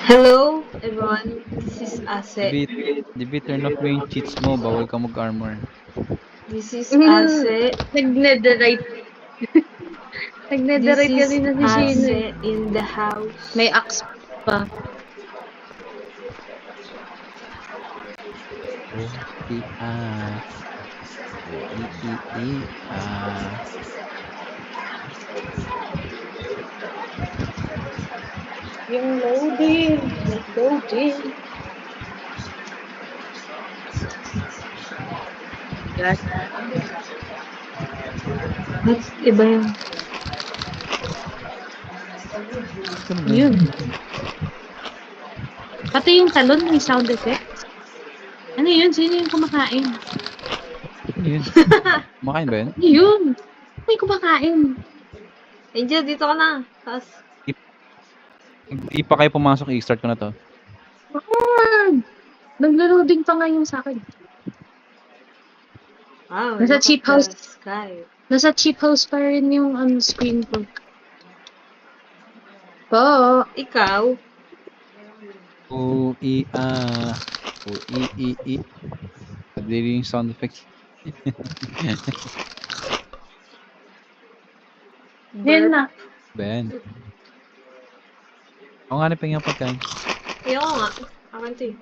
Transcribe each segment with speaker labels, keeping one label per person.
Speaker 1: Hello, everyone. This is Ase.
Speaker 2: Dibi, Dibi, turn off mo yung cheats mo. Bawal ka mag-armor.
Speaker 1: This is Ase.
Speaker 3: Nag-netherite.
Speaker 1: This
Speaker 3: Nag-netherite
Speaker 1: is
Speaker 3: kanina si Shino.
Speaker 1: Ase in the house.
Speaker 3: May axe pa.
Speaker 2: Oh, i-as. Oh, i-as.
Speaker 3: Yung loading. Loading. Yes.
Speaker 1: What? Iba yun.
Speaker 2: Ano ba
Speaker 3: Yun. Pati yung talon may sound effects. Ano yun? Sino yung kumakain?
Speaker 2: Ano yun? Makain ba yun?
Speaker 3: Ano yun? May kumakain.
Speaker 1: Angel, dito ka na. Taas.
Speaker 2: Hindi pa kayo pumasok, i-start ko na to.
Speaker 3: Naglo-loading pa nga yung sa akin.
Speaker 1: Wow,
Speaker 3: Nasa
Speaker 1: look
Speaker 3: cheap
Speaker 1: at
Speaker 3: house.
Speaker 1: the sky.
Speaker 3: Nasa cheap house pa rin yung screen ko. Po.
Speaker 1: Ikaw?
Speaker 2: Oh, i-as. Oh, i-i-i. Padili yung sound effects.
Speaker 3: Yan na.
Speaker 2: Ben. Ako nga na yung pagkain.
Speaker 1: Ayoko nga. Akin to eh.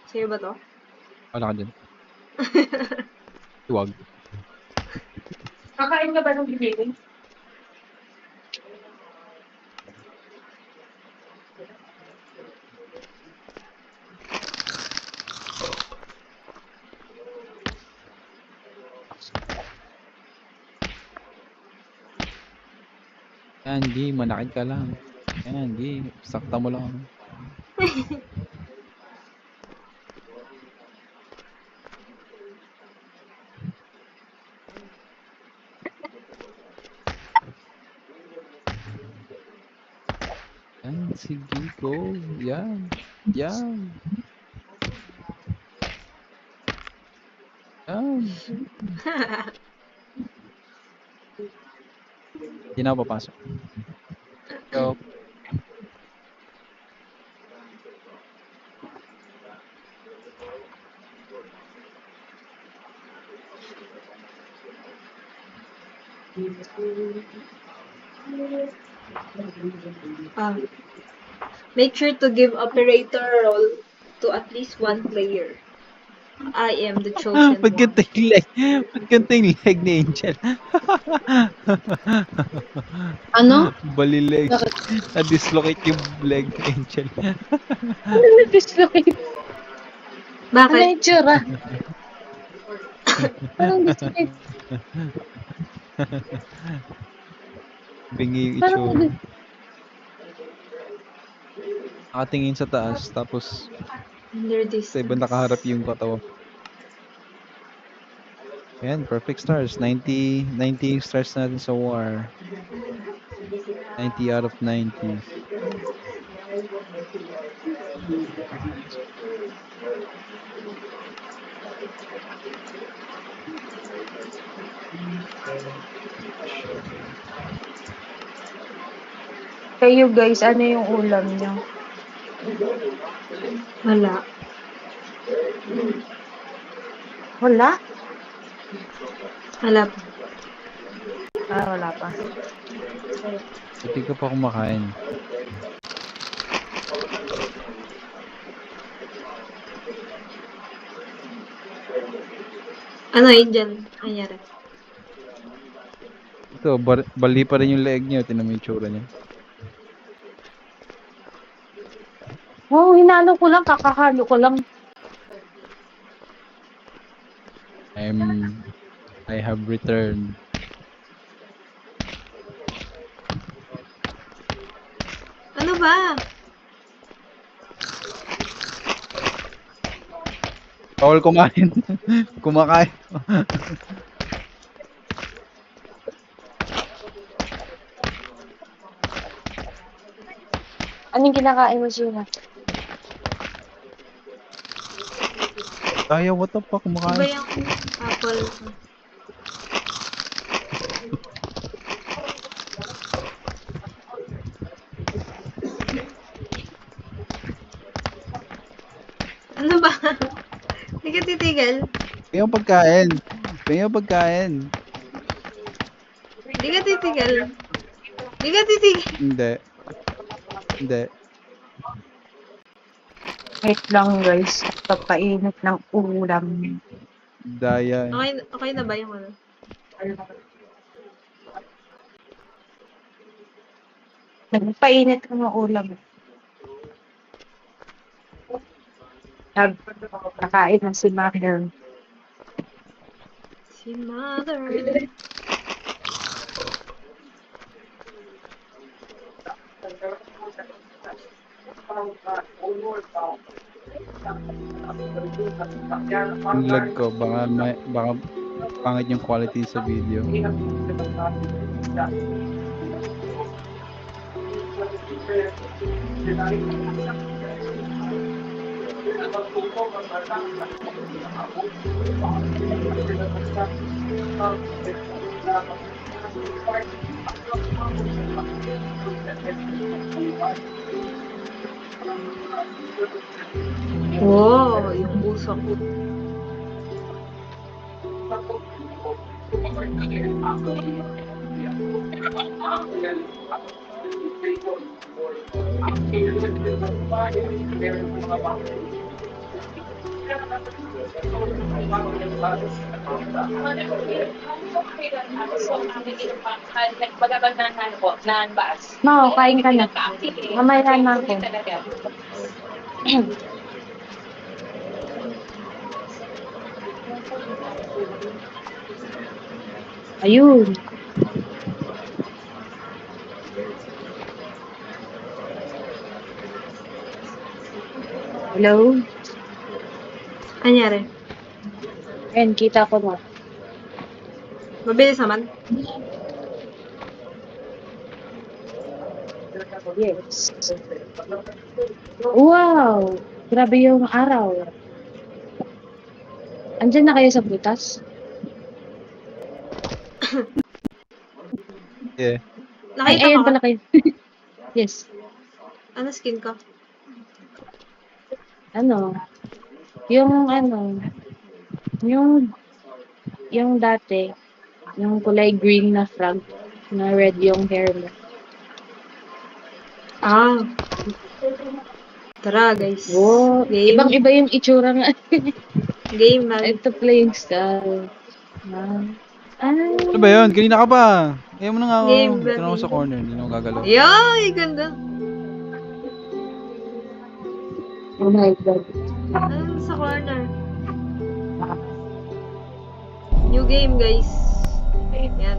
Speaker 1: Sa'yo ba to?
Speaker 2: Wala ka dyan. Huwag.
Speaker 3: Kakain ka ba ng bibili?
Speaker 2: Yan, G. Manakit ka lang. Yan, G. Sakta mo lang. Yan, sige, go. Yan. Yan. Yan. Hindi na ako papasok. Go.
Speaker 1: Make sure to give operator role to at least one player. I am the chosen
Speaker 2: Ba't
Speaker 1: one.
Speaker 2: ganito yung leg? Ba't ganito yung leg ni Angel?
Speaker 3: Ano?
Speaker 2: Balileg. Na-dislocate yung leg ni Angel.
Speaker 3: Ano na-dislocate? Ano
Speaker 1: Bakit?
Speaker 3: yung tsura? Parang dislocate.
Speaker 2: Bingi yung
Speaker 3: Parang
Speaker 2: itsura. Nakatingin sa taas, tapos
Speaker 1: Under
Speaker 2: sa
Speaker 1: distance.
Speaker 2: iba nakaharap yung katawan. Ayan, perfect stars. 90 stars natin sa war. 90 out of 90.
Speaker 3: Kayo guys, ano yung ulam niyo?
Speaker 1: Wala.
Speaker 3: Wala?
Speaker 1: Wala pa.
Speaker 3: Wala pa.
Speaker 2: Hindi ka pa kumakain.
Speaker 1: Ano, Angel? Anyari?
Speaker 2: Ito, bali pa rin yung leg niya. Tinan mo yung tsura niya.
Speaker 3: Oo, hinalo ko lang, kakahalo ko lang.
Speaker 2: I have returned.
Speaker 1: Ano ba?
Speaker 2: Bawal kumain. Kumakain.
Speaker 3: Anong kinakain mo, Sheena?
Speaker 2: Ayaw, what the fuck,
Speaker 1: Iba
Speaker 2: kumakain.
Speaker 1: yung apple. Hindi ka titigil.
Speaker 2: Kaya yung pagkain. Kaya yung pagkain.
Speaker 1: Hindi ka titigil. Hindi ka titigil.
Speaker 2: Hindi. Hindi.
Speaker 3: Wait lang guys. Papainit ng ulam.
Speaker 2: Daya.
Speaker 1: Okay na ba yung ano?
Speaker 3: Nagpainit ko ng ulam. Nakain na si Mother.
Speaker 1: Si Mother.
Speaker 2: Ang lag ko. Baka pangit yung quality sa video.
Speaker 1: Oh, yung usok.
Speaker 3: No, kain ka na. Mamaya na ako. Ayun. Hello?
Speaker 1: Anyari?
Speaker 3: Ayan, kita ko na.
Speaker 1: Mabilis naman.
Speaker 3: Yes. Wow! Grabe yung araw. Andyan na kayo sa butas?
Speaker 2: Yeah.
Speaker 3: Ay,
Speaker 1: Nakita
Speaker 3: ayun
Speaker 1: ko ka.
Speaker 3: pala kayo. Yes.
Speaker 1: Ano skin ka?
Speaker 3: Ano? Yung dati, yung kulay green na frog, na red yung hair mo.
Speaker 1: Ah. Tara, guys.
Speaker 3: Oh,
Speaker 1: Game.
Speaker 3: ibang-iba yung itsura nga.
Speaker 1: Game na.
Speaker 3: Ito playing style.
Speaker 2: Ano ba yun? Kanina ka pa. Ayaw mo na nga ako.
Speaker 1: Game,
Speaker 2: Dito na ako
Speaker 1: game.
Speaker 2: sa corner. Hindi na ako gagalaw.
Speaker 1: Ay, ganda.
Speaker 3: Oh my God.
Speaker 1: Ano sa corner? New game, guys. Yan.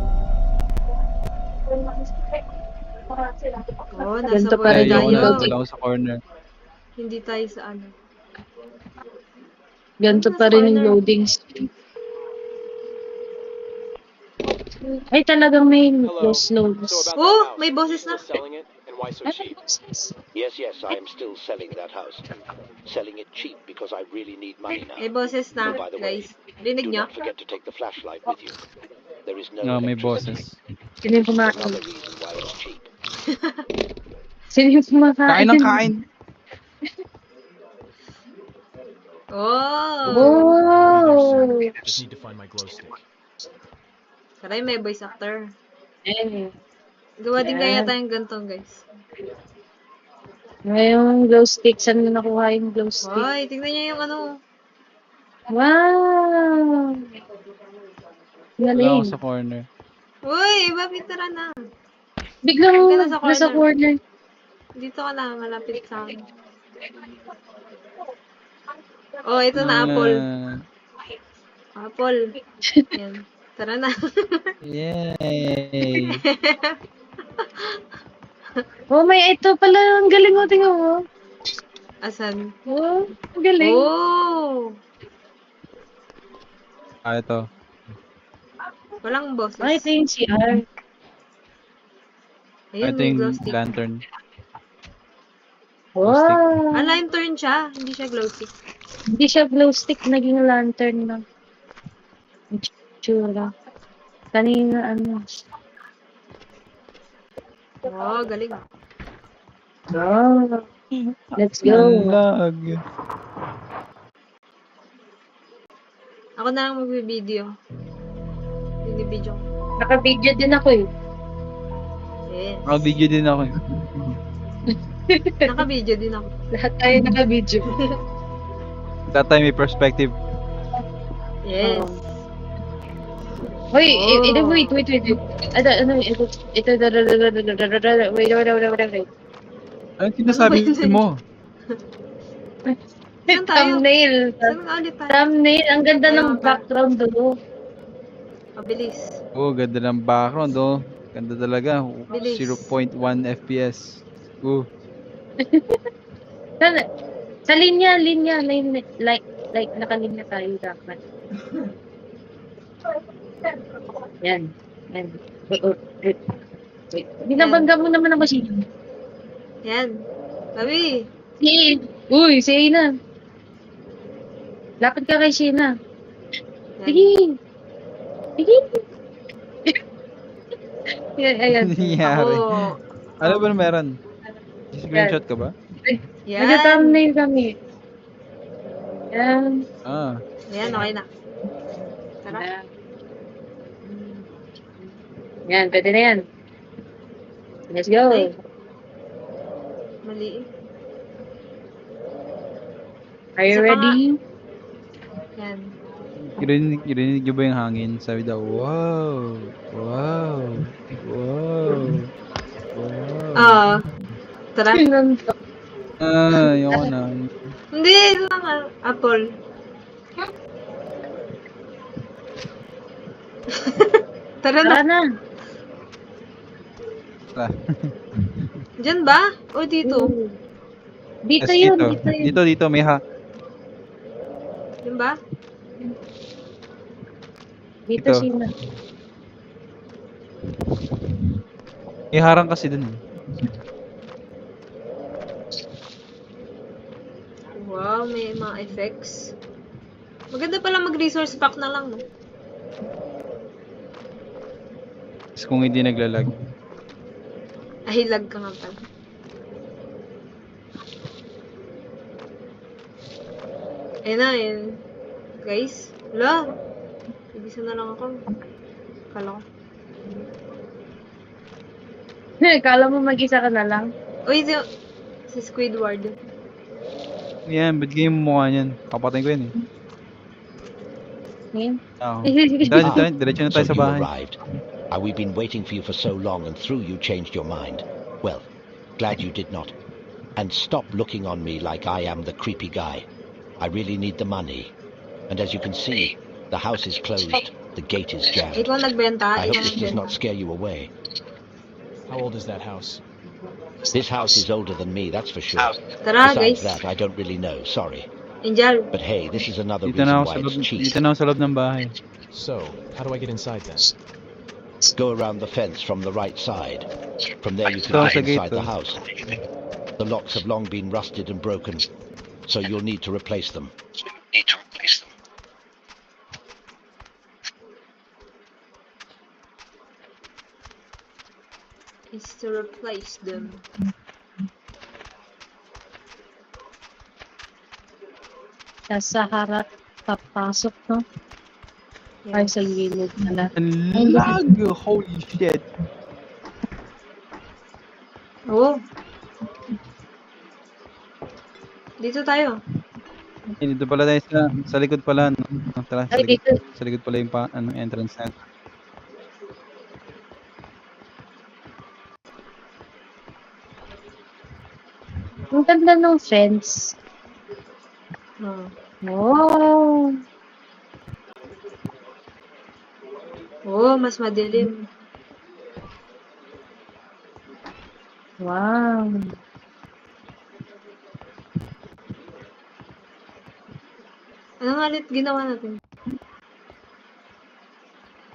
Speaker 1: Oh, nasa
Speaker 3: Ganito pa
Speaker 1: board
Speaker 3: rin
Speaker 2: Ayoko
Speaker 3: yung
Speaker 2: na.
Speaker 1: tayo.
Speaker 2: Dito lang ako sa corner.
Speaker 1: Hindi tayo sa ano.
Speaker 3: Ganito
Speaker 1: Nasa
Speaker 3: pa rin yung
Speaker 1: corner.
Speaker 3: loading speed. Ay, talagang may close loads.
Speaker 1: Oh, may boses na.
Speaker 4: Yes, I am still selling that house. Selling it cheap because I really need money now.
Speaker 1: May boses na,
Speaker 4: Oh, by the way,
Speaker 1: guys. Rinig
Speaker 4: do
Speaker 1: nyo?
Speaker 4: not forget to take the flashlight with you. There is no
Speaker 2: No, may
Speaker 4: electricity.
Speaker 2: bosses.
Speaker 3: Sino yung kumain?
Speaker 4: Another reason why it's cheap.
Speaker 3: Sino yung kumakain?
Speaker 2: Kain ng kain.
Speaker 1: Oh!
Speaker 3: Oh!
Speaker 5: Just need to find my glow stick.
Speaker 1: Saray, may voice actor.
Speaker 3: Eh,
Speaker 1: Gawa din kaya
Speaker 3: Yan.
Speaker 1: tayong gantong, guys.
Speaker 3: ngayong glow stick. Saan mo nakuha yung glow stick?
Speaker 1: Hoy, tingnan nyo yung ano.
Speaker 3: Wow!
Speaker 2: Wala ako
Speaker 3: Galing.
Speaker 2: sa corner.
Speaker 1: Uy, iba tara na.
Speaker 3: Biglang
Speaker 1: Ka na sa
Speaker 3: nasa corner.
Speaker 1: Dito ka na, malapit sa akin. Oh, ito na, apple. Apple. Yan. Tara na.
Speaker 2: Yay!
Speaker 3: Oh, may ito pala. Ang galing mo. Tingnan mo.
Speaker 1: Asan?
Speaker 3: Oh, ang galing.
Speaker 1: Oh!
Speaker 2: Ito.
Speaker 1: Walang boses.
Speaker 3: Ay, ito yung CR.
Speaker 1: Ayun,
Speaker 2: Ito
Speaker 1: may
Speaker 2: yung
Speaker 1: glow stick.
Speaker 2: lantern.
Speaker 3: Wow!
Speaker 1: Ah, lantern siya. Hindi siya glow stick.
Speaker 3: Hindi siya glow stick. Naging lantern na. Ang tsura. Kanina, ano.
Speaker 1: Oh, galing.
Speaker 3: Oh. Let's go.
Speaker 2: Ang lag.
Speaker 1: Ako na lang magbibideo. Binibidyo ko.
Speaker 3: Naka-video din ako eh.
Speaker 1: Yes.
Speaker 2: Video din ako.
Speaker 1: Naka-video din ako.
Speaker 3: Lahat tayo naka-video.
Speaker 2: That time may perspective.
Speaker 1: Yes.
Speaker 3: Hoy,
Speaker 1: Oh.
Speaker 3: wait. Ito, wait.
Speaker 2: Anong sinasabi mo?
Speaker 1: Saan tayo?
Speaker 3: Thumbnail.
Speaker 1: Saan nga ulit tayo?
Speaker 3: Thumbnail. Ang ganda ng
Speaker 1: Ayun pa.
Speaker 3: background doon.
Speaker 1: Mabilis.
Speaker 2: Oh, ganda ng background, oh. Ganda talaga.
Speaker 1: Bilis.
Speaker 2: 0.1 FPS. Oh.
Speaker 3: Sa linya, like nakalinya tayo dapat. Yan. Wait. Binabangga mo naman ako siya.
Speaker 1: Yan. Gabi.
Speaker 3: Uy, si Aina. Lapit ka kay Sheena.
Speaker 1: Yan.
Speaker 3: Sige. Ayan.
Speaker 2: Nangyari.
Speaker 1: Ako.
Speaker 2: Ano ba meron? Screenshot ka ba?
Speaker 1: Yan.
Speaker 3: Nag-thumbnail kami. Yan.
Speaker 2: Ah.
Speaker 1: Yan, okay na. Tara.
Speaker 3: Yan, pwede na yan. Let's go.
Speaker 1: Ay. Mali.
Speaker 3: Are you
Speaker 1: Isa pa
Speaker 3: ready?
Speaker 1: Yan.
Speaker 2: Irinig nyo ba yung hangin? Sabi daw, wow. Wow. Wow. Wow.
Speaker 1: Tara.
Speaker 2: Ayoko na.
Speaker 1: Hindi, ito lang. Apple. Tara na.
Speaker 3: Tara na.
Speaker 2: Ah,
Speaker 1: Diyan ba? O dito?
Speaker 3: Dito
Speaker 2: yes,
Speaker 3: yun.
Speaker 2: Dito, may
Speaker 1: Diyan ba?
Speaker 3: Dito
Speaker 2: Ito.
Speaker 3: Sheena.
Speaker 2: may harang kasi dun.
Speaker 1: Wow, may mga effects. Maganda pala mag-resource pack na lang, no?
Speaker 2: Tapos kung hindi naglalag.
Speaker 1: Ay, lag ka nga pala. Ayun na, ayun. Guys, wala. Ibisa na lang ako. Kala ko.
Speaker 3: Kala mo mag-isa ka na lang?
Speaker 1: Uy, si Squidward.
Speaker 2: Yan, ba't ganyan yung mukha niyan? Kapatayin ko yan eh.
Speaker 3: Yan.
Speaker 2: Oo.
Speaker 4: Ah,
Speaker 2: Diretso na
Speaker 4: so
Speaker 2: tayo sa
Speaker 4: you
Speaker 2: bahay.
Speaker 4: arrived. We've been waiting for you for so long, and through you changed your mind. Well, glad you did not. And stop looking on me like I am the creepy guy. I really need the money. And as you can see, the house is closed. The gate is jammed.
Speaker 1: Ikaw nagbenta.
Speaker 4: I hope
Speaker 1: Ikaw
Speaker 4: this does
Speaker 1: nagbenta.
Speaker 4: not scare you away.
Speaker 5: How old is that house?
Speaker 4: This house is older than me, that's for sure.
Speaker 1: Tara,
Speaker 4: Besides
Speaker 1: guys.
Speaker 4: that, I don't really know. Sorry.
Speaker 1: Angel.
Speaker 4: But hey, this is another
Speaker 2: Dito
Speaker 4: reason
Speaker 2: na ako
Speaker 4: why
Speaker 2: sa
Speaker 4: it's
Speaker 2: loob,
Speaker 4: cheap.
Speaker 2: dito na ako sa loob ng bahay.
Speaker 5: So, how do I get inside then?
Speaker 4: Go around the fence from the right side. From there you
Speaker 2: Ito
Speaker 4: can
Speaker 2: sa
Speaker 4: get
Speaker 2: gate,
Speaker 4: inside the
Speaker 2: oh.
Speaker 4: house. The locks have long been rusted and broken, so you'll need to replace them.
Speaker 1: Is to replace them.
Speaker 3: Sa harap, papasok, no? Ay, sa gilid pala.
Speaker 2: Ang lag! Holy shit!
Speaker 1: Oo. Dito tayo.
Speaker 2: Dito pala tayo sa likod pala. No? Tara, sa
Speaker 3: Ay,
Speaker 2: likod,
Speaker 3: dito.
Speaker 2: sa likod pala yung entrance na.
Speaker 3: Ang ganda ng fence.
Speaker 1: Oo.
Speaker 3: Wow!
Speaker 1: Oo, mas madilim.
Speaker 3: Wow!
Speaker 1: Ano nga ulit ginawa natin?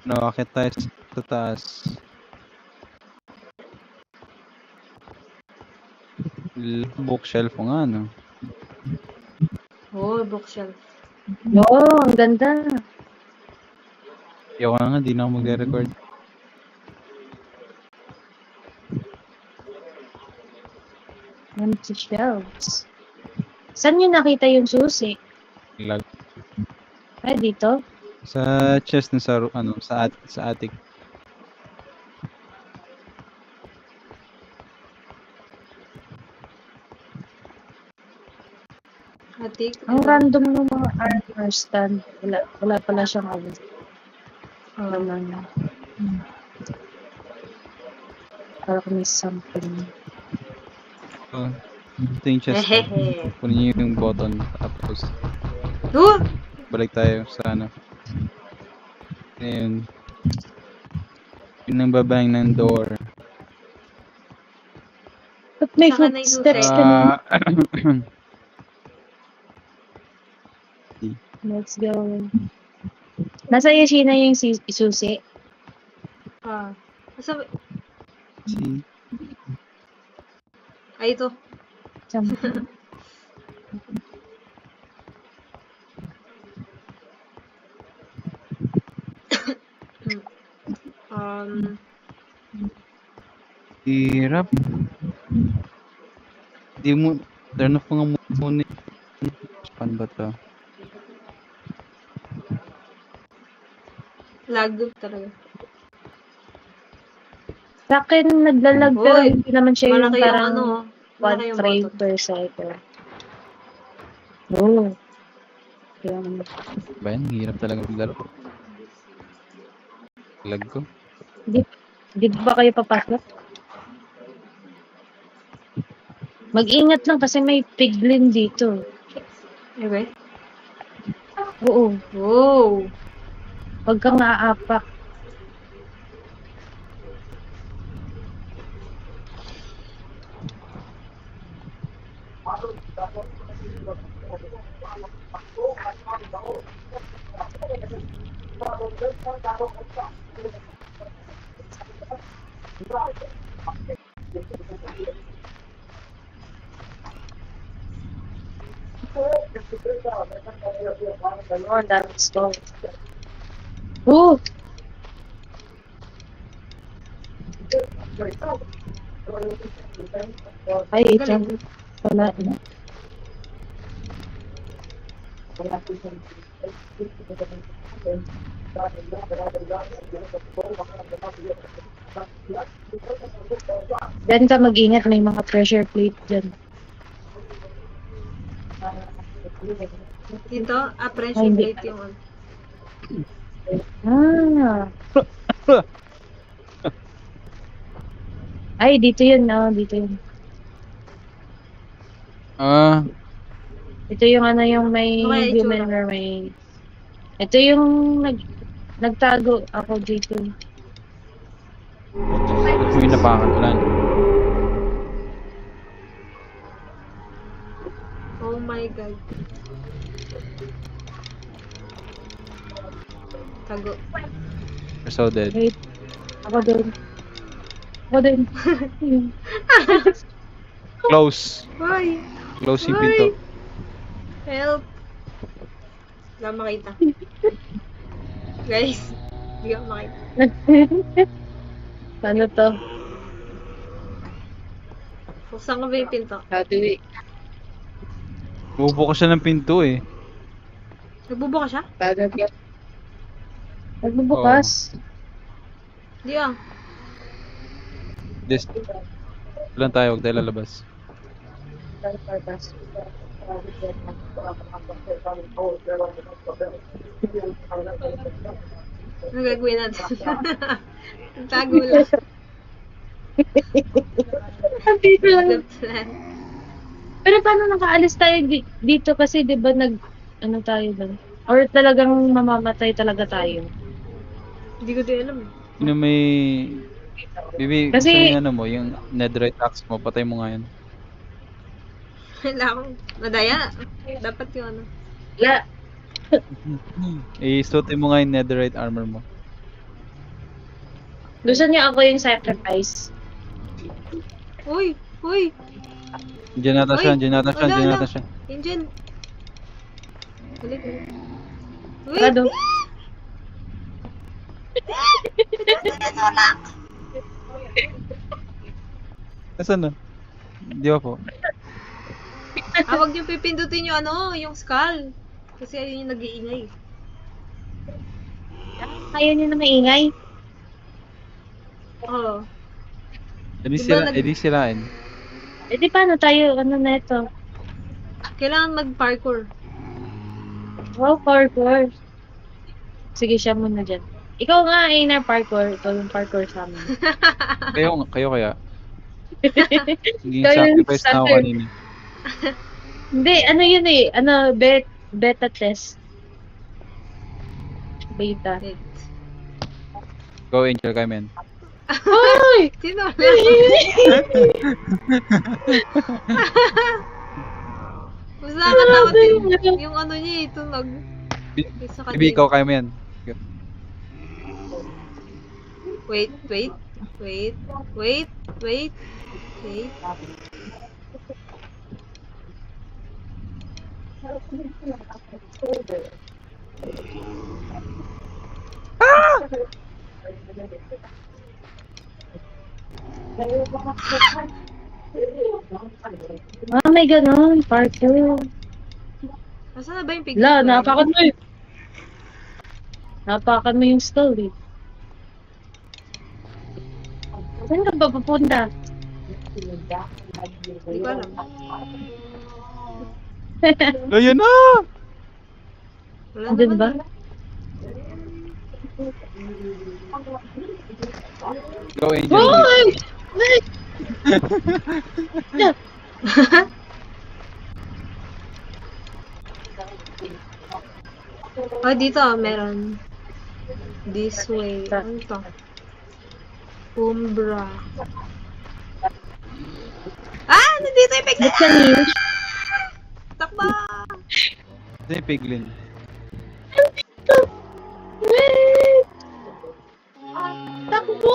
Speaker 2: Nakakit tayo sa taas. Bookshelf ko nga, no?
Speaker 1: Oo, bookshelf.
Speaker 3: Wow! Ang ganda!
Speaker 2: Ayoko na nga, di na ako magre-record.
Speaker 3: Empty shelves. Saan nyo nakita yung susi?
Speaker 2: Lag.
Speaker 3: Ay, dito?
Speaker 2: Sa chest na sa sa attic.
Speaker 1: Atik.
Speaker 3: Ang random ng mga armor stand. Wala pala siyang ano. Naman. Para kung may something.
Speaker 2: Oh, ito yung chest.
Speaker 1: Hehehe.
Speaker 2: Kunin niyo yung button. Tapos,
Speaker 1: Oh!
Speaker 2: balik tayo sa ano. Ayun. Yun ang babang ng door.
Speaker 3: Ba't may
Speaker 1: Saka na yung
Speaker 3: footsteps
Speaker 1: susi.
Speaker 3: ka na?
Speaker 2: Ah,
Speaker 3: Let's go. Nasa Yoshina yung susi.
Speaker 1: Ah. Asa,
Speaker 2: si
Speaker 1: ay, ito. Um,
Speaker 2: hirap. Di mo, turn off ko nga muna. Paano ba to?
Speaker 1: lag talaga.
Speaker 3: Sa akin, naglalag pero
Speaker 1: Hoy,
Speaker 3: hindi naman siya yung
Speaker 1: Malaki yung
Speaker 3: parang
Speaker 1: ano. Malaki
Speaker 3: 1
Speaker 1: yung
Speaker 3: frame
Speaker 1: button.
Speaker 3: per second. Oh. Yung,
Speaker 2: Ba yan? Hirap talaga maglaro. Lag ko.
Speaker 3: di ba kayo papasok? Mag-ingat lang kasi may piglin dito.
Speaker 1: Okay.
Speaker 3: Oo.
Speaker 1: Wow.
Speaker 3: Huwag kang naaapak. Ano, ang daming stone. Oh! Ay, ito.
Speaker 1: Galing.
Speaker 3: Wala na. Diyan ka mag-ingat, may mga pressure plate dyan.
Speaker 1: Dito,
Speaker 3: Ay,
Speaker 1: pressure
Speaker 3: hindi.
Speaker 1: plate yung ano.
Speaker 3: Ah. Ay, dito yun. Oh, dito yun.
Speaker 2: Ah,
Speaker 3: Ito yung ano yung may
Speaker 1: Ano kaya
Speaker 3: human
Speaker 1: itsura?
Speaker 3: mermaid. Ito yung nagtago ako dito.
Speaker 2: may napakan. Wala na.
Speaker 1: Oh my god. Tago.
Speaker 2: You're so dead.
Speaker 3: Wait. Ako doon. Ako doon.
Speaker 2: Close.
Speaker 1: Hoy!
Speaker 2: Close yung
Speaker 1: Hoy!
Speaker 2: pinto.
Speaker 1: Help! Wala makita. Guys, hindi ka makita.
Speaker 3: Ano to?
Speaker 1: Buksan ko ba yung pinto?
Speaker 3: Sabi,
Speaker 2: Bubukas siya ng pinto eh.
Speaker 1: Nagbubuka siya?
Speaker 3: nagbubukas.
Speaker 1: Hindi ah.
Speaker 2: This. Lang tayo, huwag tayo lalabas.
Speaker 1: Ano gagawin natin? Tago lang.
Speaker 3: Dito lang.
Speaker 1: The plan.
Speaker 3: Pero paano nakaalis tayo dito kasi 'di ba ano tayo doon? Or talagang mamamatay talaga tayo?
Speaker 1: Hindi ko din alam.
Speaker 2: Yun yung may... Bibi,
Speaker 3: Kasi-
Speaker 2: gusto yung ano mo, yung netherite axe mo, patay mo nga yan.
Speaker 1: Kailangan. Madaya. Dapat yung ano.
Speaker 3: Wala.
Speaker 2: Isuotin mo nga yung netherite armor mo.
Speaker 3: Gusto niya ako yung sacrifice.
Speaker 1: Uy! Uy!
Speaker 2: Diyan nata siya, diyan nata siya,
Speaker 1: Wala,
Speaker 2: diyan
Speaker 1: wala.
Speaker 2: nata siya.
Speaker 1: Engine! Ulit, ulit. Uy!
Speaker 3: Sarado.
Speaker 2: Nasaan na? Di ba po?
Speaker 1: Huwag niyo pipindutin yung ano, yung skull. Kasi ayun yung nag-iingay.
Speaker 3: Ayaw niyo na maingay.
Speaker 1: Oo.
Speaker 2: Edi
Speaker 1: Diba
Speaker 2: sila, edi sirain.
Speaker 3: Eh di paano tayo, ano na ito?
Speaker 1: Kailangan mag-parkour.
Speaker 3: Wow, parkour. Sige, siya muna dyan. Ikaw nga, Aina, parkour. Ikaw yung parkour sa amin.
Speaker 2: Kayo kaya. Naging
Speaker 3: Ikaw yung
Speaker 2: sacrifice na ako
Speaker 3: starter.
Speaker 2: kanina.
Speaker 3: Hindi, ano yun eh. Ano, beta test. Beta.
Speaker 1: Wait.
Speaker 2: Go Angel, kami men.
Speaker 3: Hoy!
Speaker 1: Sino wala? Mas nakakatakot yung ano niya eh, tunog. Sa kanya.
Speaker 2: Bibi, ikaw kami men.
Speaker 1: Wait.
Speaker 3: Ah, may ganun. Parkour.
Speaker 1: Nasaan na ba yung piglet?
Speaker 3: La, napakan mo yun. Napakan mo yung story. Saan ka ba pupunta?
Speaker 1: Hindi ko alam.
Speaker 2: Ayun na!
Speaker 1: Wala
Speaker 3: Andun
Speaker 1: naman
Speaker 3: ba?
Speaker 1: eh.
Speaker 2: Go Angel.
Speaker 3: Hoy!
Speaker 1: Oh, dito meron. This way. Ano to? Umbra. Ah! Nandito yung piglet!
Speaker 3: Ba't kanina?
Speaker 1: Takba!
Speaker 2: Ito yung piglin.
Speaker 3: Wait! Takbo!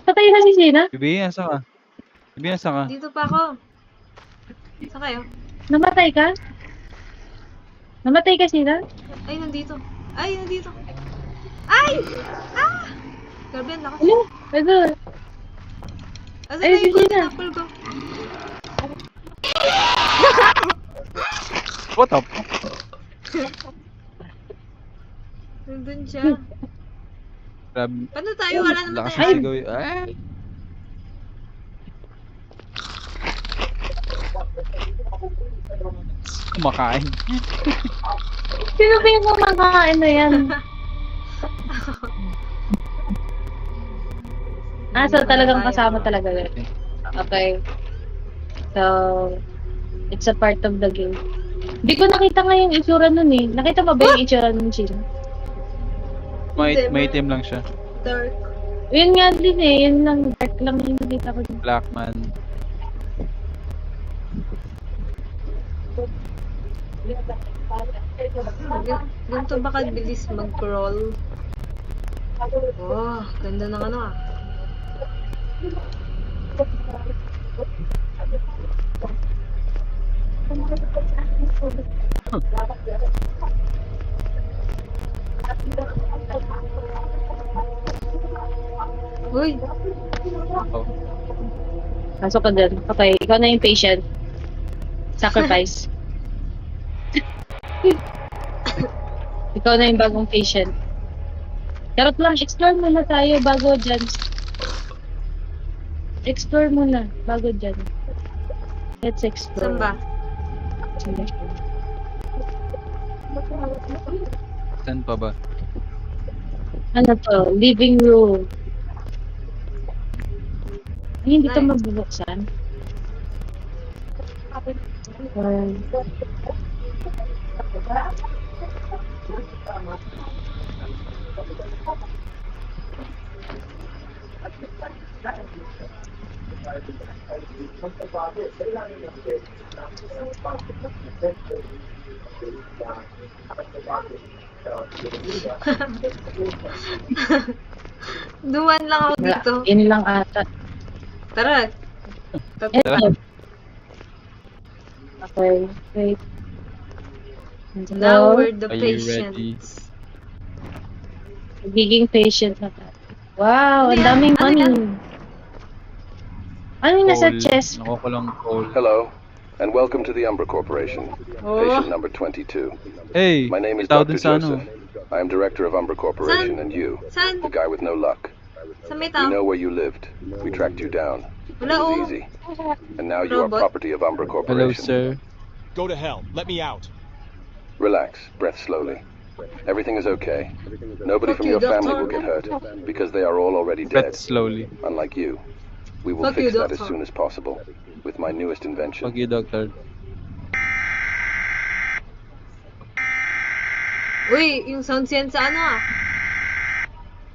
Speaker 3: Patay na si Sina?
Speaker 2: Bibi, nasa ka? Bibi, nasa ka?
Speaker 1: Dito pa ako. Saan kayo?
Speaker 3: Namatay ka? Namatay ka, Sina?
Speaker 1: Ay, nandito. Ay, nandito. Ay! Ah! Grabe, ang lakas.
Speaker 3: Ano? Ano?
Speaker 1: Asan
Speaker 3: Ay,
Speaker 1: na yung
Speaker 3: hindi na.
Speaker 1: apple ko?
Speaker 2: What up?
Speaker 1: Nandun siya.
Speaker 2: Grabe.
Speaker 1: Paano tayo? Wala naman
Speaker 2: Lakas
Speaker 1: tayo.
Speaker 2: ng sigaw. Ay! Kumakain.
Speaker 3: Sino ba yung kumakain na yan? So talagang kasama talaga yun. Okay. So, it's a part of the game. Hindi ko nakita nga yung itsura nun eh. Nakita mo ba yung itsura nun, Shin?
Speaker 2: May item lang siya.
Speaker 1: Dark.
Speaker 3: Yun nga din eh. Yun lang. Dark lang yung nakita ko.
Speaker 2: Black man.
Speaker 1: Ganito ba kabilis mag-crawl? Oh, ganda ng ano ah. Uy!
Speaker 2: Oh.
Speaker 3: Pasok ka dun. Okay, ikaw na yung patient. Sacrifice. Ikaw na yung bagong patient. Charot lang, explore muna tayo bago dyan. Explore muna bago dyan. Let's explore.
Speaker 1: Saan ba?
Speaker 2: Saan pa ba?
Speaker 3: Ano to? Living room. Ay, hindi ka
Speaker 1: Nice.
Speaker 3: mabubuksan.
Speaker 1: Duman lang ako dito.
Speaker 3: Yun lang ata.
Speaker 1: Tara.
Speaker 3: Eto. Okay, wait.
Speaker 1: Now
Speaker 3: Hello?
Speaker 1: we're the
Speaker 2: Are you ready?
Speaker 1: patients.
Speaker 3: Magiging patient na tayo. Wow,
Speaker 1: Ano
Speaker 3: ang
Speaker 1: yan?
Speaker 3: daming
Speaker 1: Ano
Speaker 3: money.
Speaker 1: yan?
Speaker 3: Ano yung nasa
Speaker 2: Coal.
Speaker 3: chest?
Speaker 2: Nakukulang coal.
Speaker 6: Hello. and welcome to the Umbra Corporation.
Speaker 1: Oh.
Speaker 6: Patient number 22.
Speaker 2: Hey,
Speaker 6: My name is
Speaker 2: tao
Speaker 6: Dr.
Speaker 2: dun sa
Speaker 6: Joseph. I am director of Umbra Corporation,
Speaker 1: San?
Speaker 6: and you,
Speaker 1: San?
Speaker 6: the guy with no luck.
Speaker 1: Sa may
Speaker 6: We
Speaker 1: tao?
Speaker 6: know where you lived. We tracked you down. It
Speaker 1: Wala, oh.
Speaker 6: was easy. And now you are
Speaker 1: Robot.
Speaker 6: property of Umbra
Speaker 2: Hello,
Speaker 6: Corporation.
Speaker 2: sir.
Speaker 5: Go to hell. Let me out.
Speaker 6: Relax. Breath slowly. Everything is okay. Nobody
Speaker 1: Fuck
Speaker 6: from
Speaker 1: you,
Speaker 6: your family
Speaker 1: doctor.
Speaker 6: will get hurt, because they are all already
Speaker 2: Breath
Speaker 6: dead.
Speaker 2: slowly.
Speaker 6: Unlike you. We will
Speaker 1: Fuck
Speaker 6: fix
Speaker 1: you,
Speaker 6: that as
Speaker 1: doctor.
Speaker 6: soon as possible. With my newest invention.
Speaker 2: Fuck you, doctor.
Speaker 1: Uy, yung sound yan sa ano ah?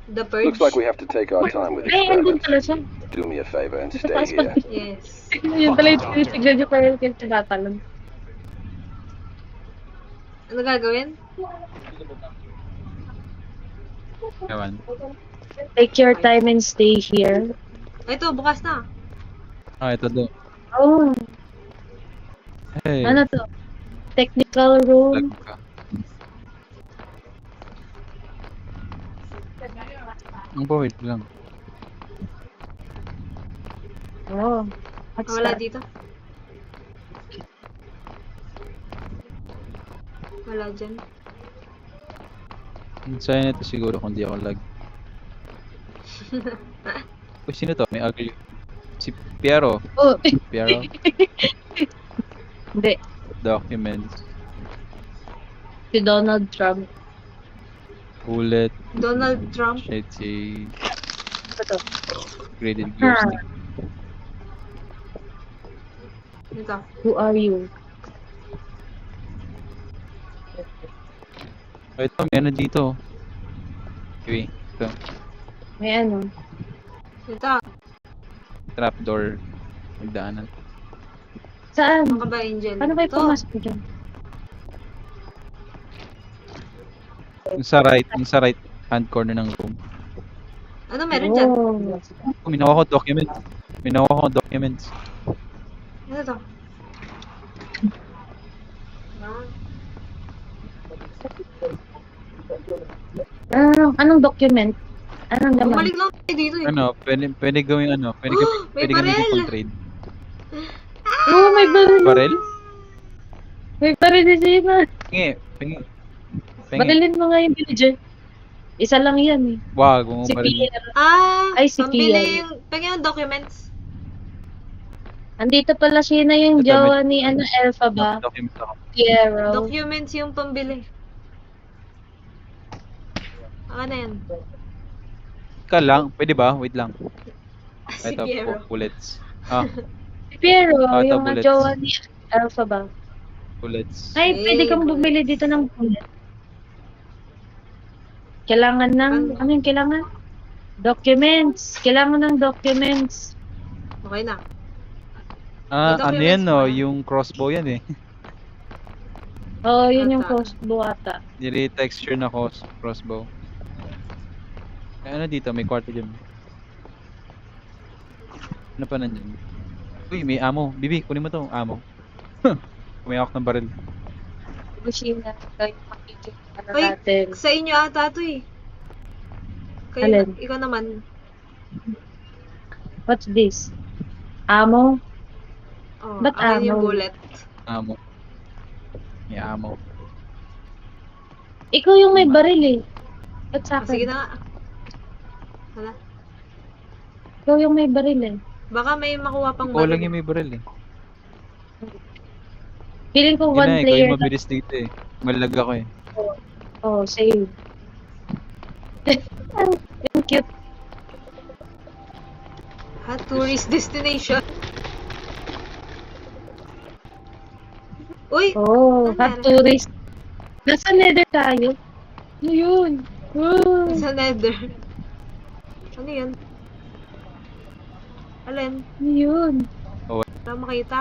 Speaker 1: The Purge?
Speaker 6: Looks like we have to take our time with
Speaker 3: Ay, andun
Speaker 6: experiments.
Speaker 3: pala siya.
Speaker 6: Do me a favor and stay
Speaker 3: Taas pa.
Speaker 6: here.
Speaker 1: Yes.
Speaker 3: Yun pala yung tinitignan niyo pa yung tinatalon.
Speaker 1: Ano gagawin?
Speaker 2: Ewan.
Speaker 3: Take your time and stay here.
Speaker 1: Ay, ito, bukas na.
Speaker 2: Ah, ito doon.
Speaker 3: Oh,
Speaker 2: Hey.
Speaker 3: ano to? Technical room.
Speaker 2: Lag ka. Ang wait lang.
Speaker 3: Oh, what's
Speaker 1: Wala
Speaker 3: that?
Speaker 1: dito. Wala dyan.
Speaker 2: Ang saya nito siguro kung di ako lag. Uy, sino to? May ugly. Si Piero.
Speaker 3: Oh,
Speaker 2: Piero.
Speaker 3: hindi.
Speaker 2: Documents.
Speaker 3: Si Donald Trump.
Speaker 2: Bullet.
Speaker 1: Donald Trump.
Speaker 2: Shit, si
Speaker 3: Ano to?
Speaker 2: graded glue
Speaker 3: Ah,
Speaker 2: stick.
Speaker 1: Ito.
Speaker 3: who are you?
Speaker 2: Oh, ito, may ano dito. Okay, ito.
Speaker 3: May ano?
Speaker 1: Ito.
Speaker 2: Trapdoor. Magdaanan.
Speaker 3: Saan?
Speaker 1: Ano ka ba, Angel?
Speaker 3: Paano kayo
Speaker 1: Ito.
Speaker 3: pumasok dyan?
Speaker 2: Yung sa right hand corner ng room.
Speaker 1: Ano meron dyan?
Speaker 3: Oh.
Speaker 2: Oh, may nakuha ko documents. May nakuha ko documents.
Speaker 1: Ano to? Ah.
Speaker 3: Anong document? Anong naman?
Speaker 1: Bumalik lang tayo dito eh.
Speaker 2: Ano, pwede gawing ano, pwede,
Speaker 1: May
Speaker 2: pwede gamitin
Speaker 1: barel!
Speaker 2: full trade.
Speaker 3: Oh, may baril.
Speaker 2: Barel?
Speaker 3: May baril si Sina.
Speaker 2: Pengi.
Speaker 3: Barilin mo nga yung villager. Isa lang yan eh.
Speaker 2: Wag mo
Speaker 3: Si
Speaker 2: baril.
Speaker 3: Pierre.
Speaker 1: Ah,
Speaker 3: Ay, si
Speaker 1: pambili
Speaker 3: Pia.
Speaker 1: yung, pagyan yung documents.
Speaker 3: Andito pala Sina yung
Speaker 2: Ito,
Speaker 3: jowa ni Elfa ba?
Speaker 2: Documents ako.
Speaker 3: Piero.
Speaker 1: Documents yung pambili. Ano na yan?
Speaker 2: Ka lang, pwede ba? Wait lang.
Speaker 1: Si
Speaker 2: Ito,
Speaker 1: Piero.
Speaker 2: bullets. Ah,
Speaker 3: Si Piero,
Speaker 2: ito,
Speaker 3: yung
Speaker 2: bullets.
Speaker 3: jowa ni Elfa ba?
Speaker 2: bullets.
Speaker 3: Ay, pwede kang
Speaker 1: bullets.
Speaker 3: bumili dito ng bullet. Kailangan ng, ano yung kailangan? Documents. Kailangan ng documents.
Speaker 1: Okay na.
Speaker 2: Ah,
Speaker 1: May
Speaker 2: ano yan
Speaker 1: documents
Speaker 2: no?
Speaker 1: ba?
Speaker 2: Yung crossbow yan eh.
Speaker 3: Oo, yun yung
Speaker 1: Ata.
Speaker 3: crossbow ata.
Speaker 2: Nili texture na crossbow. Ay, ano dito? May kwarto dyan. Ano pa nandyan? Uy, may ammo. Bibi, kunin mo to. Ammo. Kumayakak ng baril.
Speaker 3: Machine na kayo makikita na
Speaker 1: Uy,
Speaker 3: natin.
Speaker 1: sa inyo ata to eh. Kayo,
Speaker 3: Alin?
Speaker 1: ikaw naman.
Speaker 3: What's this? Ammo?
Speaker 1: Oh,
Speaker 3: Ba't
Speaker 1: akin yung
Speaker 3: ammo?
Speaker 1: bullet.
Speaker 2: Ammo. May ammo.
Speaker 3: Ikaw yung may baril eh. Ba't sa
Speaker 1: Ah, sige
Speaker 3: akin?
Speaker 1: na nga. Wala.
Speaker 3: Ikaw yung may baril eh.
Speaker 1: Baka may makuha pang
Speaker 2: Ikaw lang
Speaker 1: baril.
Speaker 2: yung may baril eh.
Speaker 3: Feeling ko
Speaker 2: Yun
Speaker 3: one
Speaker 2: na, ikaw
Speaker 3: player
Speaker 2: yung
Speaker 3: na.
Speaker 2: mabilis dito eh. Malag ako eh.
Speaker 3: Oh, same. Yung cute.
Speaker 1: Ha, tourist destination. Uy!
Speaker 3: Oh,
Speaker 1: Ano
Speaker 3: hot
Speaker 1: meron?
Speaker 3: tourist. Nasa nether tayo. Ano yun? Oh.
Speaker 1: Sa nether. Ano yun? Alin?
Speaker 3: Ano yun?
Speaker 1: Wala makita?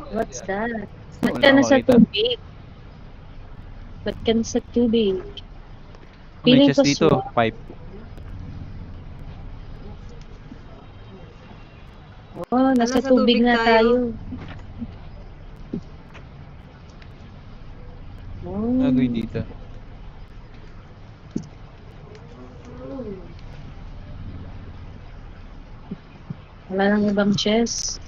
Speaker 3: What's that?
Speaker 2: Wala
Speaker 3: Ba't ka na sa
Speaker 2: makita.
Speaker 3: tubig? Ba't ka na sa tubig?
Speaker 2: May
Speaker 3: Feeling
Speaker 2: chest
Speaker 3: ko
Speaker 2: dito.
Speaker 3: swamp.
Speaker 2: Pipe.
Speaker 3: Oh, nasa
Speaker 1: Nasa
Speaker 3: tubig
Speaker 1: tubig
Speaker 3: na
Speaker 1: tayo.
Speaker 3: tayo. Oh.
Speaker 2: Gagawin dito.
Speaker 3: Wala nang ibang chest.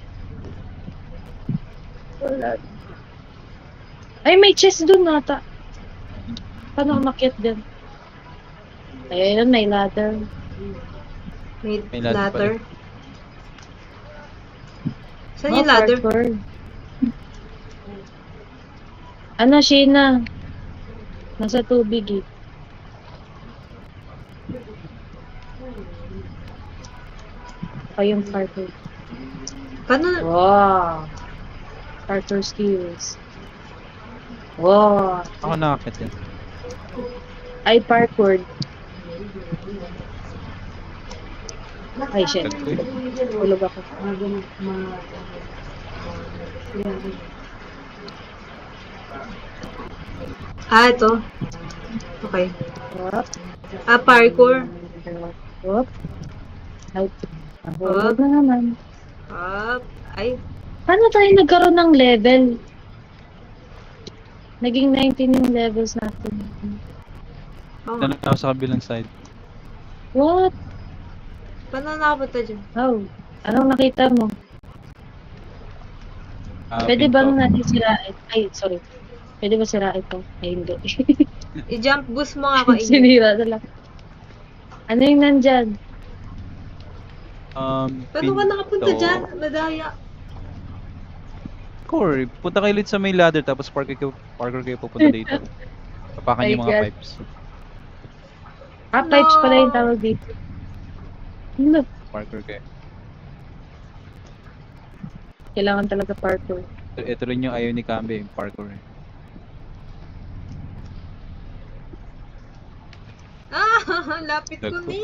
Speaker 3: Wala. Ay, may chest dun nata. Paano umakyat dun? Ayun, may ladder.
Speaker 1: May
Speaker 2: May ladder
Speaker 1: ladder. Saan
Speaker 3: Oh,
Speaker 1: yung ladder?
Speaker 3: parkour. Ano, Sheena? Nasa tubig eh. O yung parkour.
Speaker 1: Paano?
Speaker 3: Wow. Parkour skills. Wow.
Speaker 2: Ako nakakit yan.
Speaker 3: Ay, parkour. Ay, shit.
Speaker 2: Tagpo eh.
Speaker 3: Hulog ako.
Speaker 1: Ah, ito. Okay.
Speaker 3: Whoop.
Speaker 1: Ah, parkour.
Speaker 3: Whoop. Ay, nahulog na naman.
Speaker 1: Up. Ay.
Speaker 3: Paano tayo nagkaroon ng level? Naging 19 yung levels natin.
Speaker 1: Oh.
Speaker 2: Tanong ako sa kabilang side.
Speaker 3: What?
Speaker 1: Paano nakapunta dyan?
Speaker 3: How? Anong nakita mo? Pwede
Speaker 2: Pinto.
Speaker 3: bang natin sirain? Ay, sorry. Pwede ba sirain ito? Ay, hindi.
Speaker 1: I-jump boost mo nga ako. Ingrid.
Speaker 3: Sinira na lang. Ano yung nandyan?
Speaker 1: Paano ka nakapunta dyan? Madaya.
Speaker 2: Core, punta kayo ulit sa may ladder tapos parkour kayo pupunta dito. Papakan yung
Speaker 3: My
Speaker 2: mga
Speaker 3: God.
Speaker 2: pipes.
Speaker 3: Ah, pipes pala yung tawag dito. Ano?
Speaker 2: Parkour kayo.
Speaker 3: Kailangan talaga parkour.
Speaker 2: Ito rin yung ayaw ni Kambe, yung parkour eh.
Speaker 1: Ah, lapit ko
Speaker 2: Nagpo-
Speaker 1: ni.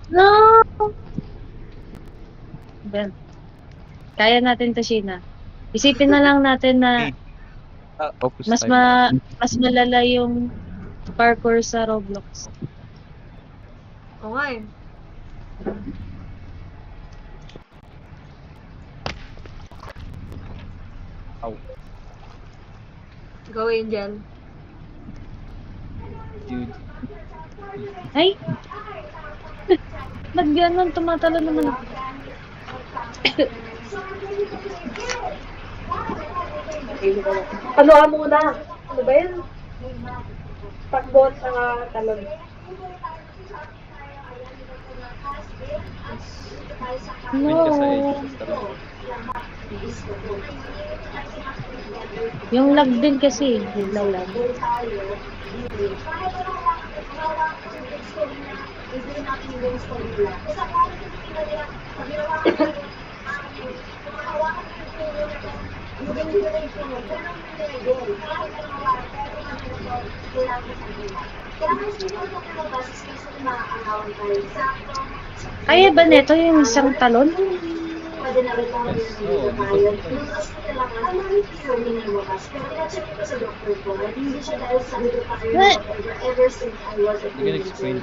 Speaker 3: No! Ben. Kaya natin to, Sheena. Isipin na lang natin na
Speaker 2: Focus
Speaker 3: mas
Speaker 2: time.
Speaker 3: mas malala yung parkour sa Roblox.
Speaker 1: Oo nga eh.
Speaker 2: Ow.
Speaker 1: Gawin dyan.
Speaker 2: Dude.
Speaker 3: Ay! Ba't ganun? Tumatalo naman ako.
Speaker 1: Ano ka muna? Ano ba yan? Pakbot sa talon.
Speaker 2: Win ka sa edge.
Speaker 3: No!
Speaker 2: Tapos talaga.
Speaker 3: Yung lag din kasi. Bigla lang. Kaya ba neto yung isang talon?
Speaker 2: Yes. Oo, dito.
Speaker 3: What?
Speaker 2: You can explain.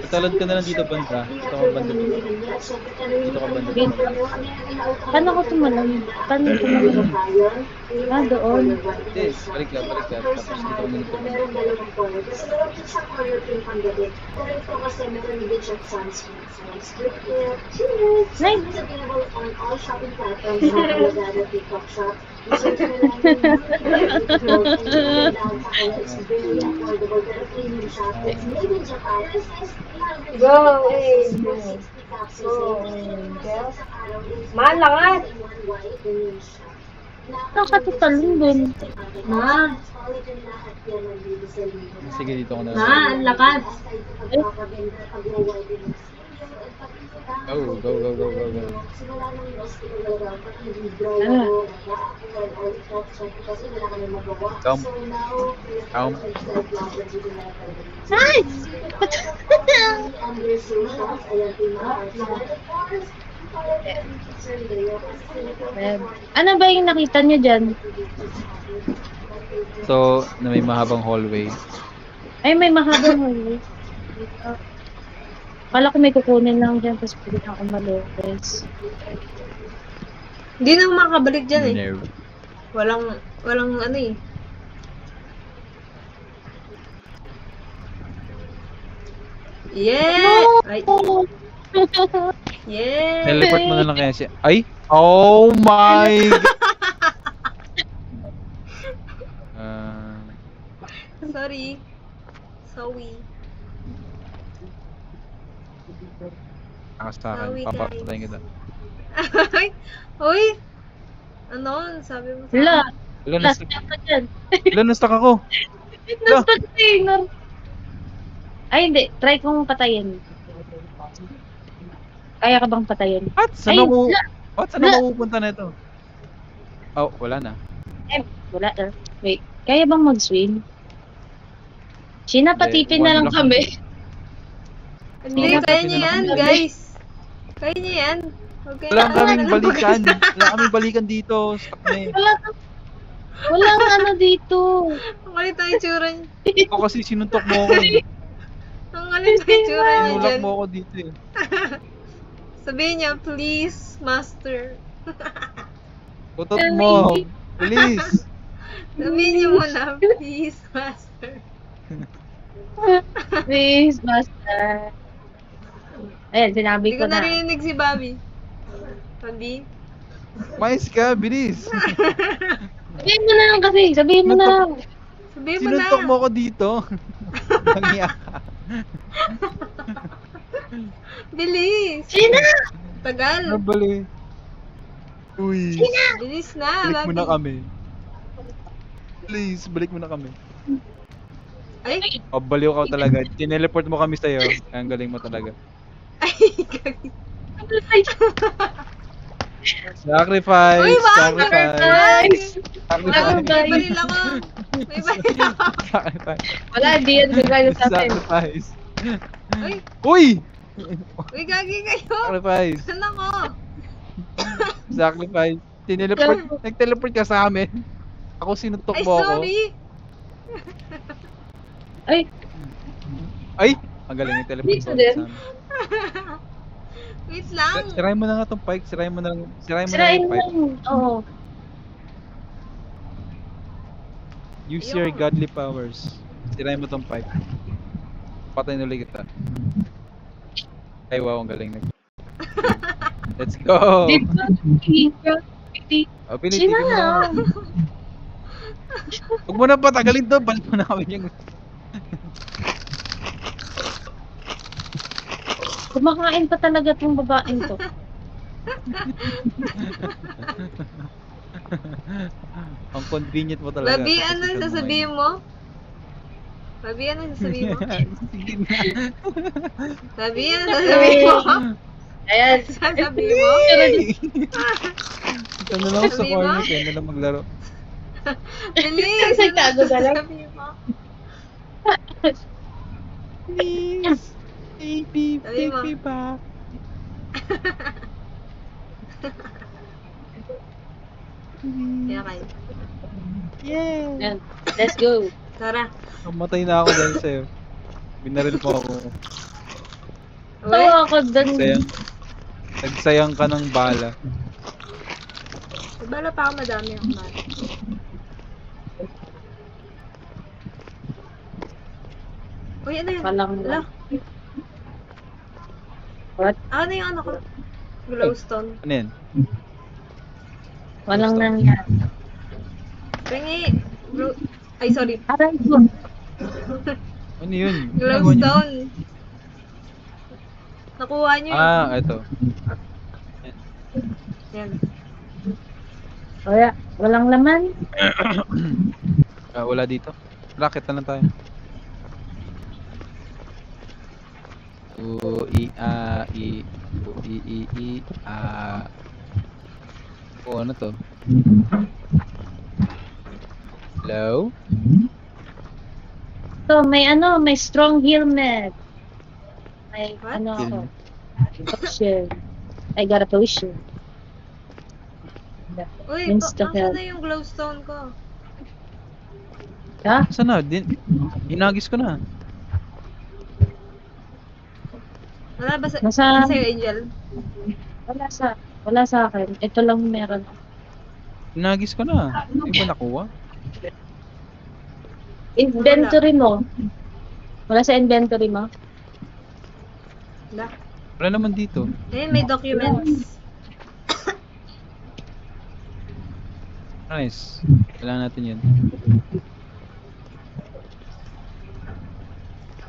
Speaker 2: Talad ka na lang dito banda. Dito ka banda. Dito ka banda.
Speaker 3: Dito. Paano ko tumalon? Paano tumalon? Ah, doon.
Speaker 2: Hindi, balik ka. Tapos dito ka muna ito.
Speaker 3: Nice!
Speaker 1: Go! Mahal lakas!
Speaker 3: Nakatutalon din.
Speaker 1: Ma!
Speaker 2: Sige, dito ko na.
Speaker 1: Ma, ang lakas!
Speaker 2: Oh, go. Jump.
Speaker 3: Nice! Ano ba yung nakita nyo dyan?
Speaker 2: So, na may mahabang hallway.
Speaker 3: Ay, may mahabang hallway. Kala ko may kukunin lang dyan, tapos pwede na akong malulis.
Speaker 1: Hindi na makabalik dyan eh.
Speaker 2: Nerve.
Speaker 1: Walang ano eh. Yeah! Ay, yeah!
Speaker 2: Teleport mo na lang kaya siya. Ay! Oh my God!
Speaker 1: Sorry. Sorry.
Speaker 2: Takas sa akin.
Speaker 1: Sorry,
Speaker 2: Papapatayin kita.
Speaker 1: Ay! Uy! Ano? Sabi mo sa
Speaker 3: Wala.
Speaker 2: Wala,
Speaker 3: Last
Speaker 2: na-stuck.
Speaker 3: ka dyan.
Speaker 2: Wala, na-stuck ako.
Speaker 3: Last container. Ay, hindi. Try kong patayin. Kaya ka bang patayin?
Speaker 2: What?
Speaker 3: Ay,
Speaker 2: Saan ako?
Speaker 3: wala.
Speaker 2: What? Saan ako pupunta na ito? Oh, wala na.
Speaker 3: Eh, wala. Wait. Kaya bang mag-swim? Sinapatipin
Speaker 2: Hindi,
Speaker 3: na lang
Speaker 2: one
Speaker 3: kami.
Speaker 1: Hindi,
Speaker 2: Oh,
Speaker 1: kaya niyo
Speaker 2: na
Speaker 1: yan,
Speaker 2: lang.
Speaker 1: guys. Kaya niyo yan. Huwag kayo
Speaker 2: Wala
Speaker 1: na-
Speaker 2: kaming
Speaker 1: ano-
Speaker 2: balikan. Wala kaming balikan dito. Stuck na eh.
Speaker 3: Walang ano dito.
Speaker 1: Ang galit ang itsura niyo.
Speaker 2: Ako kasi sinuntok mo ako eh.
Speaker 1: Ang galit ang itsura niyo
Speaker 2: Sinulak
Speaker 1: dyan.
Speaker 2: mo ako dito eh.
Speaker 1: Sabihin niya, please, master.
Speaker 2: Putot mo. Please.
Speaker 1: Sabihin niyo muna, please, master.
Speaker 3: Please, master. Ayan, sinabi
Speaker 1: Hindi
Speaker 3: ko
Speaker 1: ko
Speaker 3: na.
Speaker 1: narinig si Bobby. Bobby?
Speaker 2: Mais ka, bilis.
Speaker 3: Sabihin mo na lang kasi. Sabihin mo na lang.
Speaker 1: Sabihin mo na.
Speaker 2: Sinuntok mo ako dito. Nangiyak ka.
Speaker 1: Bilis.
Speaker 3: Sina?
Speaker 1: Tagal.
Speaker 2: Ano bali? Uy.
Speaker 1: Bilis na,
Speaker 2: Balik mo
Speaker 1: Bobby.
Speaker 2: na kami. Please, balik mo na kami.
Speaker 1: Ay,
Speaker 2: Oh, baliw ka talaga. Tineleport mo kami sa'yo. Ang galing mo talaga.
Speaker 1: ay, gagi.
Speaker 2: Sacrifice!
Speaker 1: Uy, bakit
Speaker 2: Sacrifice!
Speaker 3: Guys!
Speaker 1: May
Speaker 2: Sacrifice!
Speaker 1: baril ako. May baril ako.
Speaker 2: Sacrifice!
Speaker 3: Wala, di yan gagawin sa akin.
Speaker 2: Sacrifice!
Speaker 1: Uy,
Speaker 2: Uy!
Speaker 1: uy, gagi kayo.
Speaker 2: Sacrifice!
Speaker 1: Saan ako?
Speaker 2: Sacrifice! Nag-teleport ka sa amin. Ako sinuntok
Speaker 1: Ay,
Speaker 2: mo ako.
Speaker 1: sorry.
Speaker 3: Ay,
Speaker 2: Ay! Ang galing yung teleport
Speaker 3: Dito
Speaker 2: mo
Speaker 3: din.
Speaker 2: sa amin.
Speaker 1: Wait lang.
Speaker 2: Sirahin mo na nga tong pike. Sirahin mo na
Speaker 3: sirain
Speaker 2: yung
Speaker 3: mo
Speaker 2: pike.
Speaker 3: lang. Oo.
Speaker 2: Use your
Speaker 1: Ayun.
Speaker 2: godly powers. Sirahin mo tong pipe. Patayin ulit kita. Ay wow, ang galing. Let's go!
Speaker 3: Dito.
Speaker 2: Oh, pinitigil mo
Speaker 3: Sina?
Speaker 2: na. Huwag mo na patagalin to. Balik mo na kami yung...
Speaker 3: Kumakain pa talaga tong babaeng to.
Speaker 2: Ang convenient mo talaga.
Speaker 1: Babi,
Speaker 2: sa
Speaker 1: ano
Speaker 2: position mo
Speaker 1: sasabihin mo? Babi, ano sasabihin mo?
Speaker 2: ngayon. Sige na.
Speaker 1: Babi, ano sasabihin mo?
Speaker 3: Ayan.
Speaker 1: Sasabihin mo?
Speaker 2: Ito na lang ako sa
Speaker 1: Sabi mo?
Speaker 2: corner. Kaya na lang maglaro.
Speaker 1: Bilis! Ano
Speaker 3: Nagtago ka lang.
Speaker 1: sasabihin mo?
Speaker 2: Please! Baby,
Speaker 1: Sabi mo.
Speaker 2: take me back.
Speaker 1: Kaya kayo.
Speaker 2: Yeah!
Speaker 3: Ayan. Let's go.
Speaker 1: Tara.
Speaker 2: Namatay na ako dahil sa'yo. Binaril mo ako.
Speaker 1: Uy,
Speaker 3: Tawa ako dun.
Speaker 2: Nagsayang ka ng bala.
Speaker 1: bala pa ako madami ang mat. Uy, ano yun?
Speaker 3: Walang
Speaker 1: Ala,
Speaker 3: What?
Speaker 1: ano yung ano ko? Glowstone.
Speaker 2: Ano yan?
Speaker 3: Walang
Speaker 2: Basta.
Speaker 3: nangyari.
Speaker 1: Pengi. Ay, sorry.
Speaker 3: Aray ko.
Speaker 2: Ano yun?
Speaker 1: Glowstone. Nakuha niyo yun.
Speaker 2: Ah, ito.
Speaker 1: Yan.
Speaker 3: Wala. Walang laman.
Speaker 2: Wala dito. Rocket na lang tayo. U, I, A, I, U, I, A. Oh, ano to? Hello?
Speaker 3: So, may ano, may strong helmet. May
Speaker 1: What?
Speaker 3: ano ako.
Speaker 2: Helmet?
Speaker 3: Potion. I got a potion.
Speaker 1: Uy,
Speaker 3: Insta
Speaker 1: asan
Speaker 3: help.
Speaker 1: na yung glowstone ko?
Speaker 3: Ha?
Speaker 2: Saan na? Hinagis ko na.
Speaker 1: Wala ba sa...
Speaker 3: Nasa-
Speaker 1: Sa'yo, Angel?
Speaker 3: Wala sa akin. Ito lang meron.
Speaker 2: Hinagis ko na. Hindi ba nakuha?
Speaker 3: Inventory mo. Wala sa inventory mo?
Speaker 1: Da.
Speaker 2: Wala naman dito.
Speaker 1: Eh, may documents.
Speaker 2: Nice. Kailangan natin yan.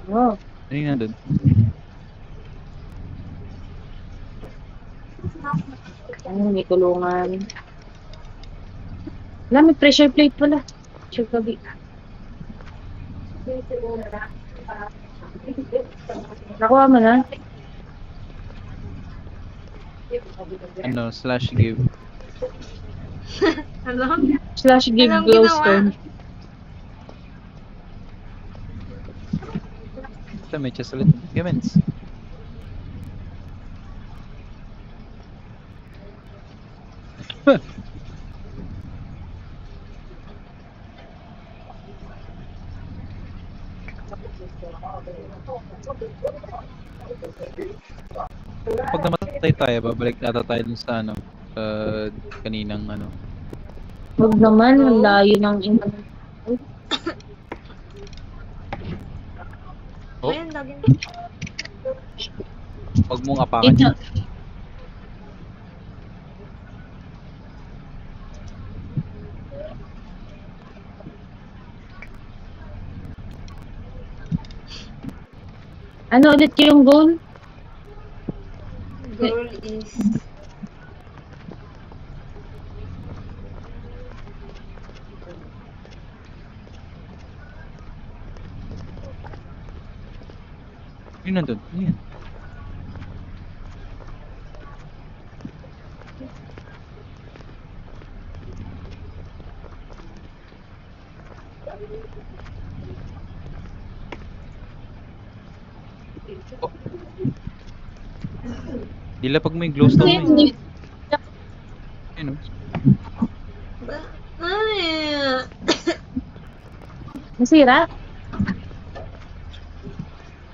Speaker 3: Oh.
Speaker 2: Ano yung nandun?
Speaker 3: Ano, may kulungan. Wala, may pressure plate pala. Pressure gabi. Nakuha mo na?
Speaker 2: Ano, slash give.
Speaker 1: Ano?
Speaker 3: Slash give
Speaker 1: Anong
Speaker 3: glowstone.
Speaker 2: Ito, may chest ulit. Gamens. Pag namatay tayo, babalik ata tayo dun sa ano, kaninang ano.
Speaker 3: Huwag naman, ang layo ng ina.
Speaker 2: Oh,
Speaker 1: Ayun, lagi na.
Speaker 2: wag mong apakan
Speaker 3: Ito.
Speaker 2: yun.
Speaker 3: Ano ulit yung goal?
Speaker 1: Goal is...
Speaker 2: Yun nandun. Ano yan? Oh. Dila pag may glowstone mo eh. Ayun oh.
Speaker 1: Ay!
Speaker 3: Nasira?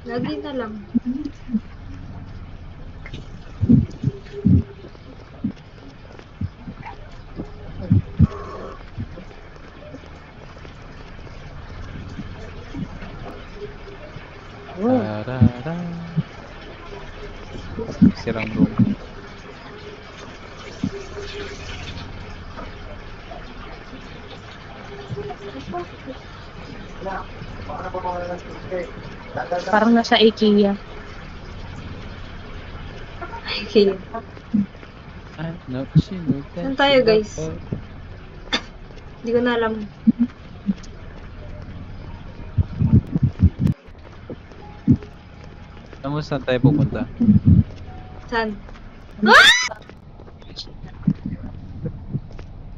Speaker 1: Lagi na lang.
Speaker 3: Oh.
Speaker 2: Tarara. Sirang room.
Speaker 3: Parang nasa IKEA.
Speaker 1: Okay.
Speaker 2: No,
Speaker 1: Saan tayo, guys? Hindi ko na alam.
Speaker 2: Alam mo saan tayo pupunta?
Speaker 1: Saan?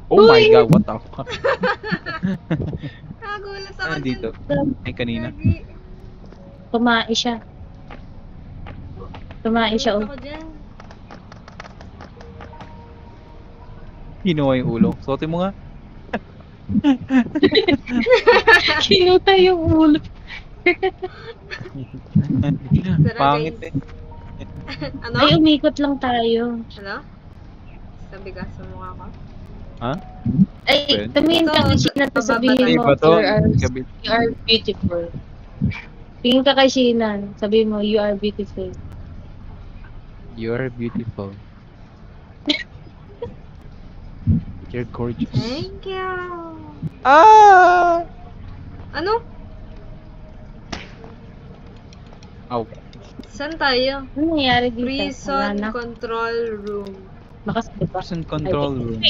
Speaker 2: Oh my god, what the fuck?
Speaker 1: Nagulat ako
Speaker 2: Ano dito? Ay, kanina.
Speaker 1: Lagi.
Speaker 3: Tumae siya. Tumae siya.
Speaker 1: Nagulat
Speaker 3: Oh.
Speaker 1: ako dyan.
Speaker 2: Kinuha yung ulo. Suotin mo nga.
Speaker 3: Kinuta yung ulo.
Speaker 2: Pangit
Speaker 1: guys.
Speaker 2: eh.
Speaker 1: Ano?
Speaker 3: Ay, umikot lang tayo.
Speaker 1: Ano? Sabi ka sa mukha ko?
Speaker 2: Ha?
Speaker 3: Ay,
Speaker 2: Pwede.
Speaker 3: tumingin ka
Speaker 1: Ito,
Speaker 3: kay Sheena at sabihin
Speaker 2: Ay,
Speaker 3: mo,
Speaker 2: ba to?
Speaker 3: you are beautiful. Tingin ka kay Sheena, sabihin mo, you are beautiful.
Speaker 2: You are beautiful. You're gorgeous.
Speaker 1: Thank you.
Speaker 2: Ah!
Speaker 1: Ano?
Speaker 2: Ow.
Speaker 1: Saan tayo?
Speaker 3: Ano nangyari dito?
Speaker 1: Prison
Speaker 3: Wala na.
Speaker 1: control room.
Speaker 3: Bakas diba?
Speaker 2: Person control room.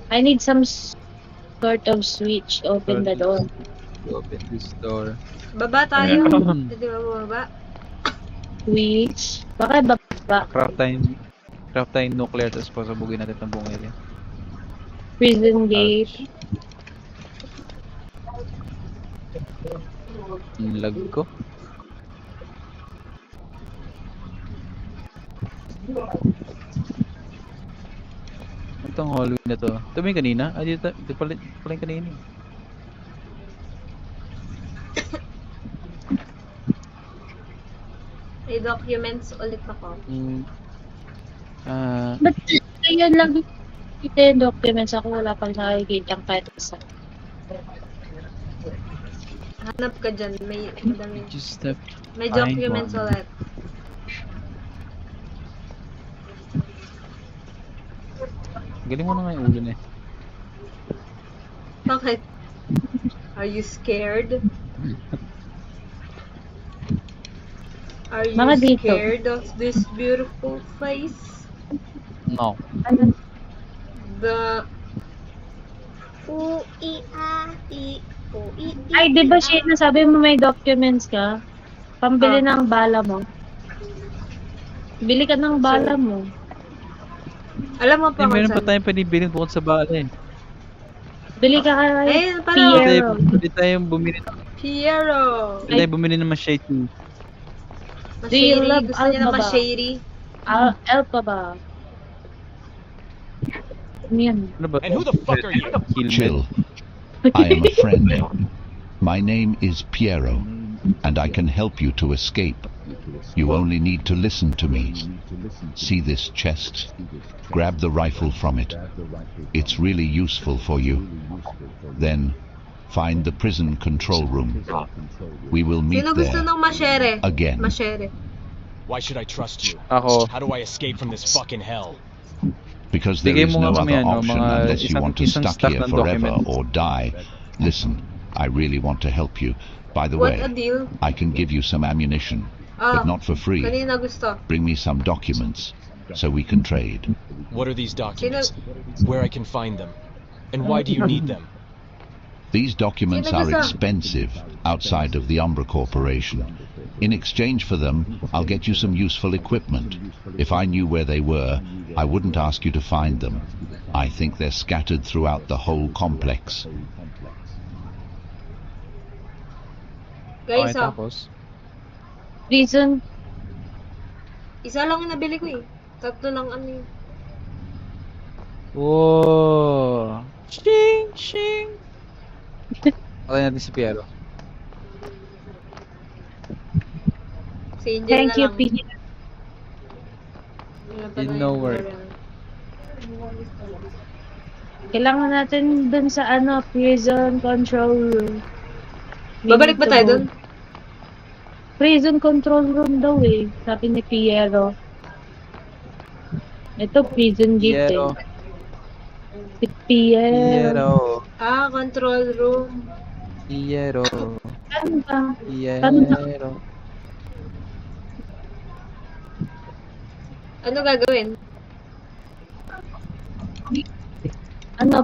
Speaker 3: I need some sort of switch. Open the door.
Speaker 2: Open this door.
Speaker 1: Baba tayo. Pwede ba bumaba?
Speaker 3: Switch. Baka baba.
Speaker 2: Craft tayo nuclear tapos pasabugin natin itong buong area.
Speaker 3: Prison gate.
Speaker 2: Ang lag ko. Itong hallway na to. Ito ba yung kanina? Ah, dito pala yung kanina.
Speaker 1: May documents ulit ako.
Speaker 3: Ba't ayun lang kita yung documents ako? Wala pang nakikita kahit isa.
Speaker 1: Hanap ka dyan. May madami.
Speaker 2: Just step
Speaker 1: May
Speaker 2: behind
Speaker 1: documents
Speaker 2: one.
Speaker 1: ulit.
Speaker 2: Galing mo na nga yung ulo na eh.
Speaker 1: Bakit? Are you scared? Are you
Speaker 3: Mga dito.
Speaker 1: scared of this beautiful place?
Speaker 2: No.
Speaker 3: Ano?
Speaker 1: The...
Speaker 3: Ay, di ba Sheena, sabi mo may documents ka? Pambili ng bala mo. Bili ka ng bala mo.
Speaker 1: Alam mo pa
Speaker 2: Eh,
Speaker 1: kung
Speaker 2: meron pa
Speaker 1: saan?
Speaker 2: tayong panibilin bukod sa bala eh.
Speaker 3: Bili ka kay
Speaker 1: Ayun pala.
Speaker 3: Piero.
Speaker 2: Pwede tayong bumili,
Speaker 1: Piero.
Speaker 2: pwede tayong bumili ng machete.
Speaker 3: Do you
Speaker 1: Mashiri.
Speaker 3: love
Speaker 1: Gusto niya ng
Speaker 3: Alba ba?
Speaker 1: mashiri.
Speaker 3: Elpa ba? Ano yan?
Speaker 2: Ano ba?
Speaker 5: And who the fuck are you?
Speaker 4: Chill. I am a friend. My name is Piero, and I can help you to escape. You only need to listen to me. See this chest? Grab the rifle from it. It's really useful for you. Then, find the prison control room. We will meet
Speaker 1: Sino gusto
Speaker 4: there
Speaker 1: ng mashere?
Speaker 4: again.
Speaker 1: Mashere.
Speaker 5: Why should I trust you?
Speaker 2: Ako.
Speaker 5: How do I escape from this fucking hell?
Speaker 4: Because there
Speaker 2: Bigay
Speaker 4: is
Speaker 2: mo
Speaker 4: no
Speaker 2: nga kami,
Speaker 4: other
Speaker 2: ano,
Speaker 4: option
Speaker 2: mga
Speaker 4: unless you want to
Speaker 2: isang
Speaker 4: stuck
Speaker 2: stack
Speaker 4: here
Speaker 2: ng
Speaker 4: forever
Speaker 2: documents.
Speaker 4: or die. Listen, I really want to help you. By the
Speaker 1: What
Speaker 4: way,
Speaker 1: a deal.
Speaker 4: I can give you some ammunition, but not for free.
Speaker 1: Kanina gusto.
Speaker 4: Bring me some documents so we can trade.
Speaker 5: What are these documents? Where I can find them? And why do you need them?
Speaker 4: These documents
Speaker 1: Sino
Speaker 4: are
Speaker 1: gusto?
Speaker 4: expensive outside of the Umbra Corporation. In exchange for them, I'll get you some useful equipment. If I knew where they were, I wouldn't ask you to find them. I think they're scattered throughout the whole complex.
Speaker 2: Okay,
Speaker 1: Guys,
Speaker 2: tapos.
Speaker 3: Reason?
Speaker 1: isa lang yung nabili ko eh. Tatlo lang ano yun.
Speaker 2: Whoa! Shing! Shing! Patay natin si Piero.
Speaker 1: Si Angel
Speaker 3: Thank
Speaker 1: na
Speaker 3: you,
Speaker 1: lang.
Speaker 3: P.
Speaker 1: Wala pa
Speaker 2: Didn't
Speaker 1: na
Speaker 2: know
Speaker 1: yung
Speaker 2: where.
Speaker 1: barrel.
Speaker 3: Kailangan natin dun sa prison control room.
Speaker 1: Babalik ba tayo dun?
Speaker 3: Prison control room daw eh, sabi ni Piero. Ito, prison gate
Speaker 2: Piero.
Speaker 3: eh. Si Piero.
Speaker 1: Ah, control room.
Speaker 2: Piero.
Speaker 3: Saan ba?
Speaker 2: Piero.
Speaker 1: Ano gagawin?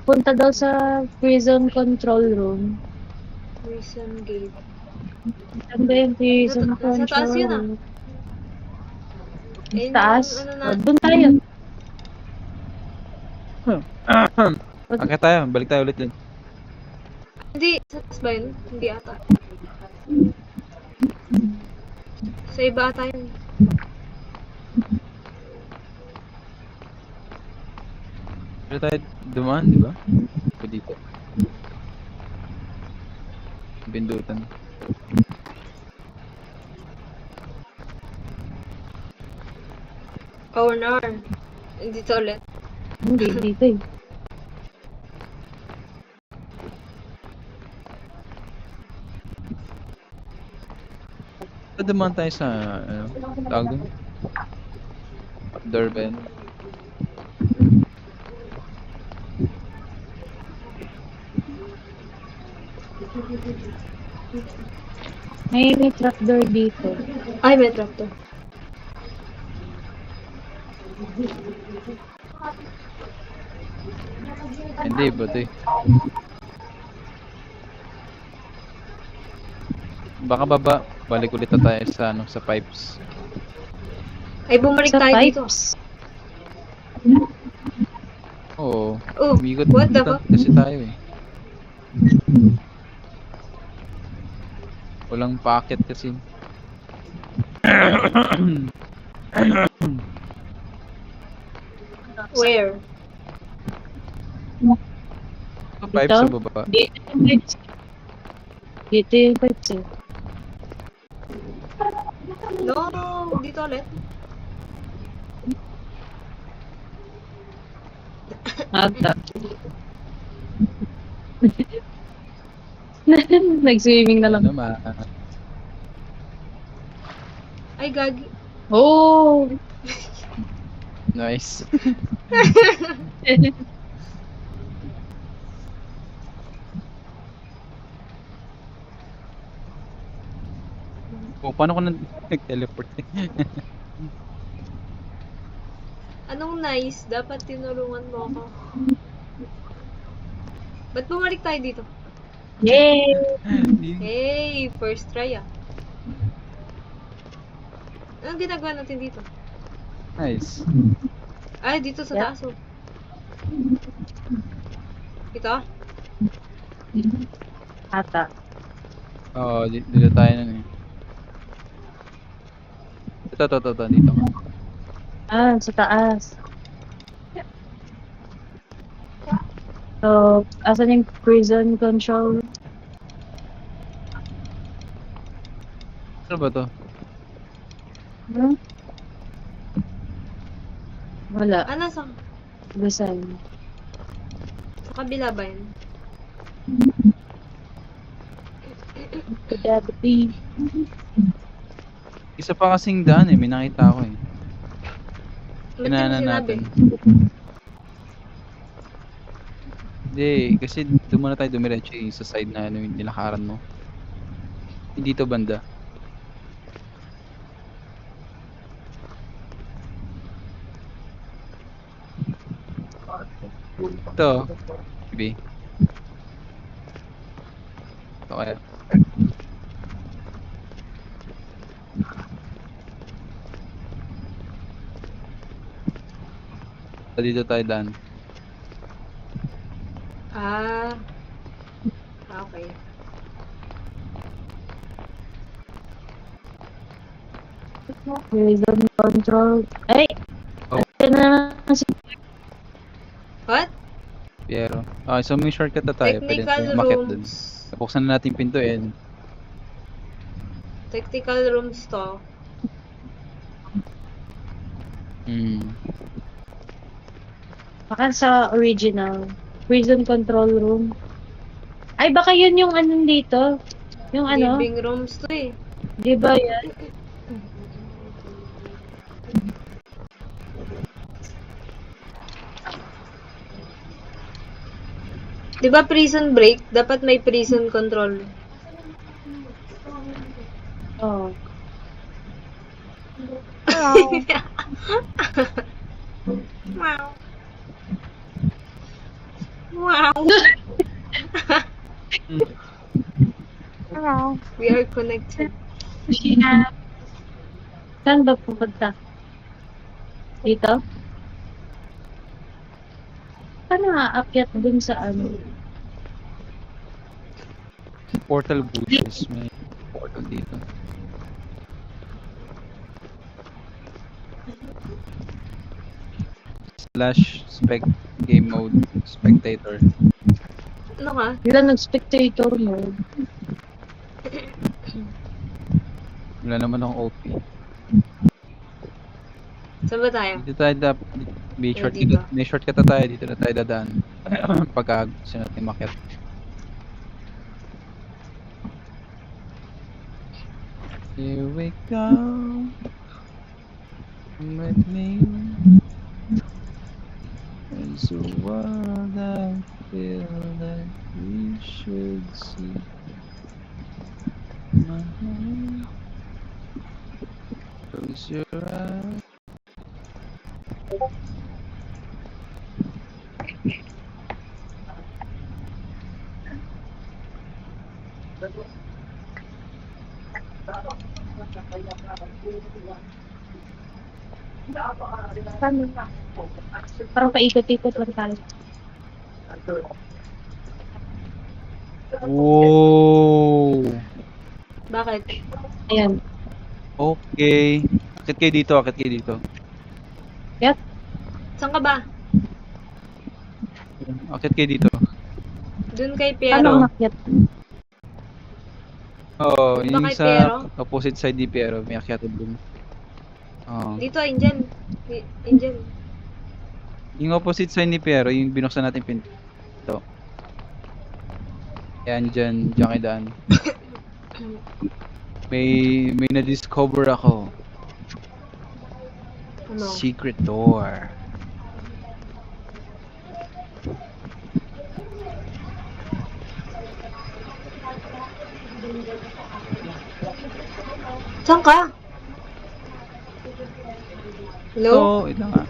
Speaker 3: Punta daw sa prison control room.
Speaker 1: Prison gate.
Speaker 3: Saan ba yung prison
Speaker 1: Nasa
Speaker 3: control
Speaker 1: taas yun, ah.
Speaker 3: room?
Speaker 1: Ayun
Speaker 3: Taas?
Speaker 1: yung ano na.
Speaker 3: Doon tayo.
Speaker 2: Okay tayo, balik tayo ulit din.
Speaker 1: Hindi, sa taas ba yun? Hindi ata. Sa iba ata yun.
Speaker 2: Pwede tayo dumaan, di ba? Pwede dito. Bindutan.
Speaker 1: Corner. Dito ulit.
Speaker 3: Hindi, dito eh.
Speaker 2: Dumaan tayo sa, tawag doon? Doorbell.
Speaker 3: May trapdoor dito.
Speaker 1: Ay, may trapdoor.
Speaker 2: Hindi, ba't eh. Baka baba, balik ulit na tayo sa, sa pipes.
Speaker 1: Ay, bumalik
Speaker 3: Sa
Speaker 1: tayo dito.
Speaker 3: pipes.
Speaker 2: Oo.
Speaker 1: Oh,
Speaker 2: Umigot
Speaker 1: what the
Speaker 2: dito
Speaker 1: fuck?
Speaker 2: kasi tayo eh. Walang packet kasi.
Speaker 1: Where?
Speaker 2: Pipes sa baba.
Speaker 3: Dito yung pipes. Dito yung pipes eh.
Speaker 1: No, dito ulit.
Speaker 3: Ata. Nag-swimming na lang.
Speaker 2: Ano ma?
Speaker 1: Ay, gagi.
Speaker 3: Oh!
Speaker 2: Nice. Oh, paano ko nag-teleport?
Speaker 1: Anong nice? Dapat tinulungan mo ako. Ba't bumalik tayo dito?
Speaker 3: Yay!
Speaker 1: Hey, first try ah. Anong ginagawa natin dito?
Speaker 2: Nice.
Speaker 1: Ay, dito sa
Speaker 3: Yep.
Speaker 1: taas oh. Ito?
Speaker 3: Ata.
Speaker 2: Oo, dito tayo nun eh. Ito, dito.
Speaker 3: Ah, sa taas. So, asan yung prison control?
Speaker 2: Ano ba to?
Speaker 3: Hmm? Wala.
Speaker 1: Ah, nasa
Speaker 3: Design.
Speaker 1: kabila ba yun?
Speaker 3: Kadabati.
Speaker 2: Isa pa kasing daan eh, may nakita ako eh.
Speaker 1: Ba't di mo
Speaker 2: Kinaanan
Speaker 1: sinabi?
Speaker 2: natin. Hindi, kasi doon muna tayo dumiretso eh, sa side na ano yung nilakaran mo. Hindi dito banda. Ito. Maybe. Ito kaya. Dito tayo daan.
Speaker 1: Ah. Okay.
Speaker 3: Prison control. Ay!
Speaker 2: Oh.
Speaker 3: Ito na naman si
Speaker 1: What?
Speaker 2: Pero, okay, so may shortcut na tayo. Pwede
Speaker 1: Technical
Speaker 2: tayo umakyat dun.
Speaker 1: rooms.
Speaker 2: Buksan na natin yung pinto and
Speaker 1: Technical rooms to.
Speaker 3: baka sa original. Prison control room. Ay, baka yun yung anong dito. Yung ano?
Speaker 1: Living rooms to eh.
Speaker 3: Di ba yan?
Speaker 1: Di ba prison break? Dapat may prison control.
Speaker 3: Oh.
Speaker 1: Wow. Wow. We are connected.
Speaker 3: Saan ba pupunta? Dito? Paano aakyat dun sa ano?
Speaker 2: portal bushes. May portal dito. /spec game mode spectator.
Speaker 1: Ano ka?
Speaker 3: Wala nag-spectator mode.
Speaker 2: Wala naman akong OP.
Speaker 1: Saan ba tayo?
Speaker 2: Dito tayo dapat may
Speaker 1: Eh,
Speaker 2: shortcut,
Speaker 1: dito.
Speaker 2: may shortcut na tayo dito na tayo dadaan. Pagka gusto natin makyat. Here we go. With me. There's a world I feel that we should see. My hand. Close your eyes.
Speaker 3: Parang paikot-ikot lang tayo.
Speaker 2: Whoa!
Speaker 1: Bakit?
Speaker 3: Ayan.
Speaker 2: Okay. Akit kayo dito, akit kayo dito.
Speaker 3: Yep.
Speaker 1: Saan ka ba?
Speaker 2: Akit kayo dito.
Speaker 1: Dun kay
Speaker 3: Paano
Speaker 1: Piero.
Speaker 3: umakyat?
Speaker 2: Oo,
Speaker 1: Ba
Speaker 2: yung
Speaker 1: kay
Speaker 2: sa
Speaker 1: Piero?
Speaker 2: opposite side ni Piero, may akyatan dun. Oo.
Speaker 1: Dito, Angel. Angel.
Speaker 2: Yung opposite side ni Piero, yung binuksan natin pinto. Yan, dyan kayo daan. May na-discover ako.
Speaker 1: Ano?
Speaker 2: Secret door.
Speaker 1: Saan ka? Hello?
Speaker 2: Ito, wait lang nga.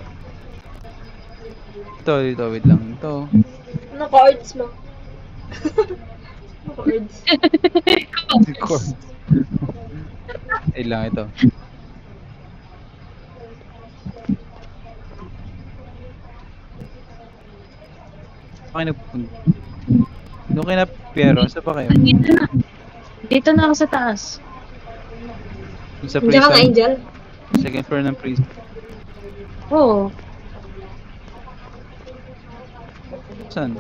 Speaker 2: Ito, wait lang. Ito.
Speaker 1: Ano cards mo? Ano cards?
Speaker 2: Record. Wait lang, ito. Okay na. Doon kayo na, Pero, saan pa kayo?
Speaker 3: Dito na. Dito na ako sa taas.
Speaker 2: Doon sa
Speaker 1: Nandiyan ka nga,
Speaker 2: prison.
Speaker 1: Angel.
Speaker 2: Second floor ng prison.
Speaker 3: Oo.
Speaker 2: Saan?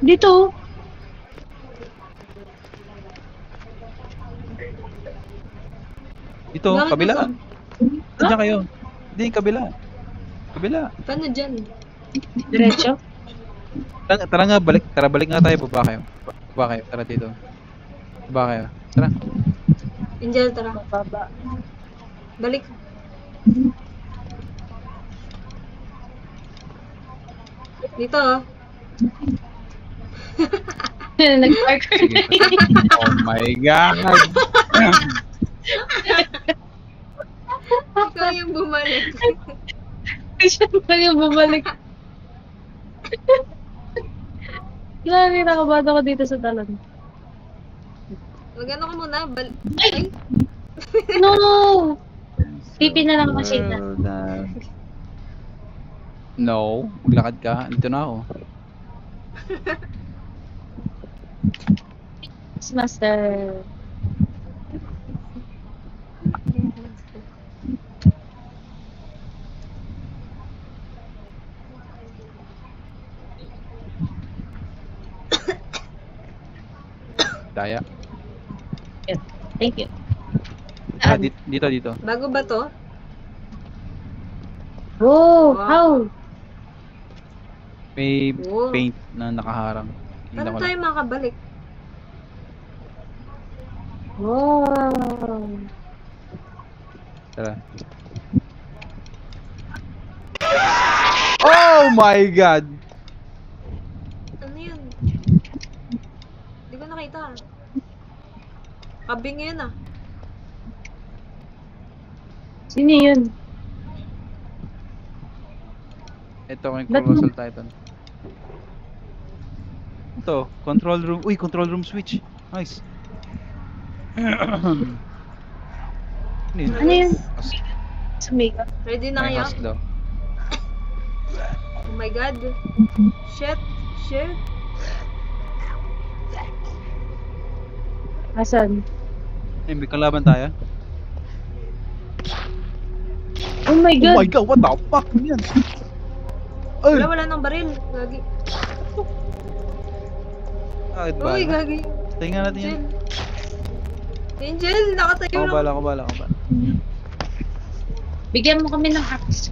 Speaker 3: Dito.
Speaker 2: Dito,
Speaker 1: Bakit
Speaker 2: kabila.
Speaker 1: nasaan?
Speaker 2: Nandiyan kayo. Hindi, kabila. Kabila.
Speaker 1: Paano dyan?
Speaker 3: Diretso.
Speaker 2: Tara nga, balik. Tara, balik nga tayo. Baba kayo. Baba kayo. Tara dito. Baba kayo. Tara.
Speaker 1: Angel, tara.
Speaker 3: Baba.
Speaker 1: Balik. Dito, oh.
Speaker 3: Nag-parker.
Speaker 2: Sige. Oh my God.
Speaker 1: Ikaw yung bumalik.
Speaker 3: Siya pa yung bumalik. Lagi nakabado ko dito sa talon.
Speaker 1: Mag-ano ka muna? Ay!
Speaker 3: No! Pipi na lang kasi na.
Speaker 2: No, maglakad ka. Dito na ako.
Speaker 3: Yes, Master.
Speaker 2: Daya.
Speaker 3: Yeah. Thank you.
Speaker 2: Dito.
Speaker 1: Bago ba to?
Speaker 3: Oh,
Speaker 1: Wow.
Speaker 3: how?
Speaker 2: May
Speaker 1: Oh.
Speaker 2: paint na nakaharang. Tingnan
Speaker 1: Paano
Speaker 2: ko
Speaker 1: tayo
Speaker 2: lang.
Speaker 1: makabalik?
Speaker 3: Wow.
Speaker 2: Tara. Oh my God!
Speaker 1: Ano yun? Hindi ko nakita. Kabing yun ah.
Speaker 3: Sino yun?
Speaker 2: Ito yung
Speaker 3: Ba't
Speaker 2: Colossal Titan. Ito, control room. Uy, control room switch. Nice. Ano yun?
Speaker 3: Ano yun?
Speaker 2: As-
Speaker 3: Sumika.
Speaker 1: Ready na
Speaker 2: May
Speaker 1: kayo?
Speaker 2: husk daw.
Speaker 1: Oh my god. Shit.
Speaker 3: Asan?
Speaker 2: Eh, may kalaban tayo.
Speaker 3: Oh my
Speaker 2: Oh
Speaker 3: God!
Speaker 2: my God, what the fuck? Ano yan? Ay!
Speaker 1: Wala nang baril. Gagi.
Speaker 2: Bakit ba?
Speaker 1: Uy, gagi.
Speaker 2: Tingnan natin yan.
Speaker 1: Angel, nakatayo
Speaker 2: Ako
Speaker 1: lang.
Speaker 2: bala.
Speaker 3: Bigyan mo kami ng axe.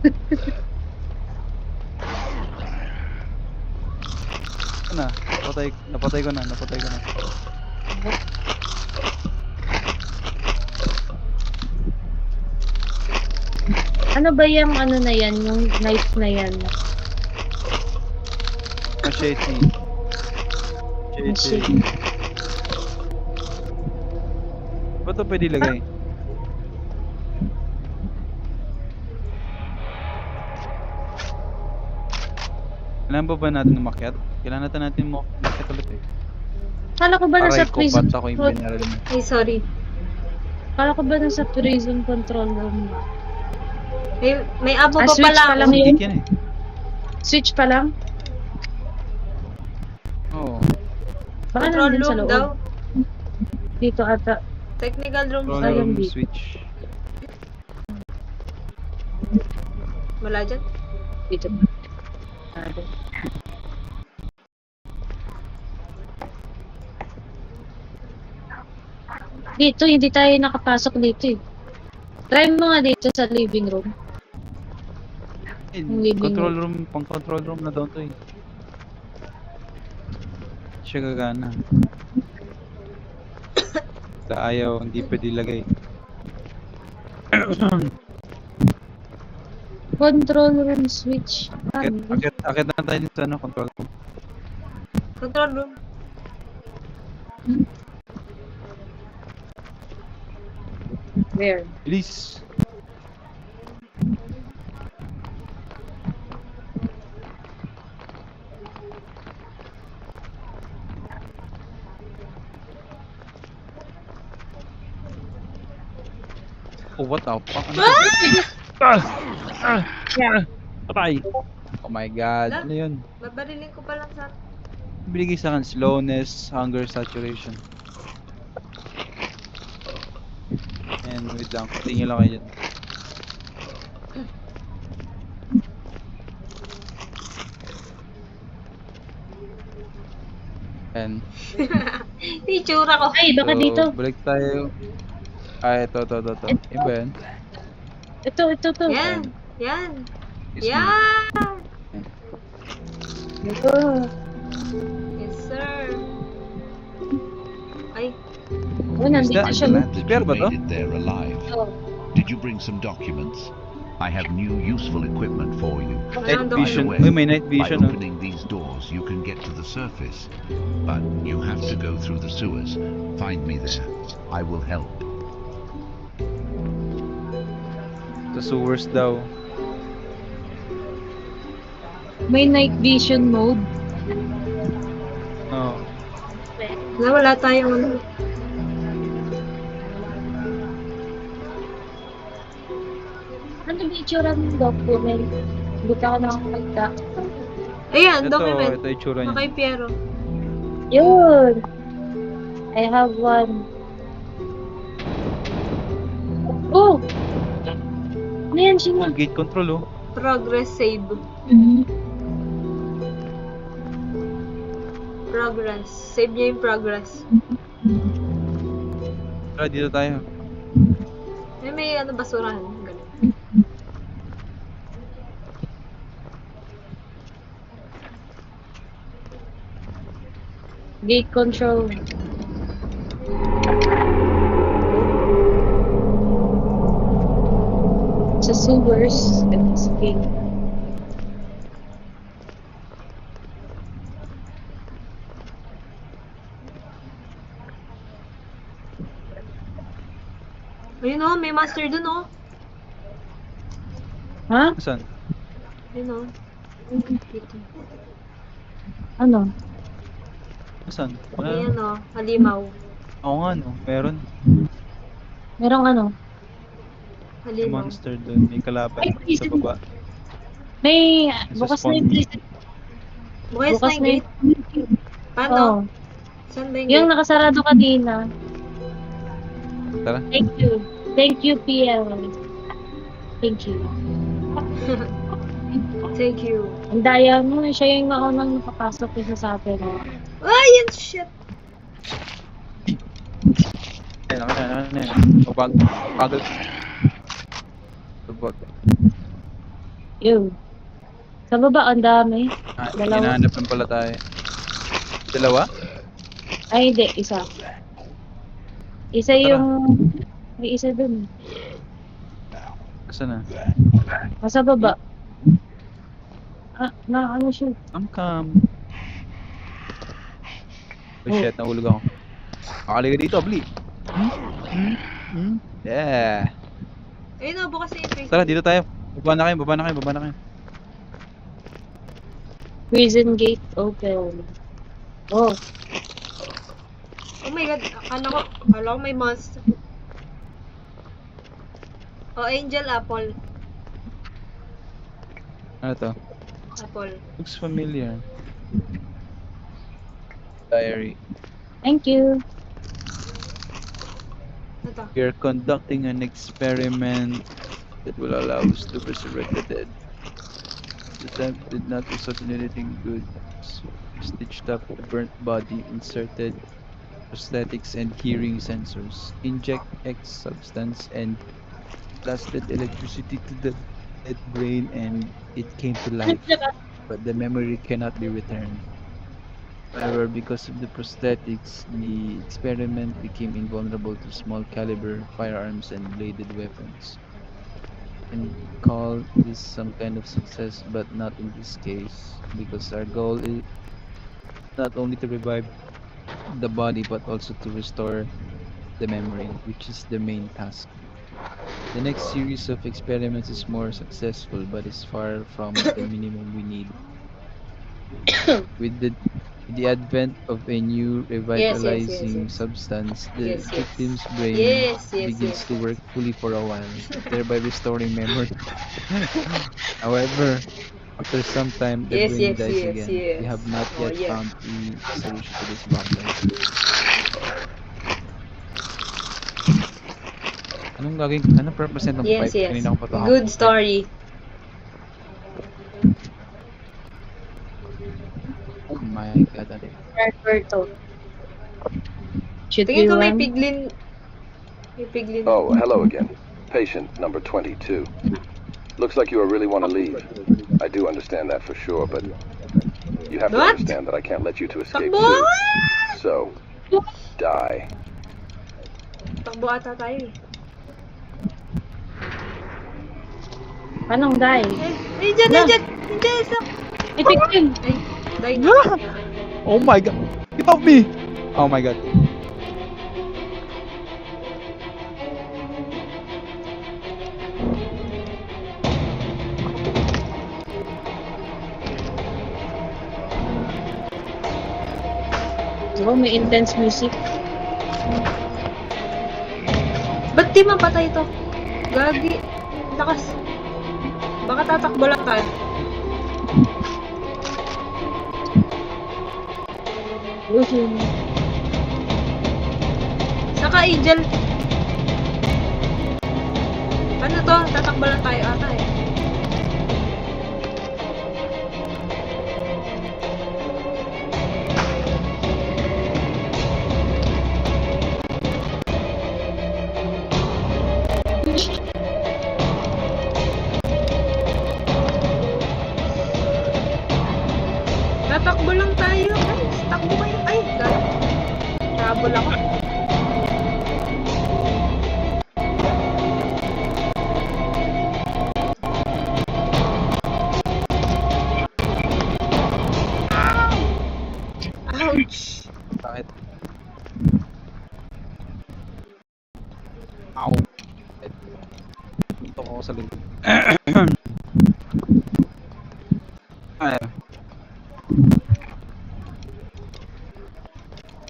Speaker 2: Ano na? Napatay ko na.
Speaker 3: Ano ba yung ano na yan? Yung knife na yan?
Speaker 2: Machete.
Speaker 3: Machete.
Speaker 2: Ba't ito pwede ilagay? Kailangan ba natin umakyat? Kailangan natin umakyat ulit eh.
Speaker 3: Kala ko ba nasa
Speaker 2: Aray ko,
Speaker 3: prison?
Speaker 2: ba't ako yung binaril mo?
Speaker 1: Ay, sorry.
Speaker 3: Kala ko ba nasa prison control room?
Speaker 1: May abo pa
Speaker 3: switch
Speaker 1: pala.
Speaker 3: pa lang
Speaker 1: ako.
Speaker 3: yun?
Speaker 2: Hindi yan eh.
Speaker 3: Switch pa lang?
Speaker 2: Oo.
Speaker 3: Baka
Speaker 1: Control
Speaker 3: nandun sa
Speaker 1: room
Speaker 3: loob.
Speaker 1: daw.
Speaker 3: Dito ata.
Speaker 1: Technical room.
Speaker 2: Control
Speaker 3: Ayun,
Speaker 2: room
Speaker 3: dito.
Speaker 2: switch.
Speaker 1: Wala dyan.
Speaker 3: Dito. Dito, hindi tayo nakapasok dito eh. Try mo nga dito sa living room. Yung living
Speaker 2: Control room, pang control room na daw to eh. Siya gagana. Sa ayaw, hindi pwede ilagay.
Speaker 3: Control room switch.
Speaker 2: Akit na tayo dito sa ano, control room.
Speaker 1: Control room.
Speaker 3: Where?
Speaker 2: Bilis! Oh, what the fuck? Ano to? Patay! Oh my god, ano yun?
Speaker 1: Babarilin ko pa lang sa...
Speaker 2: Binigay sa akin slowness, hunger, saturation. And wait lang, tingin lang kayo dyan. And
Speaker 1: Yung itsura ko.
Speaker 3: Ay, baka
Speaker 2: so,
Speaker 3: dito.
Speaker 2: balik tayo. Ito. Iba yan.
Speaker 3: Ito.
Speaker 1: Yan. Yan.
Speaker 2: Is me.
Speaker 1: Yan.
Speaker 3: Ito.
Speaker 1: Yes, sir. Ay.
Speaker 3: Oh, nandito
Speaker 2: that?
Speaker 3: siya.
Speaker 7: Glad that you
Speaker 2: Spare ba to?
Speaker 7: made it there alive.
Speaker 3: Oh.
Speaker 7: Did you bring some documents? I have new useful equipment for you.
Speaker 2: Night
Speaker 1: By the
Speaker 2: vision.
Speaker 7: way,
Speaker 2: Uy, may night
Speaker 7: By
Speaker 2: vision, oh.
Speaker 7: opening these doors, you can get to the surface. But you have to go through the sewers. Find me there. I will help.
Speaker 2: Sa sewers daw.
Speaker 3: May night vision mode.
Speaker 2: Oh.
Speaker 1: Wala tayong ano.
Speaker 3: Ano ba itsura ng document? Hindi ka nakakagda.
Speaker 1: Ayan,
Speaker 2: Ito,
Speaker 1: document.
Speaker 2: ito yung tsura
Speaker 1: Na
Speaker 2: niya.
Speaker 1: kay Piero.
Speaker 3: Yun! I have one. Oh! Ano yan,
Speaker 2: Oh,
Speaker 3: Shima?
Speaker 2: gate control, oh.
Speaker 1: Progress save.
Speaker 3: Mhm.
Speaker 1: Progress. Save niya yung progress.
Speaker 2: Tara, dito tayo.
Speaker 1: May ano, basurahan. Ganun.
Speaker 3: Gate control. Sa sewers. It's gate.
Speaker 1: Ayun o, may master dun o.
Speaker 3: Ha?
Speaker 2: Saan?
Speaker 1: Ayun o. Dito.
Speaker 3: Ano?
Speaker 2: Saan? Wala.
Speaker 1: Ayan o, halimaw.
Speaker 2: Oo nga, no. Meron.
Speaker 3: Merong ano?
Speaker 2: May
Speaker 1: Halimaw.
Speaker 2: monster doon. May kalaban
Speaker 3: Ay,
Speaker 2: sa
Speaker 3: prison.
Speaker 2: baba.
Speaker 3: May...
Speaker 2: Sa
Speaker 3: Bukas na
Speaker 2: spawn.
Speaker 3: yung prison.
Speaker 1: Bukas na yung gate. Paano?
Speaker 3: Oh.
Speaker 1: Saan ba yung
Speaker 3: Yung
Speaker 1: gate?
Speaker 3: nakasarado kanina.
Speaker 2: Tara.
Speaker 3: Thank you. Thank you, PL. Thank you.
Speaker 1: Thank you.
Speaker 3: Ang daya mo, siya yung naunang nakapasok isa sa atin.
Speaker 1: Ay, yan shit.
Speaker 2: Ayan. Bagal. Subot.
Speaker 3: Yun. Sa baba, ang dami. Dalawa.
Speaker 2: Hinahanap lang pala tayo. Dalawa?
Speaker 3: Ay, hindi. Isa. Isa
Speaker 2: Tara.
Speaker 3: yung... May isa dun.
Speaker 2: Saan na?
Speaker 3: Nasa baba. Ano siya?
Speaker 2: Come. Oh shit, nahulog ako. Makaliga dito, Bli. Yeah.
Speaker 1: Ayun o, bukas na yung prison.
Speaker 2: Tara, dito tayo. Baba na kayo.
Speaker 3: Prison gate open. Oh.
Speaker 1: Oh my god, akala ko may monster. Oh, angel apple.
Speaker 2: Ano to?
Speaker 1: Apple.
Speaker 2: Looks familiar. Diary.
Speaker 3: Thank you.
Speaker 1: Ano to?
Speaker 2: We are conducting an experiment that will allow us to resurrect the dead. The attempt did not result in anything good. So we stitched up the burnt body, inserted prosthetics and hearing sensors, inject X substance and blasted electricity to the dead brain, and it came to life. But the memory cannot be returned. However, because of the prosthetics, the experiment became invulnerable to small caliber firearms and bladed weapons. And call this some kind of success, but not in this case, because our goal is not only to revive the body but also to restore the memory, which is the main task. The next series of experiments is more successful, but is far from the minimum we need. With the advent of a new revitalizing
Speaker 1: yes.
Speaker 2: substance, the
Speaker 1: Yes, yes.
Speaker 2: victim's brain
Speaker 1: Yes,
Speaker 2: begins
Speaker 1: yes,
Speaker 2: to work
Speaker 1: yes.
Speaker 2: fully for a while, thereby restoring memory. However, after some time, the
Speaker 1: Yes,
Speaker 2: brain
Speaker 1: yes,
Speaker 2: dies
Speaker 1: yes,
Speaker 2: again. We have
Speaker 1: yes.
Speaker 2: not
Speaker 1: Oh,
Speaker 2: yet
Speaker 1: yeah.
Speaker 2: found a solution to this problem. Anong purpose nitong
Speaker 1: Yes,
Speaker 2: pipe?
Speaker 1: yes.
Speaker 2: Kanina ko pa ito
Speaker 1: Good
Speaker 2: pipe.
Speaker 1: story.
Speaker 2: Oh my god, ano yun?
Speaker 3: Alberto. Should
Speaker 1: Tingin
Speaker 3: we
Speaker 1: ko may
Speaker 3: run?
Speaker 1: piglin. May piglin.
Speaker 6: Oh, hello again. Patient number 22. Looks like you really want to leave. I do understand that for sure, but you have to
Speaker 1: What?
Speaker 6: understand that I can't let you to escape
Speaker 1: Takbo!
Speaker 6: too. So, die.
Speaker 1: Takbo ata tayo eh.
Speaker 3: Anong die?
Speaker 1: Ay, dyan,
Speaker 3: Na.
Speaker 1: dyan, dyan, isa.
Speaker 3: Effective!
Speaker 1: Ay, die na.
Speaker 2: Oh my god! Get off me! Oh my god.
Speaker 3: Diba, may intense music.
Speaker 1: Ba't di mapatay to? Gagi. Lakas. Baka tatakbo lang tayo. Saka Angel. Ano to? Tatakbo lang tayo ata eh. Tatakbo lang tayo. Ay, takbo kayo. Ay, gagi. Tabol ako. Ouch!
Speaker 2: Bakit? Ow! Ito ko sa likod. Ay,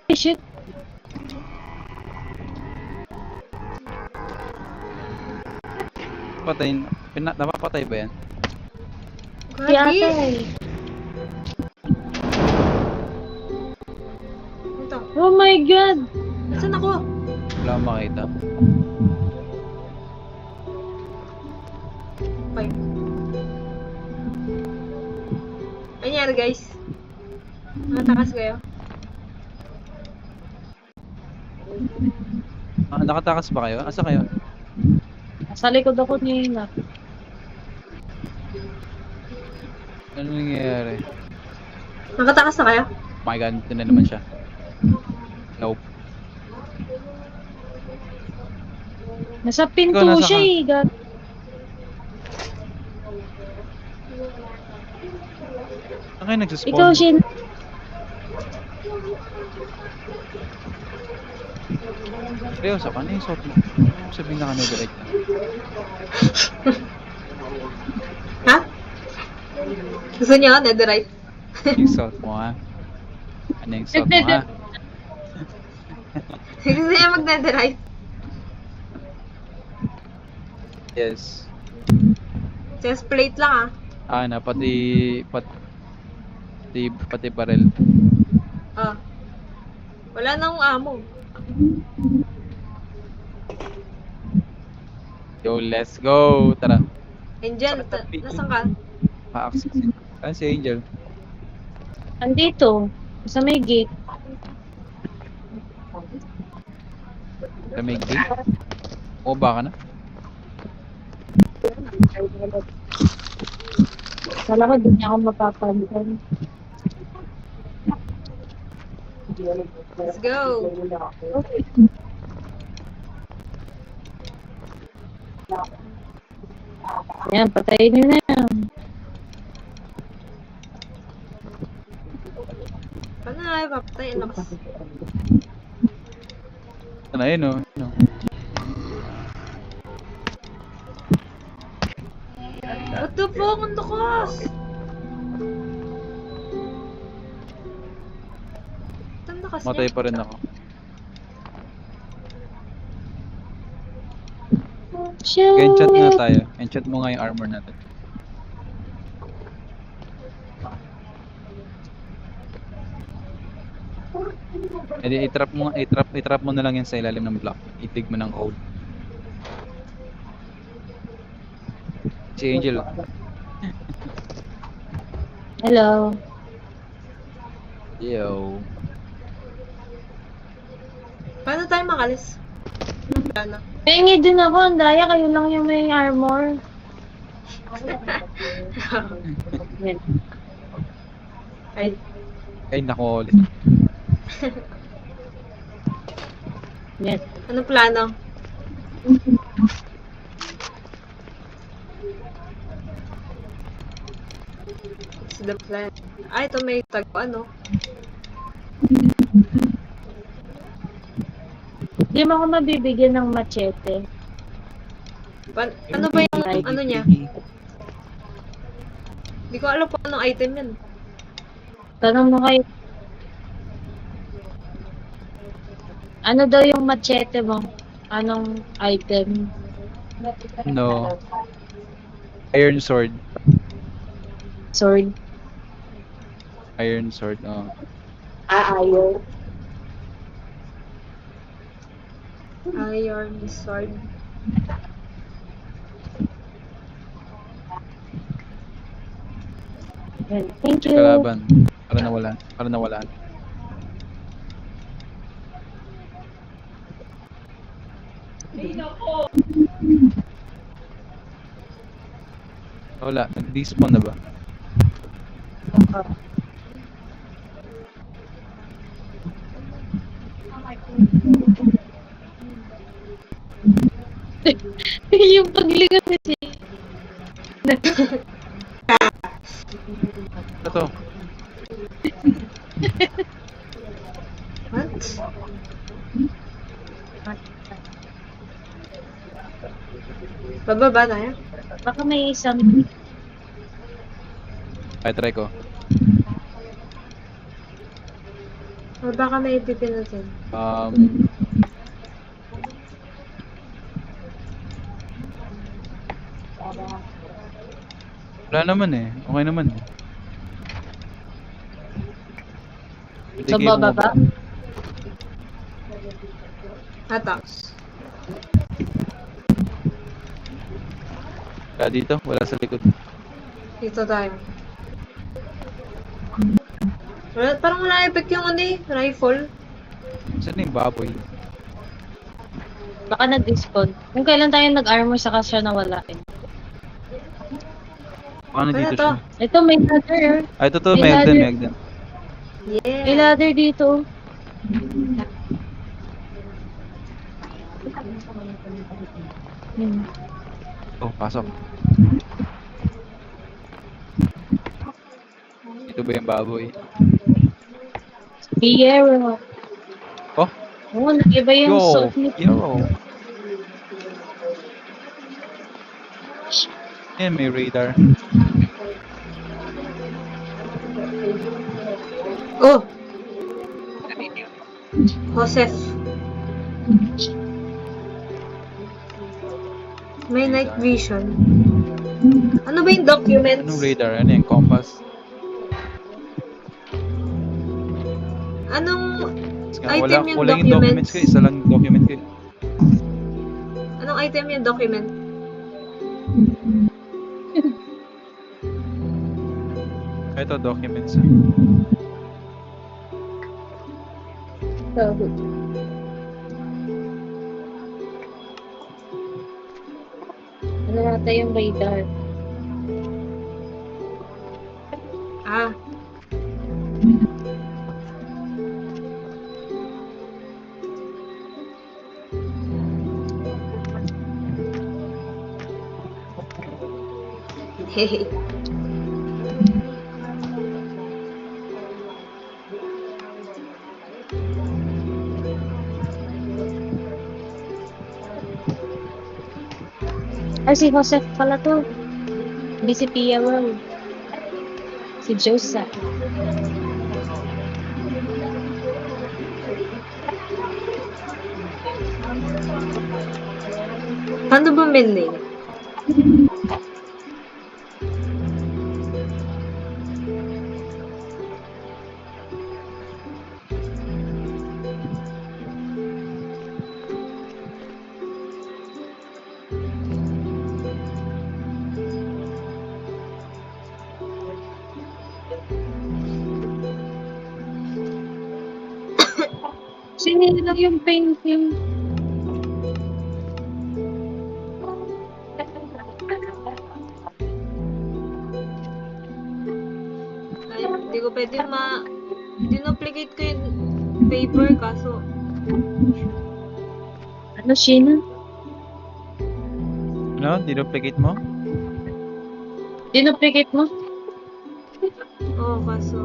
Speaker 3: Ay, shit.
Speaker 2: patayin. Napapatay ba yan?
Speaker 3: Si ate.
Speaker 1: Gagi! Ito.
Speaker 3: Oh my god!
Speaker 1: Nasaan ako?
Speaker 2: Wala akong makita.
Speaker 1: Okay. Ano nangyari guys? Nakatakas kayo?
Speaker 2: Nakatakas ba kayo? Asa kayo?
Speaker 3: Sa likod ako ni Ina.
Speaker 2: Ano nangyayari?
Speaker 1: Nakatakas na kayo?
Speaker 2: Oh my god, ito na naman siya. Nope.
Speaker 3: Nasa pinto
Speaker 2: Ikaw, nasa
Speaker 3: siya
Speaker 2: ka?
Speaker 3: eh. God.
Speaker 2: Saan kayo nagsaspawn?
Speaker 3: Ikaw, Shin.
Speaker 2: Seryoso ka? Ano yung suot mo? Sabihin na ka na direct na.
Speaker 1: Ha? Gusto niyo? Netherite?
Speaker 2: Yung suot mo ha? Ano yung suot mo ha?
Speaker 1: Gusto niya mag-netherite?
Speaker 2: Yes.
Speaker 1: Chest plate lang ah.
Speaker 2: Pati barrel.
Speaker 1: Ah. Wala nang amo.
Speaker 2: Yo, let's go! Tara.
Speaker 1: Angel, nasan ka?
Speaker 2: Pa-access. Saan si Angel?
Speaker 3: Andito. Sa may gate.
Speaker 2: Sa may gate? O baka na?
Speaker 3: Kala ko, di niya ako mapapansin.
Speaker 1: Let's go.
Speaker 3: Yan, patayin niyo na yan.
Speaker 1: Paano na papatay? Ang lakas.
Speaker 2: Ano yun o? Ano?
Speaker 1: Ang lakas! Ang lakas
Speaker 2: Matay
Speaker 1: niya.
Speaker 2: pa rin ako. Enchant nga tayo. Enchant mo nga yung armor natin. Edi i-trap mo na lang yan sa ilalim ng block. Itig mo ng code. Si Angel.
Speaker 3: Hello.
Speaker 2: Yo.
Speaker 1: Paano tayo makalis? Ano?
Speaker 3: Pengi din ako, ang daya, kayo lang yung may armor. Yan.
Speaker 1: Ay,
Speaker 2: Ay nako ulit.
Speaker 3: Yan.
Speaker 1: ano plano? What's the plan? Ay, ito may tag ano.
Speaker 3: Hindi mo ako mabibigyan ng machete.
Speaker 1: Ano ba yung ano niya? Hindi ko alam kung anong item yan.
Speaker 3: Tanong mo kayo. Ano daw yung machete mo? Anong item?
Speaker 2: No. Iron sword.
Speaker 3: Sword?
Speaker 2: Iron sword. Oh.
Speaker 3: Ayaw.
Speaker 1: Iron sword.
Speaker 3: Yan. Thank you.
Speaker 2: Kalaban. Para nawalan. Para nawalan. Wala. Nag-despawn na ba?
Speaker 3: Yung pagligat ni si...
Speaker 2: Ito.
Speaker 1: What? Bababa tayo?
Speaker 3: Baka may isang...
Speaker 2: Ay, try ko.
Speaker 1: O baka may ipipin natin.
Speaker 2: Wala naman eh. Okay naman eh. Pwede
Speaker 3: Sa
Speaker 2: kayo
Speaker 3: baba
Speaker 2: bumaba.
Speaker 3: ba?
Speaker 1: Attacks.
Speaker 2: Wala dito. Wala sa likod.
Speaker 1: Dito tayo. Wala, parang wala effect yung ano eh, rifle.
Speaker 2: Saan yung baboy?
Speaker 3: Baka nag-despawn. Kung kailan tayo nag-armor saka siya nawala eh.
Speaker 2: Paano
Speaker 1: Ano
Speaker 2: dito
Speaker 1: to?
Speaker 2: siya?
Speaker 3: Ito may ladder.
Speaker 2: Ay, ito to.
Speaker 3: May
Speaker 2: Megden,
Speaker 3: ladder.
Speaker 2: Megden.
Speaker 3: May
Speaker 1: Yeah.
Speaker 3: ladder dito. Hmm.
Speaker 2: Oh, pasok. Ito ba yung baboy?
Speaker 3: Piero.
Speaker 2: Oh,
Speaker 3: Oo, nag-iba yung
Speaker 2: yo!
Speaker 3: suit ni
Speaker 2: Yo! Yan, may radar.
Speaker 1: Oh! Joseph. May night vision. Ano ba yung documents?
Speaker 2: Anong radar? Ano yung compass?
Speaker 1: Anong
Speaker 2: Wala,
Speaker 1: item yung
Speaker 2: wala yung documents
Speaker 1: documents?
Speaker 2: ko. Isa lang document ko.
Speaker 1: Anong item yung document?
Speaker 2: Ito, documents.
Speaker 3: Ano natin yung radar?
Speaker 1: Ah. Hehe.
Speaker 3: Ay, si Joseph pala to. Hindi si Pia World. Si Josa.
Speaker 1: Paano ba mending?
Speaker 3: Sinili lang yung painting.
Speaker 1: Ay, hindi ko pwede dinuplicate ko yung paper kaso
Speaker 3: Ano, Sheena?
Speaker 2: No? Dinuplicate mo?
Speaker 3: Dinuplicate mo?
Speaker 1: oo kaso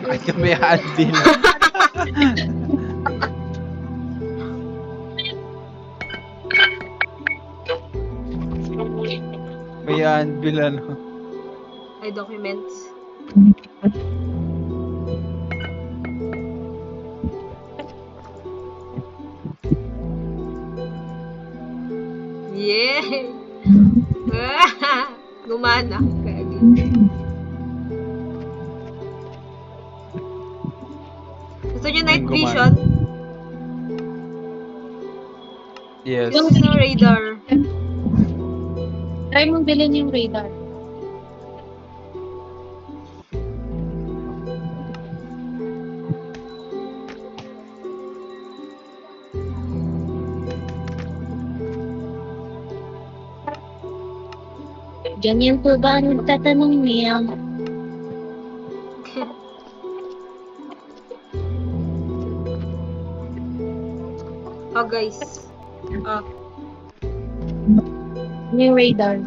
Speaker 2: Ay, may Advil. May Advil, ano?
Speaker 1: ay documents. Yay! Gumana. Kagi. Gusto niyo night
Speaker 2: Gumana.
Speaker 1: vision?
Speaker 2: Yes.
Speaker 1: Gusto niyo radar?
Speaker 3: Try mong bilhin yung radar. Ganyan po ba ang nagtatanong niya?
Speaker 1: Oh guys. Oh.
Speaker 3: Ano yung radar?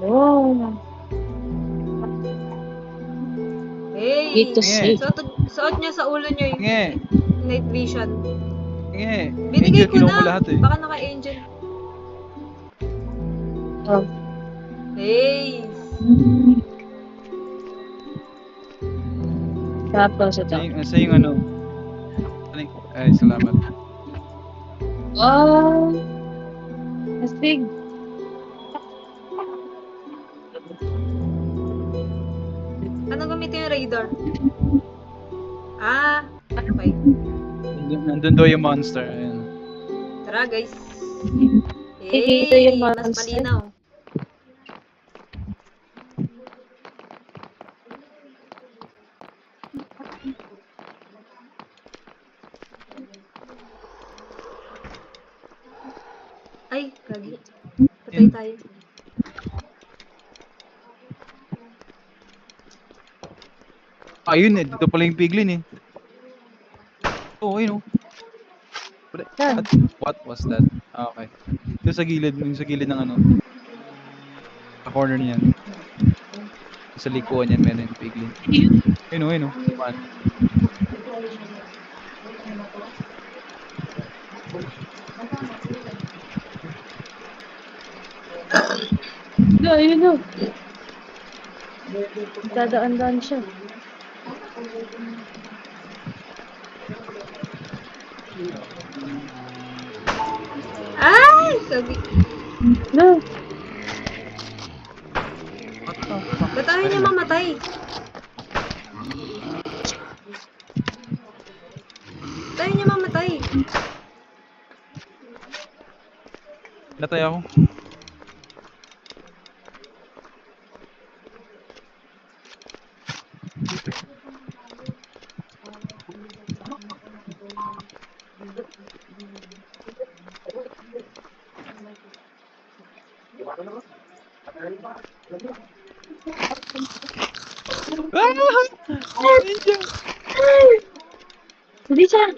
Speaker 3: Oh,
Speaker 1: Hey!
Speaker 3: Dito
Speaker 2: si-
Speaker 1: Suot niya sa ulo niyo yung
Speaker 2: Nge.
Speaker 1: night vision.
Speaker 2: Nge.
Speaker 1: Binigay
Speaker 2: Angel,
Speaker 1: ko
Speaker 2: kinuha
Speaker 1: na.
Speaker 2: mo lahat eh.
Speaker 1: Baka naka-angel.
Speaker 3: oh.
Speaker 1: Hey!
Speaker 3: Tapos ito.
Speaker 2: Sa yung ano? Ay, salamat.
Speaker 3: Oh, astig.
Speaker 1: Ano gamitin yung radar? Ah, okay.
Speaker 2: Nandun daw yung monster. Ayan.
Speaker 1: Tara guys.
Speaker 3: Dito yung
Speaker 1: Mas
Speaker 3: monster.
Speaker 1: malinaw. Ay, gagi. Patay tayo.
Speaker 2: Ayun eh, dito pala yung piglin eh. Oo, ayun oh.
Speaker 3: Saan?
Speaker 2: What was that? Ah, okay. Ito sa gilid, yung sa gilid ng ano. Sa corner niyan. Sa likuan niyan, meron yung piglin. Ayun oh, ayun oh. Diba?
Speaker 3: No, ayun no. Dadaan-daan siya.
Speaker 1: Ay! Gagi.
Speaker 3: No.
Speaker 1: Ba't ayaw niya mamatay? Ba't ayaw niya mamatay?
Speaker 2: Natay ako.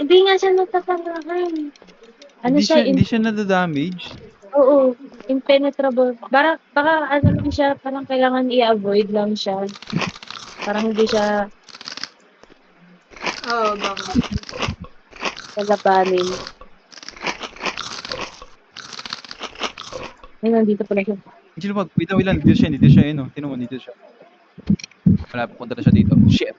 Speaker 3: Hindi nga siya nagtatanggahan. Ano
Speaker 2: Hindi
Speaker 3: siya?
Speaker 2: siya nadadamage.
Speaker 3: Oo, impenetrable. Baka ano lang siya, parang kailangan i-avoid lang siya. Parang hindi siya
Speaker 1: Oo, bakit?
Speaker 3: kalabanin. Ay, nandito pala siya.
Speaker 2: Angel, wait lang, dito siya, yun, oh. Tinan mo, dito siya. Malapit, punta na siya dito. Shit!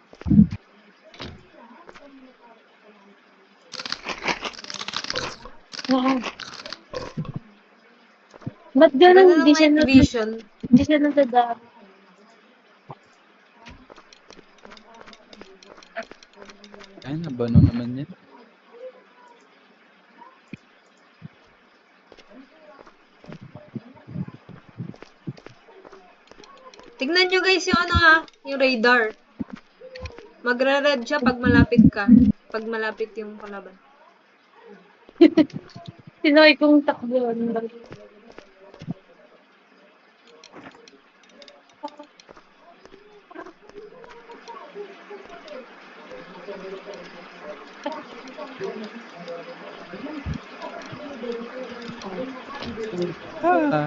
Speaker 3: Oo. Ba't
Speaker 1: Ganda
Speaker 3: ganun?
Speaker 1: ng night vision.
Speaker 3: Hindi siya nadadaan.
Speaker 2: Ay, nabano naman yan.
Speaker 1: Tignan nyo guys yung ano ha, yung radar. Magra-red siya pag malapit ka. Pag malapit yung kalaban.
Speaker 3: Sinoy kong takbo.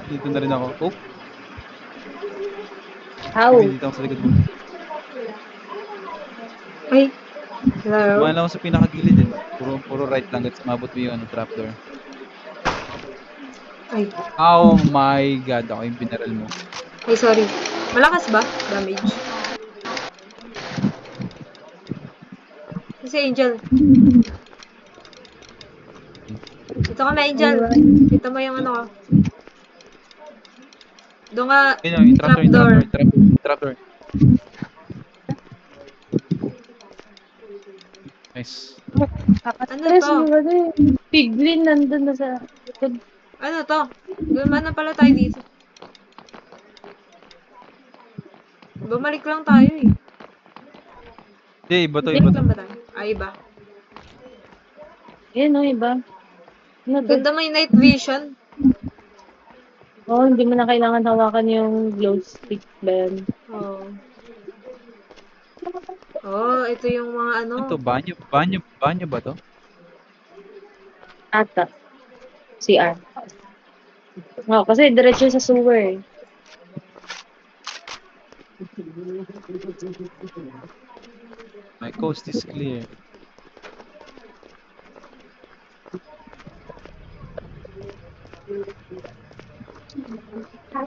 Speaker 2: Dito na rin ako. Oh,
Speaker 3: How?
Speaker 2: okay, dito ako sa likod mo.
Speaker 1: Ay. Hello?
Speaker 2: Kumain lang ako sa pinakagilid eh. Puro right lang at mabot mo yung trapdoor.
Speaker 1: Ay.
Speaker 2: Oh my god, ako yung binaral mo.
Speaker 1: Ay, sorry. Malakas ba? Damage. Kasi Angel. Ito ka na, Angel. Kita mo yung ano ko. Doon ka,
Speaker 2: Ayun, yung trapdoor. Nice.
Speaker 1: Ano
Speaker 3: Stress
Speaker 1: to?
Speaker 3: mo ba Piglin nandun na sa likod.
Speaker 1: Ano to? Gumana pala tayo dito. Bumalik lang tayo eh.
Speaker 2: Hindi, iba to.
Speaker 1: Bumalik lang ba tayo? Ay, iba.
Speaker 3: Yan o, iba. Ano to?
Speaker 1: Ganda mo yung night vision.
Speaker 3: Oo, hindi mo na kailangan hawakan yung glow stick ba yan?
Speaker 1: Oo. Oh, ito yung mga ano.
Speaker 2: Ano to? Banyo ba to?
Speaker 3: Ata. CR. Oo, kasi diretso sa sewer eh.
Speaker 2: My coast is clear.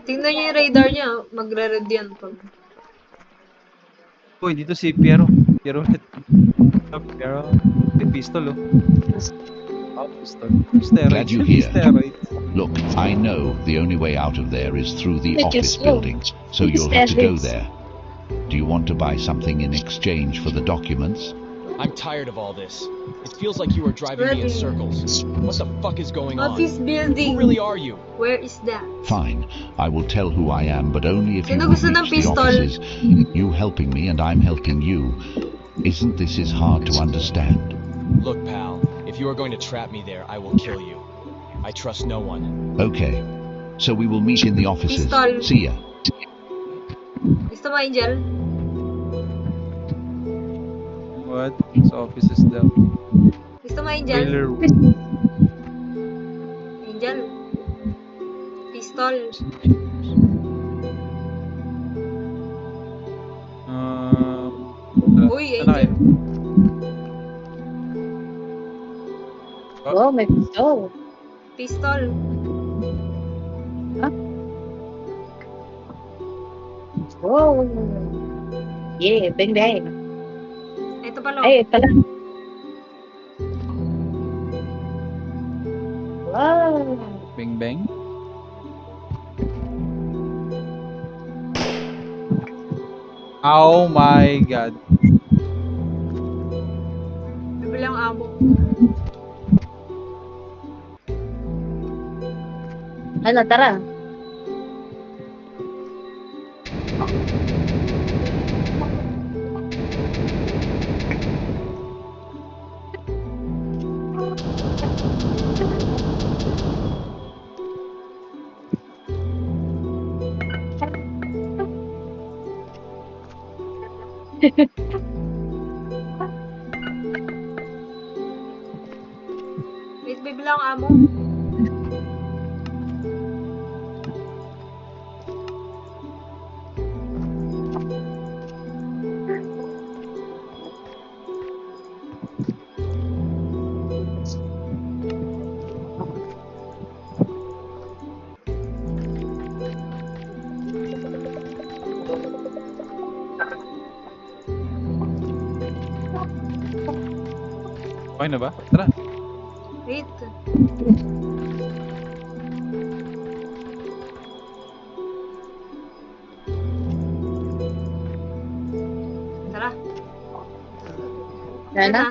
Speaker 1: Tingnan nyo yung radar niya. Magre-red yan pag...
Speaker 2: Uy, dito si Piero. Piero ulit. Piero. May pistol oh. Oh, pistol.
Speaker 7: Glad you're here.
Speaker 2: Steroids.
Speaker 7: Look, I know the only way out of there is through the
Speaker 3: But
Speaker 7: office
Speaker 3: just-
Speaker 7: buildings, so you'll have to go
Speaker 3: Steroids.
Speaker 7: there. Do you want to buy something in exchange for the documents?
Speaker 5: I'm tired of all this. It feels like you are driving me in
Speaker 1: Ready.
Speaker 5: circles. What the fuck is going on?
Speaker 1: Office
Speaker 5: Who
Speaker 1: building.
Speaker 5: really are you?
Speaker 1: Where is that?
Speaker 7: Fine, I will tell who I am, but only if you
Speaker 1: Sino
Speaker 7: will
Speaker 1: gusto ng
Speaker 7: reach the
Speaker 1: pistol?
Speaker 7: offices. You helping me and I'm helping you. Isn't this as hard to understand?
Speaker 5: Look, pal, if you are going to trap me there, I will kill you. I trust no one.
Speaker 7: Okay, so we will meet in the offices.
Speaker 1: Pistol.
Speaker 7: See ya.
Speaker 1: Gusto mo, Angel?
Speaker 2: What? Sa offices daw.
Speaker 1: Gusto mo, Angel?
Speaker 2: Trailer.
Speaker 1: Angel? Pistol. Uy,
Speaker 2: Ano kayo?
Speaker 1: Angel.
Speaker 3: Oh, may pistol.
Speaker 1: Pistol.
Speaker 3: Oh. Yeah, bang bang.
Speaker 1: Ito pala.
Speaker 3: Ay, pala. Wow.
Speaker 2: Bang bang. Oh my god.
Speaker 1: Bibili ang amo.
Speaker 3: Ano, tara.
Speaker 1: Wait, bibili ang amo.
Speaker 2: Okay na ba? Tara.
Speaker 1: Wait. Tara.
Speaker 3: Tara na.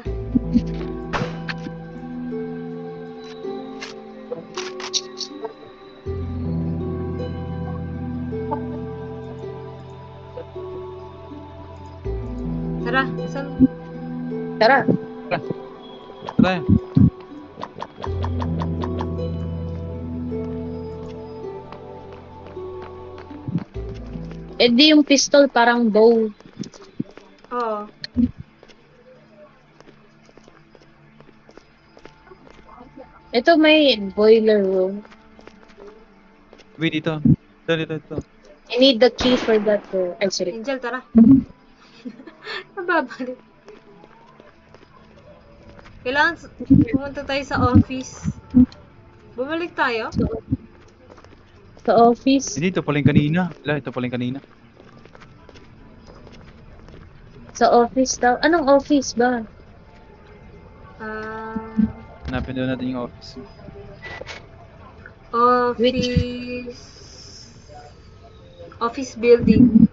Speaker 1: Tara. Saan?
Speaker 3: Tara.
Speaker 2: Tara.
Speaker 3: Eh di yung pistol parang bow.
Speaker 1: Oo.
Speaker 3: Ito may boiler room.
Speaker 2: Wait, dito. Dito.
Speaker 3: I need the key for that door. Ay, sorry.
Speaker 1: Angel, tara. Nababalik. Kailangan pumunta tayo sa office. Bumalik tayo?
Speaker 3: Sa office.
Speaker 2: Dito pala yung kanina. Ito pala yung kanina.
Speaker 3: Sa office daw. Anong office ba?
Speaker 2: Hanapin doon natin yung office.
Speaker 1: Office building.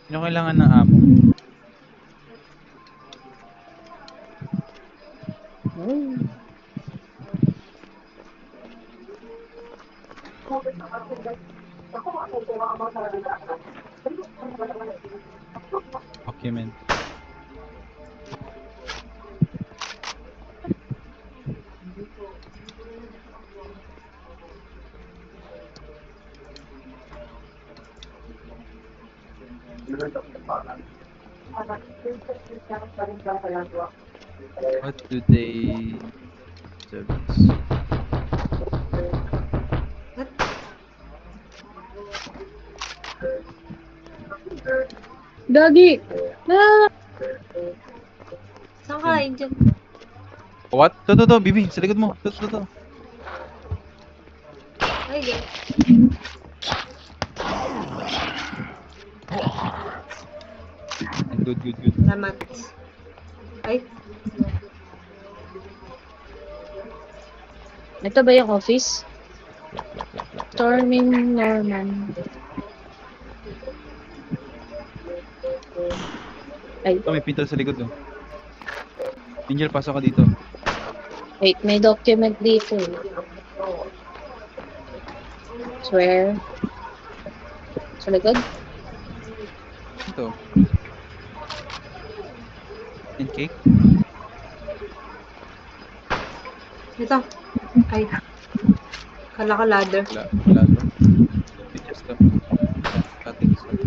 Speaker 2: Sino kailangan ng amo? Document. What do they service?
Speaker 1: What?
Speaker 3: Gagi! Ah!
Speaker 1: Saan ka, Angel?
Speaker 2: What? To, Bibi, sa likod mo. To.
Speaker 1: Ay, God.
Speaker 2: Good.
Speaker 1: Salamat. Ay,
Speaker 3: Ito ba yung office? Storming Norman. Ay,
Speaker 2: Ito, may pinto sa likod mo. Angel, pasok ka dito.
Speaker 3: wait, may document dito. Swear. Sa likod?
Speaker 2: Ito. And cake?
Speaker 1: ito. Ay. Kala ka ladder.
Speaker 2: Wala to. Just to. Cutting stuff.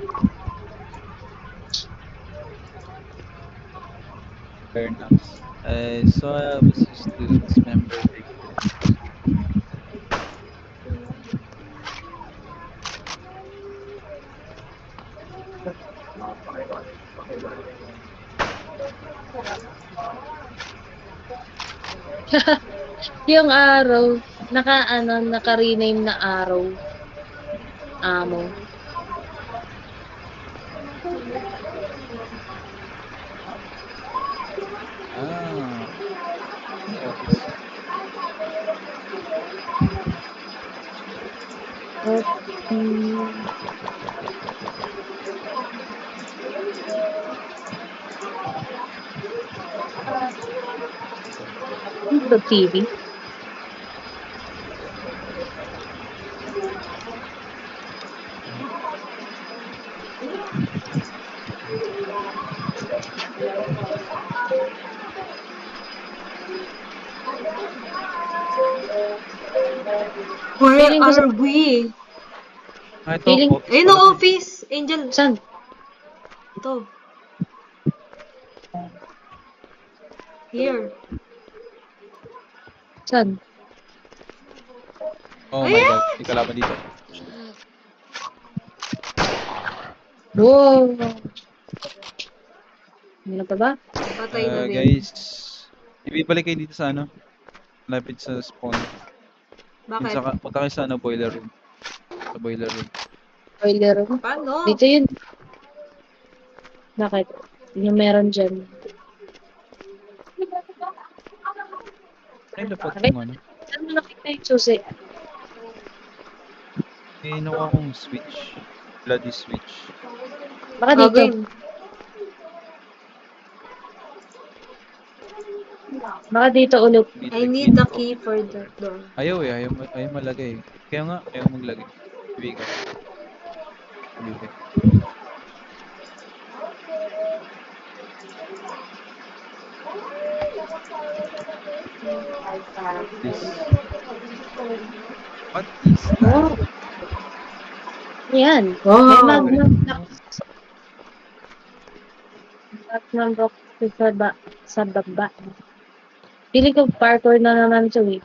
Speaker 2: Fair enough. I saw a students member take
Speaker 3: Yung arrow, naka-rename na arrow. Amo.
Speaker 2: office.
Speaker 3: The TV.
Speaker 1: Where
Speaker 3: Feeling ko
Speaker 1: are we?
Speaker 2: Ito,
Speaker 3: Feeling-
Speaker 2: office
Speaker 1: Ayun
Speaker 2: pala
Speaker 1: o,
Speaker 2: to.
Speaker 1: office. Angel.
Speaker 3: Saan?
Speaker 1: Ito. Here.
Speaker 3: Saan?
Speaker 2: Oh my god, may kalaban dito.
Speaker 3: Wow! Ano pa ba?
Speaker 1: Patay na din.
Speaker 2: Guys, ibibalik kayo dito sa ano? Malapit sa spawn.
Speaker 1: Bakit?
Speaker 2: Punta kayo sa ano, boiler room. Sa boiler room.
Speaker 3: Boiler room?
Speaker 1: Paano?
Speaker 3: Dito yun. Bakit? Yung meron dyan.
Speaker 2: Ay, dapat
Speaker 3: Okay.
Speaker 2: yung ano.
Speaker 3: Saan mo nakita yung susi?
Speaker 2: May nakuha akong switch. Bloody switch.
Speaker 3: Baka
Speaker 1: Oh,
Speaker 3: dito.
Speaker 1: game.
Speaker 3: Baka dito ulit.
Speaker 2: Need
Speaker 1: I
Speaker 2: the
Speaker 1: need the
Speaker 2: to
Speaker 1: key
Speaker 2: open
Speaker 1: for
Speaker 2: it.
Speaker 1: the door.
Speaker 2: Ayaw eh, ayaw malagay. Kaya nga, ayaw maglagay. Ibigan. Ibigan. This. What is that?
Speaker 3: Oh, yan. May
Speaker 1: Wow!
Speaker 3: magnum lock. Magnum lock sa baba. Feeling ko parkour na naman ito eh.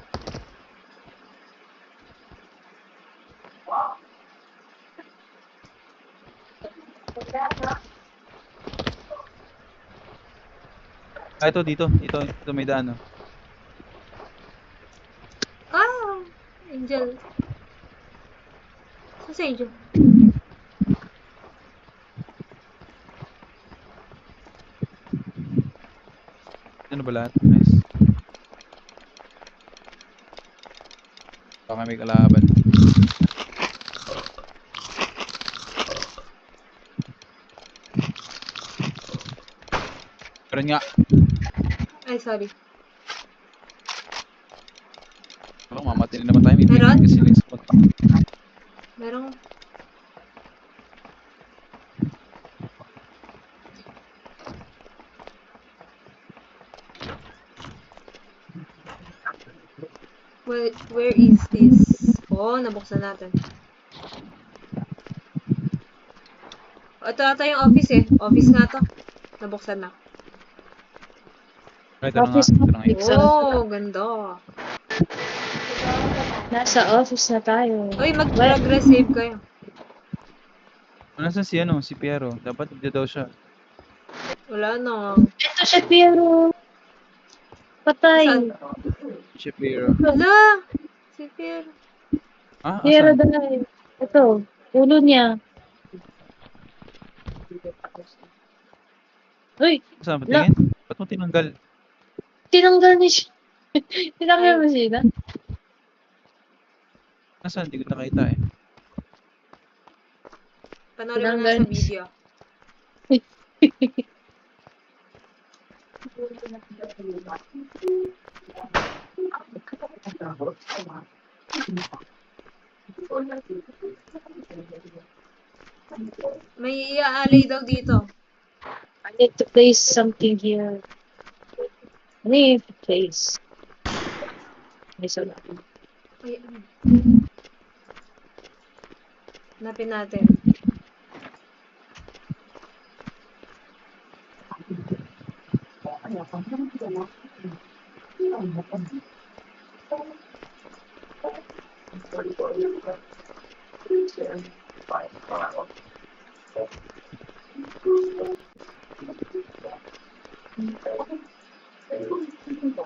Speaker 2: Ah, ito dito. Ito may daan. Oh.
Speaker 1: Ah! Angel. Saan si Angel?
Speaker 2: Ano ba lahat? Nice. Baka may kalaban. Pero nga.
Speaker 1: Ay, sorry.
Speaker 2: Baka mamatay na naman tayo. May
Speaker 1: Meron?
Speaker 2: bigay kasi next spot.
Speaker 1: Merong... Where is this? Oh, nabuksan natin. Ito ata yung office eh. Office nga to. Nabuksan na.
Speaker 2: Ay, ito na nga.
Speaker 3: Office
Speaker 2: Ito na nga.
Speaker 3: Nixon.
Speaker 1: Oh, ganda.
Speaker 3: Nasa office na tayo.
Speaker 1: Uy, mag-save kayo.
Speaker 2: Nasaan si ano? Si Piero. Dapat dito daw siya.
Speaker 1: Wala na.
Speaker 3: Ito siya, Piero. Patay.
Speaker 1: Saan?
Speaker 2: Si Piero.
Speaker 1: Wala! Si Pierre.
Speaker 2: Ah,
Speaker 3: Piero
Speaker 2: asan?
Speaker 3: dahil. Ito. Ulo niya. Uy,
Speaker 2: Saan? Patingin? Ba't mo tinanggal?
Speaker 3: tinanggal niya siya. Tinanggal
Speaker 1: Ay.
Speaker 3: mo siya.
Speaker 2: Nasaan? Hindi ko nakita eh.
Speaker 1: Panoorin mo na sa video. May iaalay daw dito.
Speaker 3: I need to place something here. I need to place. May sala.
Speaker 1: Ay, ano? Hanapin natin.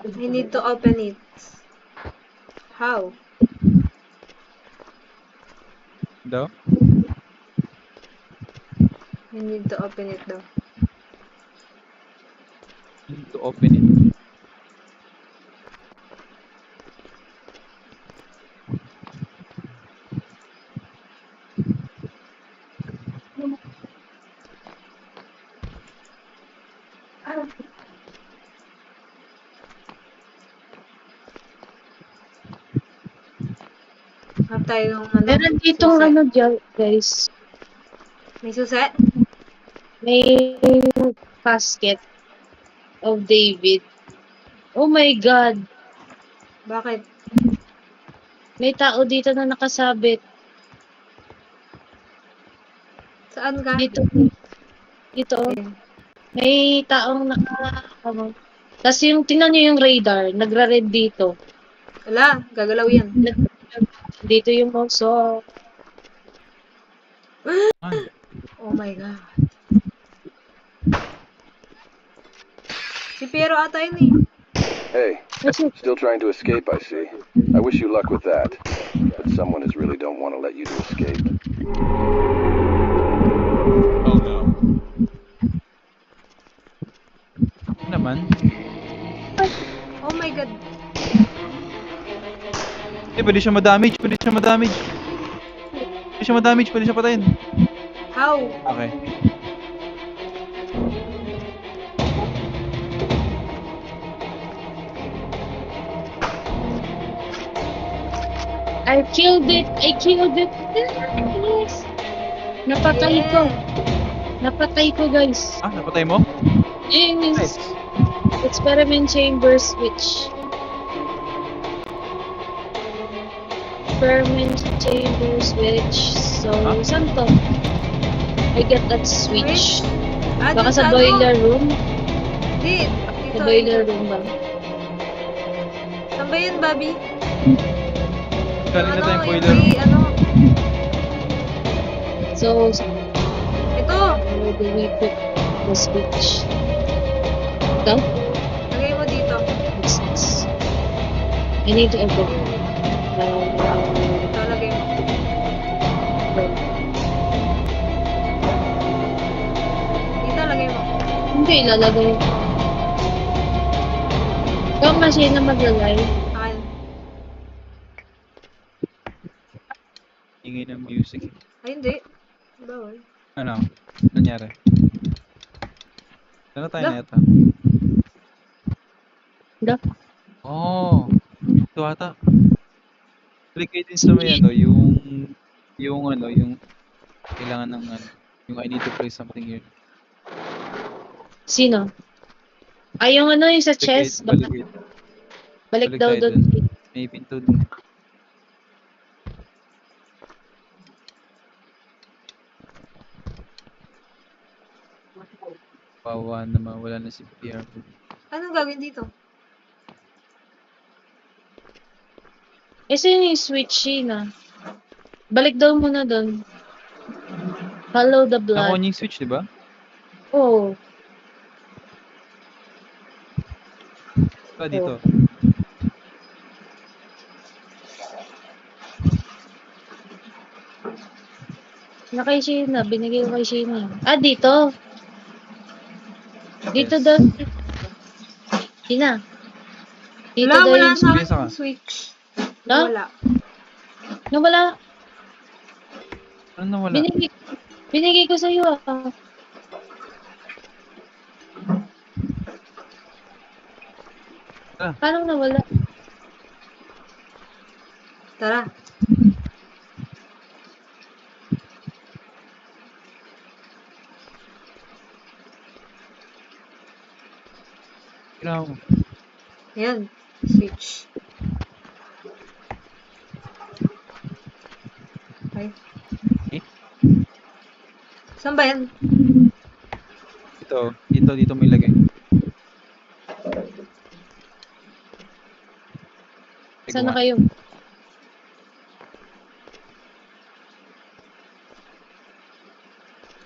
Speaker 1: I need to open it. How?
Speaker 2: Daw?
Speaker 1: I need to open it daw.
Speaker 2: You need to open it.
Speaker 1: Hanap tayo ng ano.
Speaker 3: Meron ditong
Speaker 1: susi.
Speaker 3: ano dyan, guys.
Speaker 1: May susi?
Speaker 3: May casket of David. Oh my God.
Speaker 1: Bakit?
Speaker 3: May tao dito na nakasabit.
Speaker 1: Saan ka?
Speaker 3: Dito. Dito. Oh.
Speaker 1: Okay.
Speaker 3: May taong ano. Tapos yung, tingnan nyo yung radar. Nagra-red dito.
Speaker 1: Wala, gagalaw yan.
Speaker 3: Dito yung mouse. So,
Speaker 2: Ay,
Speaker 1: Oh my God. Si Piero ata yun eh.
Speaker 6: Hey,
Speaker 3: that's it.
Speaker 6: still trying to escape, I see. I wish you luck with that. But someone is really don't want to let you to escape.
Speaker 5: Oh no.
Speaker 2: naman.
Speaker 1: Oh my God.
Speaker 2: Eh, pwede siya ma-damage, pwede siya ma-damage. Pwede siya ma-damage, pwede siya patayin.
Speaker 1: How?
Speaker 2: Okay.
Speaker 3: I killed it! I killed it! Yes! Napatay ko! Napatay ko, guys.
Speaker 2: Ah, napatay mo?
Speaker 3: Yes!
Speaker 2: Nice.
Speaker 3: Experiment chamber switch. Experiment chamber switch. So,
Speaker 2: Huh?
Speaker 3: saan to? I get that switch.
Speaker 1: Ah,
Speaker 3: Baka
Speaker 1: dun
Speaker 3: sa
Speaker 1: ano?
Speaker 3: boiler room?
Speaker 1: Di.
Speaker 3: Sa
Speaker 1: Dito,
Speaker 3: boiler
Speaker 1: ito.
Speaker 3: room ba?
Speaker 1: Saan ba yun, Bobby?
Speaker 2: Galing na tayong
Speaker 1: yung
Speaker 2: boiler.
Speaker 1: may ano.
Speaker 3: So,
Speaker 1: Ito.
Speaker 3: how do we put the switch? Ito?
Speaker 1: Lagay mo dito.
Speaker 3: What's this? I need to open.
Speaker 1: Ito, lagay mo. Dito, lagay mo.
Speaker 3: Hindi, ilalagay. Ito ang machine na maglagay.
Speaker 1: Akin.
Speaker 2: Ingay ng music.
Speaker 1: Ay, hindi. Bawal.
Speaker 2: Ano? Nangyari? Ano tayo
Speaker 1: Dah.
Speaker 2: na ito?
Speaker 3: Ito?
Speaker 2: Oh, ito ata. Balik kayo din sa may ano, yung ano, yung kailangan ng ano, yung I need to play something here.
Speaker 3: Sino? Ay, yung ano, yung sa chest.
Speaker 2: Balik kayo.
Speaker 3: Balik daw
Speaker 2: tayo
Speaker 3: doon.
Speaker 2: May pinto dun. Pawa naman, wala na si Pierre.
Speaker 1: Anong gagawin dito?
Speaker 3: Ito yung switch na. Balik daw muna doon. Follow the blood.
Speaker 2: Nakuha niya yung switch, di ba?
Speaker 3: Oh.
Speaker 2: Dito.
Speaker 3: Na kay Sheena. Binigay ko kay Sheena. Ah, dito. Dito
Speaker 2: Yes.
Speaker 3: daw. Sheena. Dito
Speaker 1: Wala,
Speaker 3: daw
Speaker 1: wala
Speaker 3: yung
Speaker 1: sa
Speaker 2: Sige, saka.
Speaker 1: akin switch.
Speaker 3: No?
Speaker 1: Wala.
Speaker 3: No, wala.
Speaker 2: Ano nawala?
Speaker 3: Binigay ko sa'yo ah.
Speaker 2: Ah.
Speaker 3: Paano nawala?
Speaker 1: Tara.
Speaker 2: Ginawa mo.
Speaker 1: Ayan. Switch. Ay.
Speaker 2: Eh?
Speaker 1: Saan ba yan?
Speaker 2: Dito may lagay.
Speaker 3: Saan na kayo?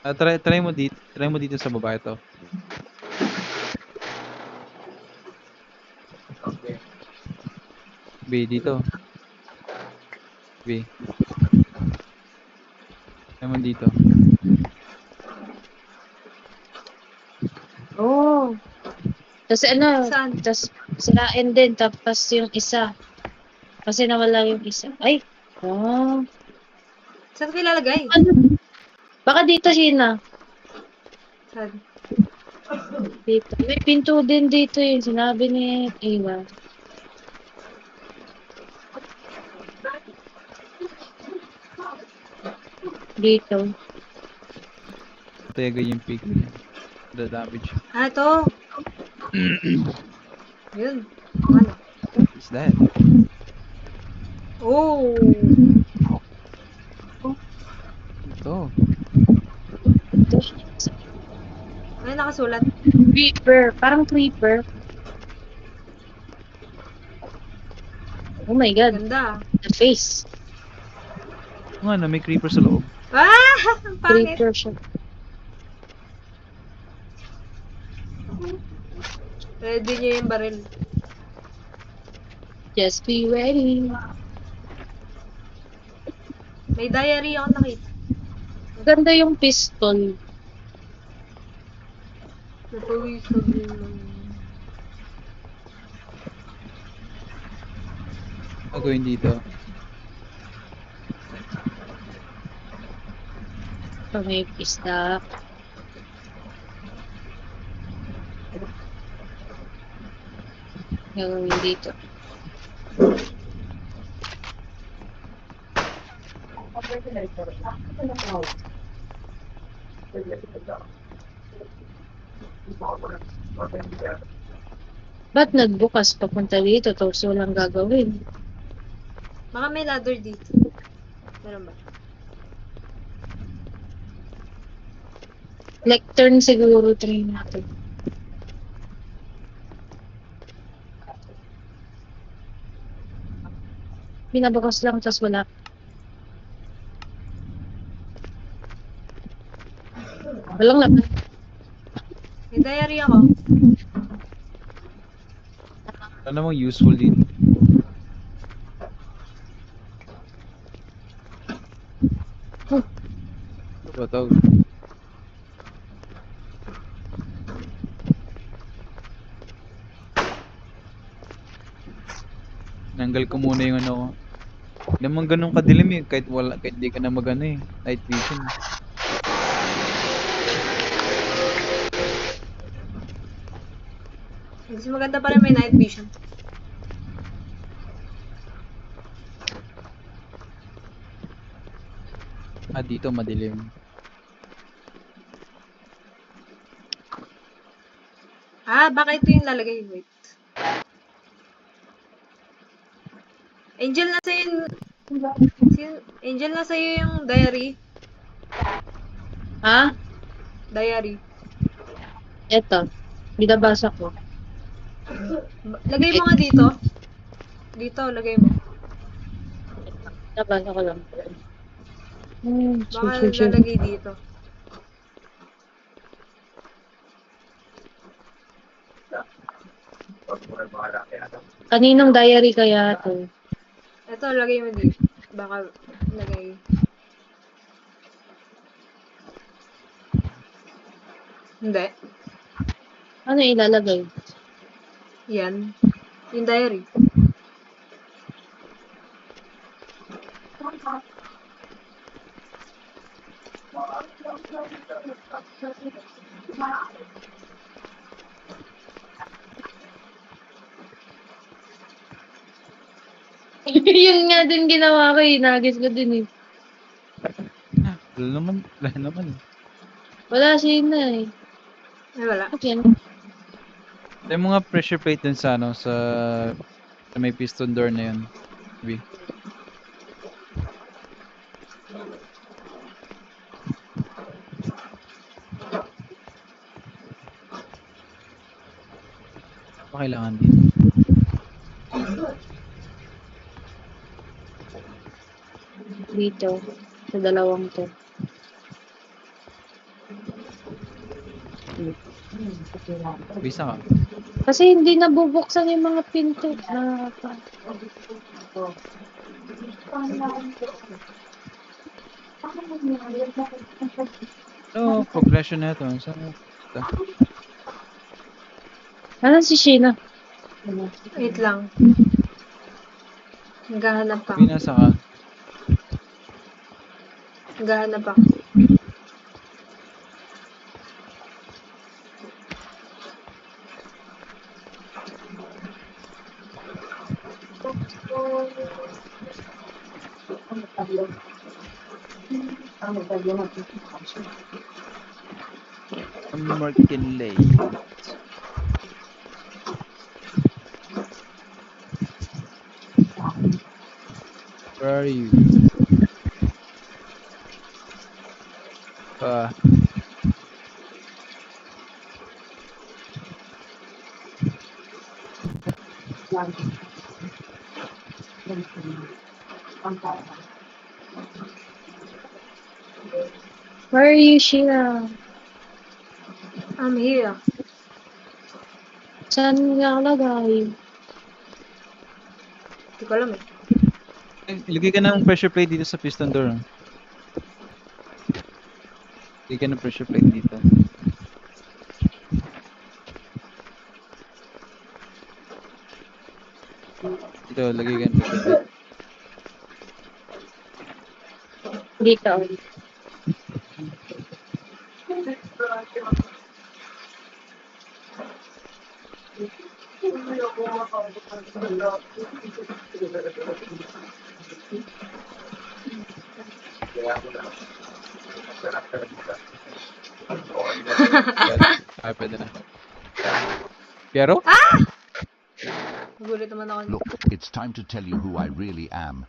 Speaker 2: Try mo dito sa baba ito. B, dito. B. Try mo dito.
Speaker 3: Oh. Tapos ano?
Speaker 1: Saan?
Speaker 3: Tapos sirain din. Tapos yung isa. Kasi nawala yung isa. Ay. Oh.
Speaker 1: Saan ko ilalagay?
Speaker 3: Ano? Baka dito, Sheena.
Speaker 1: Saan?
Speaker 3: Dito. May pinto din dito yung sinabi ni Eva. Dito.
Speaker 2: Tayaga yung pick. The damage.
Speaker 1: Ah, ito. Yun. Ano?
Speaker 2: What is that?
Speaker 1: Oh.
Speaker 2: Ito.
Speaker 3: Dito.
Speaker 1: Ano nakasulat?
Speaker 3: Creeper. Parang creeper. Oh my god.
Speaker 1: Ganda.
Speaker 3: The face.
Speaker 2: Ano, may creeper sa loob.
Speaker 1: Ah! Ang pangit.
Speaker 3: Creeper siya.
Speaker 1: Ready nyo yung baril.
Speaker 3: Just be ready.
Speaker 1: May diary ako nakita.
Speaker 3: Ganda yung pistol.
Speaker 1: Napawisan din lang.
Speaker 2: Gagawin dito.
Speaker 3: So, may isda. Gagawin dito. Ba't nagbukas papunta dito? Tapos walang gagawin.
Speaker 1: Baka may ladder dito. Meron ba?
Speaker 3: Lectern siguro train natin. Binabakas lang, tas wala. Walang laman.
Speaker 1: May diary ako.
Speaker 2: Ano namang useful dito? Ano ba tawag? Nanggal ko muna yung ano ko. Hindi naman ganun kadilim eh. Kahit di ka na mag ano eh. Night vision.
Speaker 1: Mas maganda pa rin may night vision.
Speaker 2: Dito madilim.
Speaker 1: Baka ito yung lalagay. Wait. Angel, nasa yung... Angel, nasa yung diary.
Speaker 3: Ha?
Speaker 1: Diary.
Speaker 3: Eto. Binabasa ko.
Speaker 1: Lagay mo nga dito. Dito, lagay mo.
Speaker 3: Binabasa ko lang.
Speaker 1: Baka lalagay dito.
Speaker 3: Kaninong diary kaya to?
Speaker 1: Ito, lagay mo dito. Baka lagay. Hindi.
Speaker 3: Ano ilalagay?
Speaker 1: Yan. Yung diary.
Speaker 3: Yun nga din ginawa ko eh. Nagis ko din eh.
Speaker 2: Wala naman.
Speaker 3: Wala siya na eh.
Speaker 1: Ay, wala.
Speaker 3: Okay.
Speaker 2: May mga pressure plate dun sa ano, sa may piston door na yun. B. Ano kailangan dito?
Speaker 3: Dito. Sa dalawang to.
Speaker 2: Bisa ka.
Speaker 3: Kasi hindi nabubuksan yung mga pinto.
Speaker 2: Progression na ito. Saan ito?
Speaker 3: Ano si Sheena?
Speaker 1: Wait lang. Naghahanap ako.
Speaker 2: Binasa ka.
Speaker 1: Naghahanap ako.
Speaker 2: Martin Lane. Where are you?
Speaker 3: Where are you, Sheena?
Speaker 1: I'm here.
Speaker 3: Saan nga lagay?
Speaker 1: Hindi ko alam eh.
Speaker 2: Ilagay ka ng pressure plate dito sa piston door. Ilagay ka ng pressure plate dito. Dito, lagay ka ng pressure plate.
Speaker 3: Dito.
Speaker 2: Ay, pwede na. Pero?
Speaker 1: Nagulit naman ako.
Speaker 7: Look, it's time to tell you who I really am.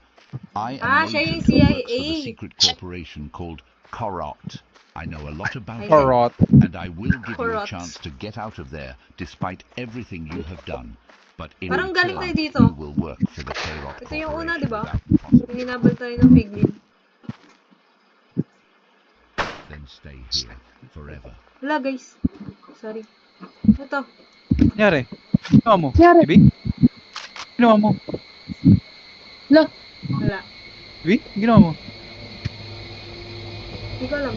Speaker 7: I
Speaker 1: Ah,
Speaker 7: am
Speaker 1: siya
Speaker 7: an
Speaker 1: yung
Speaker 7: agent who works for
Speaker 1: CIA.
Speaker 7: the secret corporation called Korot. I know a lot about
Speaker 1: Ay,
Speaker 7: it,
Speaker 2: Korot.
Speaker 7: and I will give you a
Speaker 1: Korot.
Speaker 7: chance to get out of there despite everything you have done. But in
Speaker 1: Parang galing tayo
Speaker 7: return,
Speaker 1: dito.
Speaker 7: you will work for the Korot
Speaker 1: Ito yung una,
Speaker 7: Corporation
Speaker 1: di ba?
Speaker 7: without
Speaker 1: Yung
Speaker 7: consequence.
Speaker 1: hinabol tayo ng piglin.
Speaker 7: Then stay here forever.
Speaker 1: Wala, guys. Sorry. Ito.
Speaker 2: Nangyari? Ginawa mo?
Speaker 3: Nangyari?
Speaker 2: Ibi? Ginawa mo?
Speaker 3: Lo,
Speaker 1: Wala.
Speaker 2: Ibi? Ginawa mo?
Speaker 1: Hindi ko alam.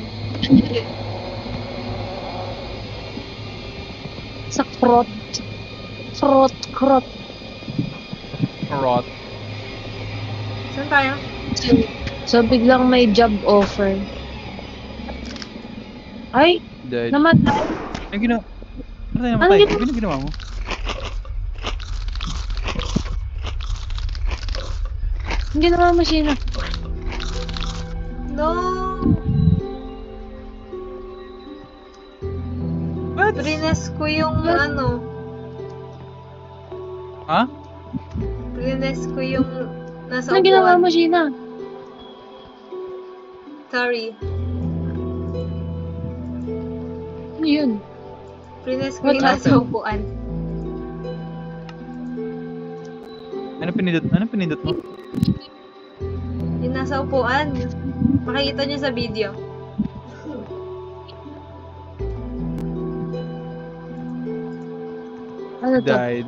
Speaker 3: sa krot. Krot, krot.
Speaker 2: Korot.
Speaker 1: Saan tayo?
Speaker 3: So, biglang may job offer. Ay,
Speaker 2: Dead.
Speaker 3: namatay.
Speaker 2: Ano ginawa? Ano tayo
Speaker 3: Ano
Speaker 2: namatay?
Speaker 3: ginawa?
Speaker 2: Ano ginawa mo?
Speaker 3: Hindi naman masina.
Speaker 1: No!
Speaker 2: What?
Speaker 1: Prines ko yung ano.
Speaker 2: Ha?
Speaker 1: Prines ko yung nasa
Speaker 3: Ano ginawa
Speaker 1: upuan.
Speaker 3: mo, Sheena?
Speaker 1: Sorry.
Speaker 3: Ano yun?
Speaker 1: Prines ko
Speaker 3: What
Speaker 1: yung nasa
Speaker 2: happened?
Speaker 1: upuan.
Speaker 2: Ano pinindot? Ano pinindot mo?
Speaker 1: Yung nasa upuan. Makikita nyo sa video.
Speaker 3: Ano to?
Speaker 2: Died.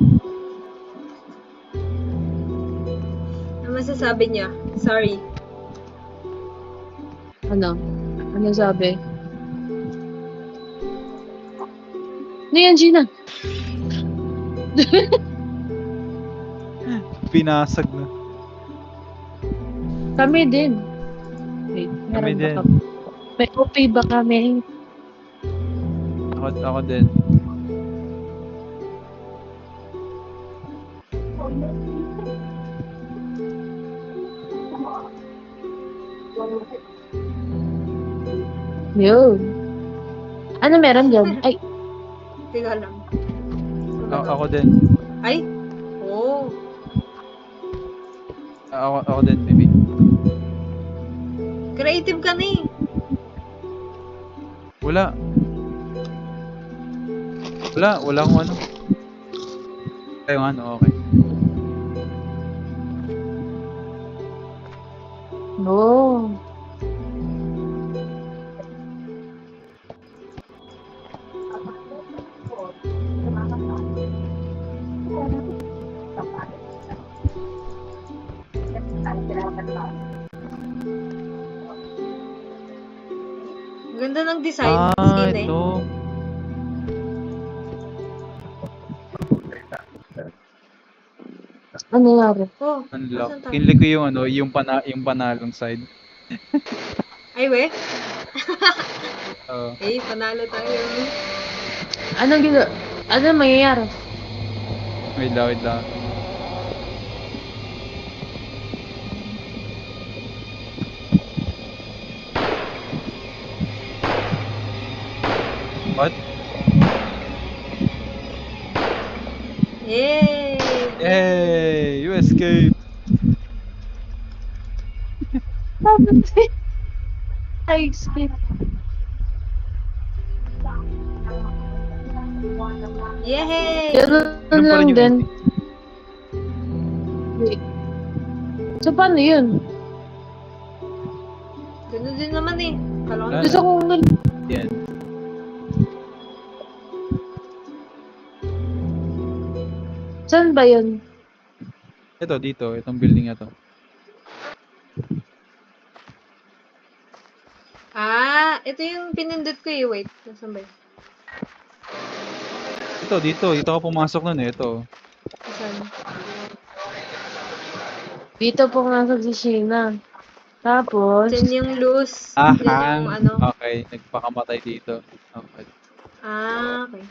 Speaker 1: Ano masasabi niya? Sorry.
Speaker 3: Ano? Ano sabi? Ano yan, Gina?
Speaker 2: Pinasag na.
Speaker 3: Kami din. Wait,
Speaker 2: Kami
Speaker 3: meron ba
Speaker 2: din.
Speaker 3: kami? May OP ba kami?
Speaker 2: Ako din.
Speaker 3: Yun. Ano meron dyan? Ay,
Speaker 1: Hindi ko alam.
Speaker 2: Ako din.
Speaker 1: Ay! Oh!
Speaker 2: Ako din, baby.
Speaker 1: Creative ka na eh.
Speaker 2: Wala. Wala akong ano. Ay, yung ano, okay.
Speaker 3: no.
Speaker 1: Ganda ng design. Skin eh.
Speaker 2: Ito.
Speaker 3: Ano nangyari?
Speaker 1: Oh,
Speaker 2: Unlock.
Speaker 1: saan tayo?
Speaker 2: Kinlik ko yung ano, yung panalong side.
Speaker 1: Ay, we.
Speaker 2: Oo.
Speaker 1: Eh, panalo tayo.
Speaker 3: Ano mangyayari?
Speaker 2: Wait lang. What?
Speaker 1: Yay!
Speaker 2: Yay! You escaped!
Speaker 3: Ay, skip.
Speaker 1: Yay!
Speaker 3: Ganun
Speaker 2: Ganun pa rin
Speaker 3: lang
Speaker 2: yung
Speaker 3: din.
Speaker 2: ending.
Speaker 3: Wait. So, paano yun?
Speaker 1: Ganun din naman eh. Kala ko
Speaker 2: Wala
Speaker 3: Gusto
Speaker 2: na.
Speaker 3: kong
Speaker 2: Yan.
Speaker 3: Saan ba yun?
Speaker 2: Ito, dito. Itong building na to.
Speaker 1: Ah, ito yung pinindot ko eh. Wait, nasaan ba yun?
Speaker 2: Ito, dito. Dito ako pumasok nun eh. Ito.
Speaker 1: Nasaan?
Speaker 3: Dito pumasok si Sheena. Tapos,
Speaker 1: Diyan yung loose.
Speaker 2: Aha.
Speaker 1: Diyan yung ano.
Speaker 2: Okay. Nagpakamatay dito. Okay.
Speaker 1: Ah, okay.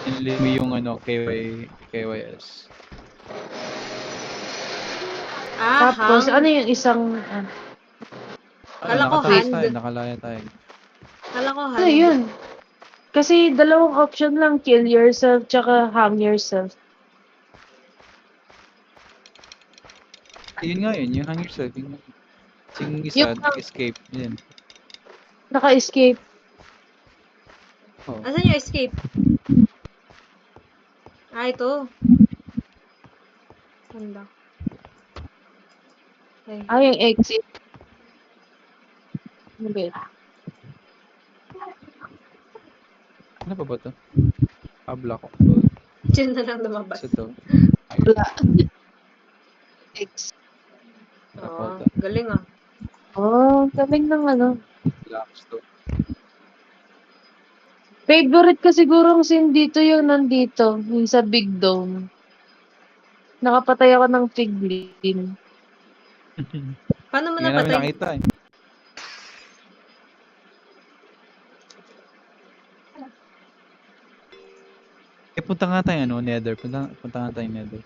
Speaker 2: Inlay mo yung ano, KYS.
Speaker 3: Tapos,
Speaker 1: Hang.
Speaker 3: ano yung isang...
Speaker 1: Kala ko
Speaker 2: nakataas
Speaker 1: hand.
Speaker 2: tayo, nakalaya tayo.
Speaker 1: Kala ko
Speaker 3: ano
Speaker 1: hand.
Speaker 3: yun? Kasi dalawang option lang, kill yourself tsaka hang yourself.
Speaker 2: Yun nga yun, yung hang yourself. Yung isa,
Speaker 3: Yung
Speaker 2: escape. Yun.
Speaker 3: naka-escape.
Speaker 2: Oh.
Speaker 1: Asan yung escape? Ito. Saan ba? Okay.
Speaker 3: Yung exit. Ano ba yun?
Speaker 2: Ano pa ba to? Block.
Speaker 1: Diyan na lang lumabas.
Speaker 2: Isa to.
Speaker 3: Wala. Exit.
Speaker 1: Oo,
Speaker 2: Dakota.
Speaker 1: galing ah.
Speaker 3: Galing ng ano.
Speaker 2: Blocks to.
Speaker 3: Favorite ko sigurong scene dito yung nandito, yung sa Big Dome. Nakapatay ako ng piglin.
Speaker 1: Paano mo
Speaker 2: Hindi nga namin
Speaker 1: napatay?
Speaker 2: nakita eh. Punta nga tayo Nether. Punta nga tayo Nether.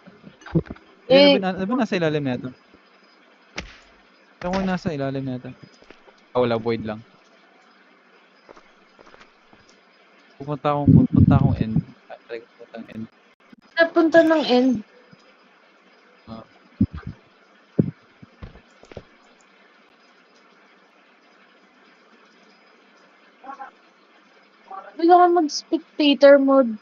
Speaker 2: Ano ba nasa ilalim na ito? Ano ko nasa ilalim na ito? Wala, void lang. Pupunta akong end. Try ko pupunta ang end.
Speaker 3: Napunta ng end. Hindi ka mag-spectator mode.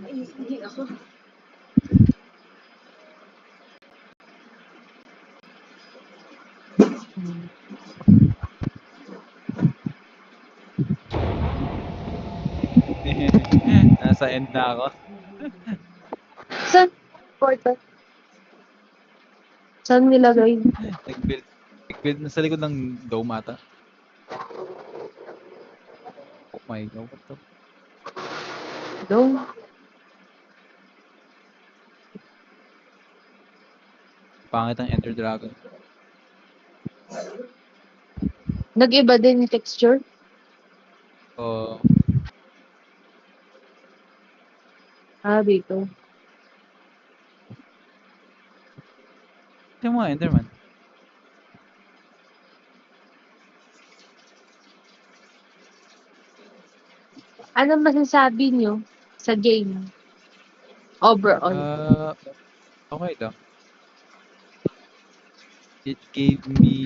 Speaker 1: Ay, hindi ako.
Speaker 2: Nasa end na ako.
Speaker 3: Saan? Portal. Saan nilagay?
Speaker 2: Nag-build na sa likod ng dome ata. Oh my god, what the...
Speaker 3: Dome.
Speaker 2: Pangit ang Ender Dragon.
Speaker 3: Nag-iba din yung texture? Dito.
Speaker 2: Yung mga Enderman.
Speaker 3: Ano masasabi nyo sa game? Overall.
Speaker 2: Okay lang. It gave me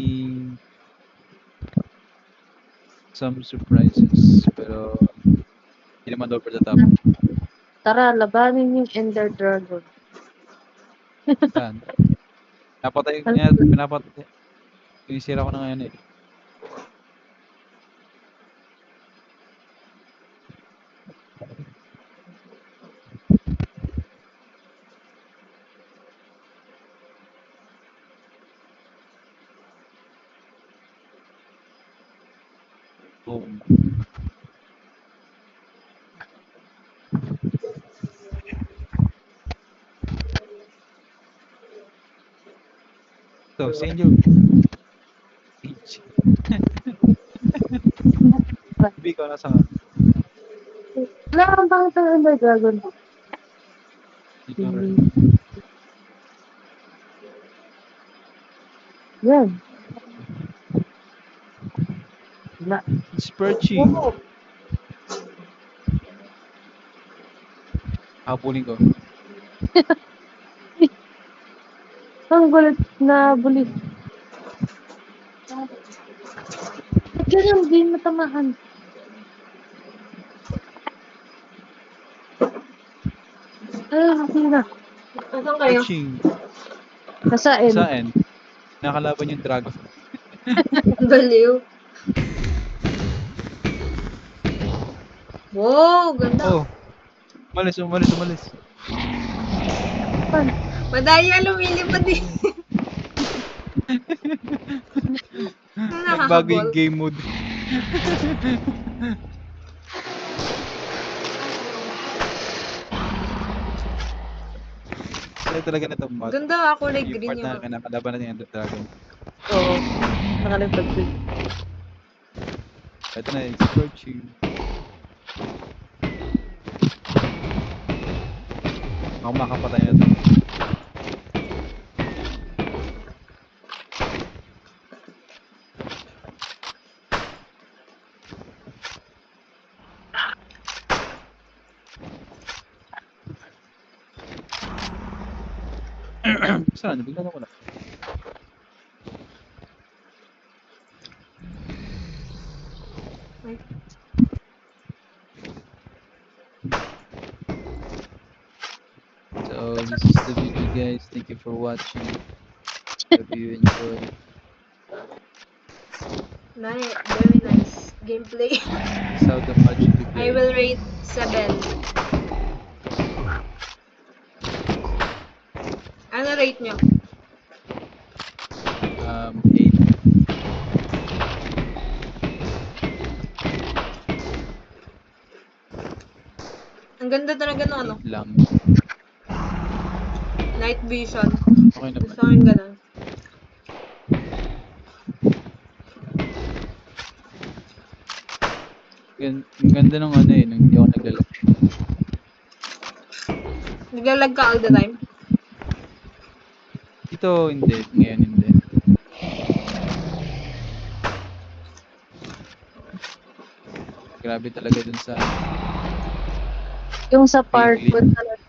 Speaker 2: some surprises, pero hindi naman over the top.
Speaker 3: Tara, labanin yung Ender Dragon.
Speaker 2: Saan? Pinapatay. Sinisira ko na ngayon eh. Boom. So, si Angel. Hindi ko nasa nga.
Speaker 3: Wala kang pangit ang Ender Dragon.
Speaker 2: Dito rin.
Speaker 3: Yan. Wala.
Speaker 2: It's perching. Habulin ko.
Speaker 3: Ang gulat na bulit. Ba't ganyan din matamahan? Hindi na.
Speaker 1: Asan kayo?
Speaker 2: Perching.
Speaker 3: Nasa end.
Speaker 2: Sa end. Nakalaban yung dragon.
Speaker 1: Baliw. Wow, ganda.
Speaker 2: Oh. Umalis.
Speaker 1: Madaya, lumilipad eh.
Speaker 2: Nagbago yung game mode. Talaga na itong mod.
Speaker 1: Ganda ako, like
Speaker 2: Yung
Speaker 1: green
Speaker 2: part na
Speaker 1: yung...
Speaker 2: kinakalaban natin yung Ender Dragon.
Speaker 3: Oo. Nakalipad ko.
Speaker 2: Ito na, it's approaching. Ako makapatay na to. Saan? Bigla na ko na.
Speaker 1: Ay,
Speaker 2: So, this is the video, guys. Thank you for watching. Hope you enjoy.
Speaker 1: very nice gameplay.
Speaker 2: This is how the match will be
Speaker 1: I
Speaker 2: played.
Speaker 1: will rate 7. Ano rate nyo?
Speaker 2: 8.
Speaker 1: Ang ganda talaga ng ano,
Speaker 2: 8 lang.
Speaker 1: night vision.
Speaker 2: Okay naman.
Speaker 1: Gusto ko yung ganun.
Speaker 2: Ang ganda ng ano eh, nung hindi ako naglalag.
Speaker 1: Naglalag ka all the time.
Speaker 2: Ito hindi, ngayon hindi. Grabe talaga dun sa
Speaker 3: Yung sa park ko
Speaker 2: Piglin.
Speaker 3: talaga.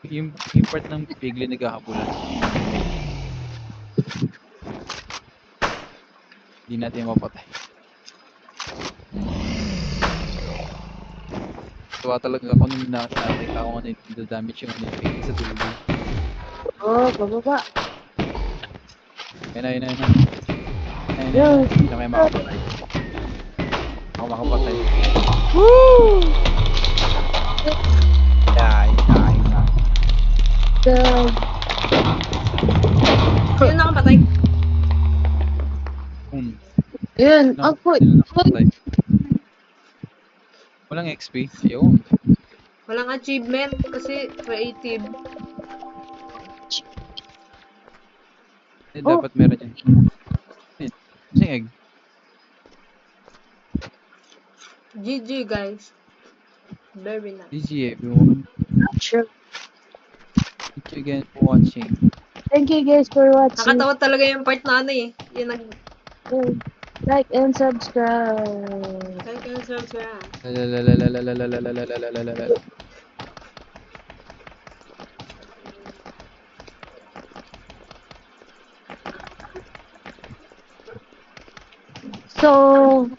Speaker 2: yung part ng Piglin nagkakapulan. Hindi natin mapatay. Tuwa talaga ako nung nakita ko ano yung damage yung ano yung Piglin sa tuloy.
Speaker 3: Oh, bababa.
Speaker 2: Ayun na, ayun na, ayun na. Ayun na, ayun na. Hindi na kayo makapatay. Ako makapatay. Woo! Die.
Speaker 3: God.
Speaker 1: Sino nakapatay?
Speaker 3: Yun,
Speaker 2: No,
Speaker 3: ako.
Speaker 2: sino nakapatay? Walang XP. Ayun.
Speaker 1: Walang achievement kasi creative.
Speaker 2: Eh, dapat meron yan. Ayun. Kasing egg.
Speaker 1: GG guys. Very nice.
Speaker 2: GG everyone.
Speaker 3: Sure.
Speaker 2: Thank you again for watching.
Speaker 3: Thank you guys for watching.
Speaker 1: Nakatawa talaga yung part na ano eh. Yung
Speaker 3: Like and subscribe.
Speaker 1: Like and subscribe.
Speaker 2: Lalalalalalalalalalalalalalalala.
Speaker 3: So,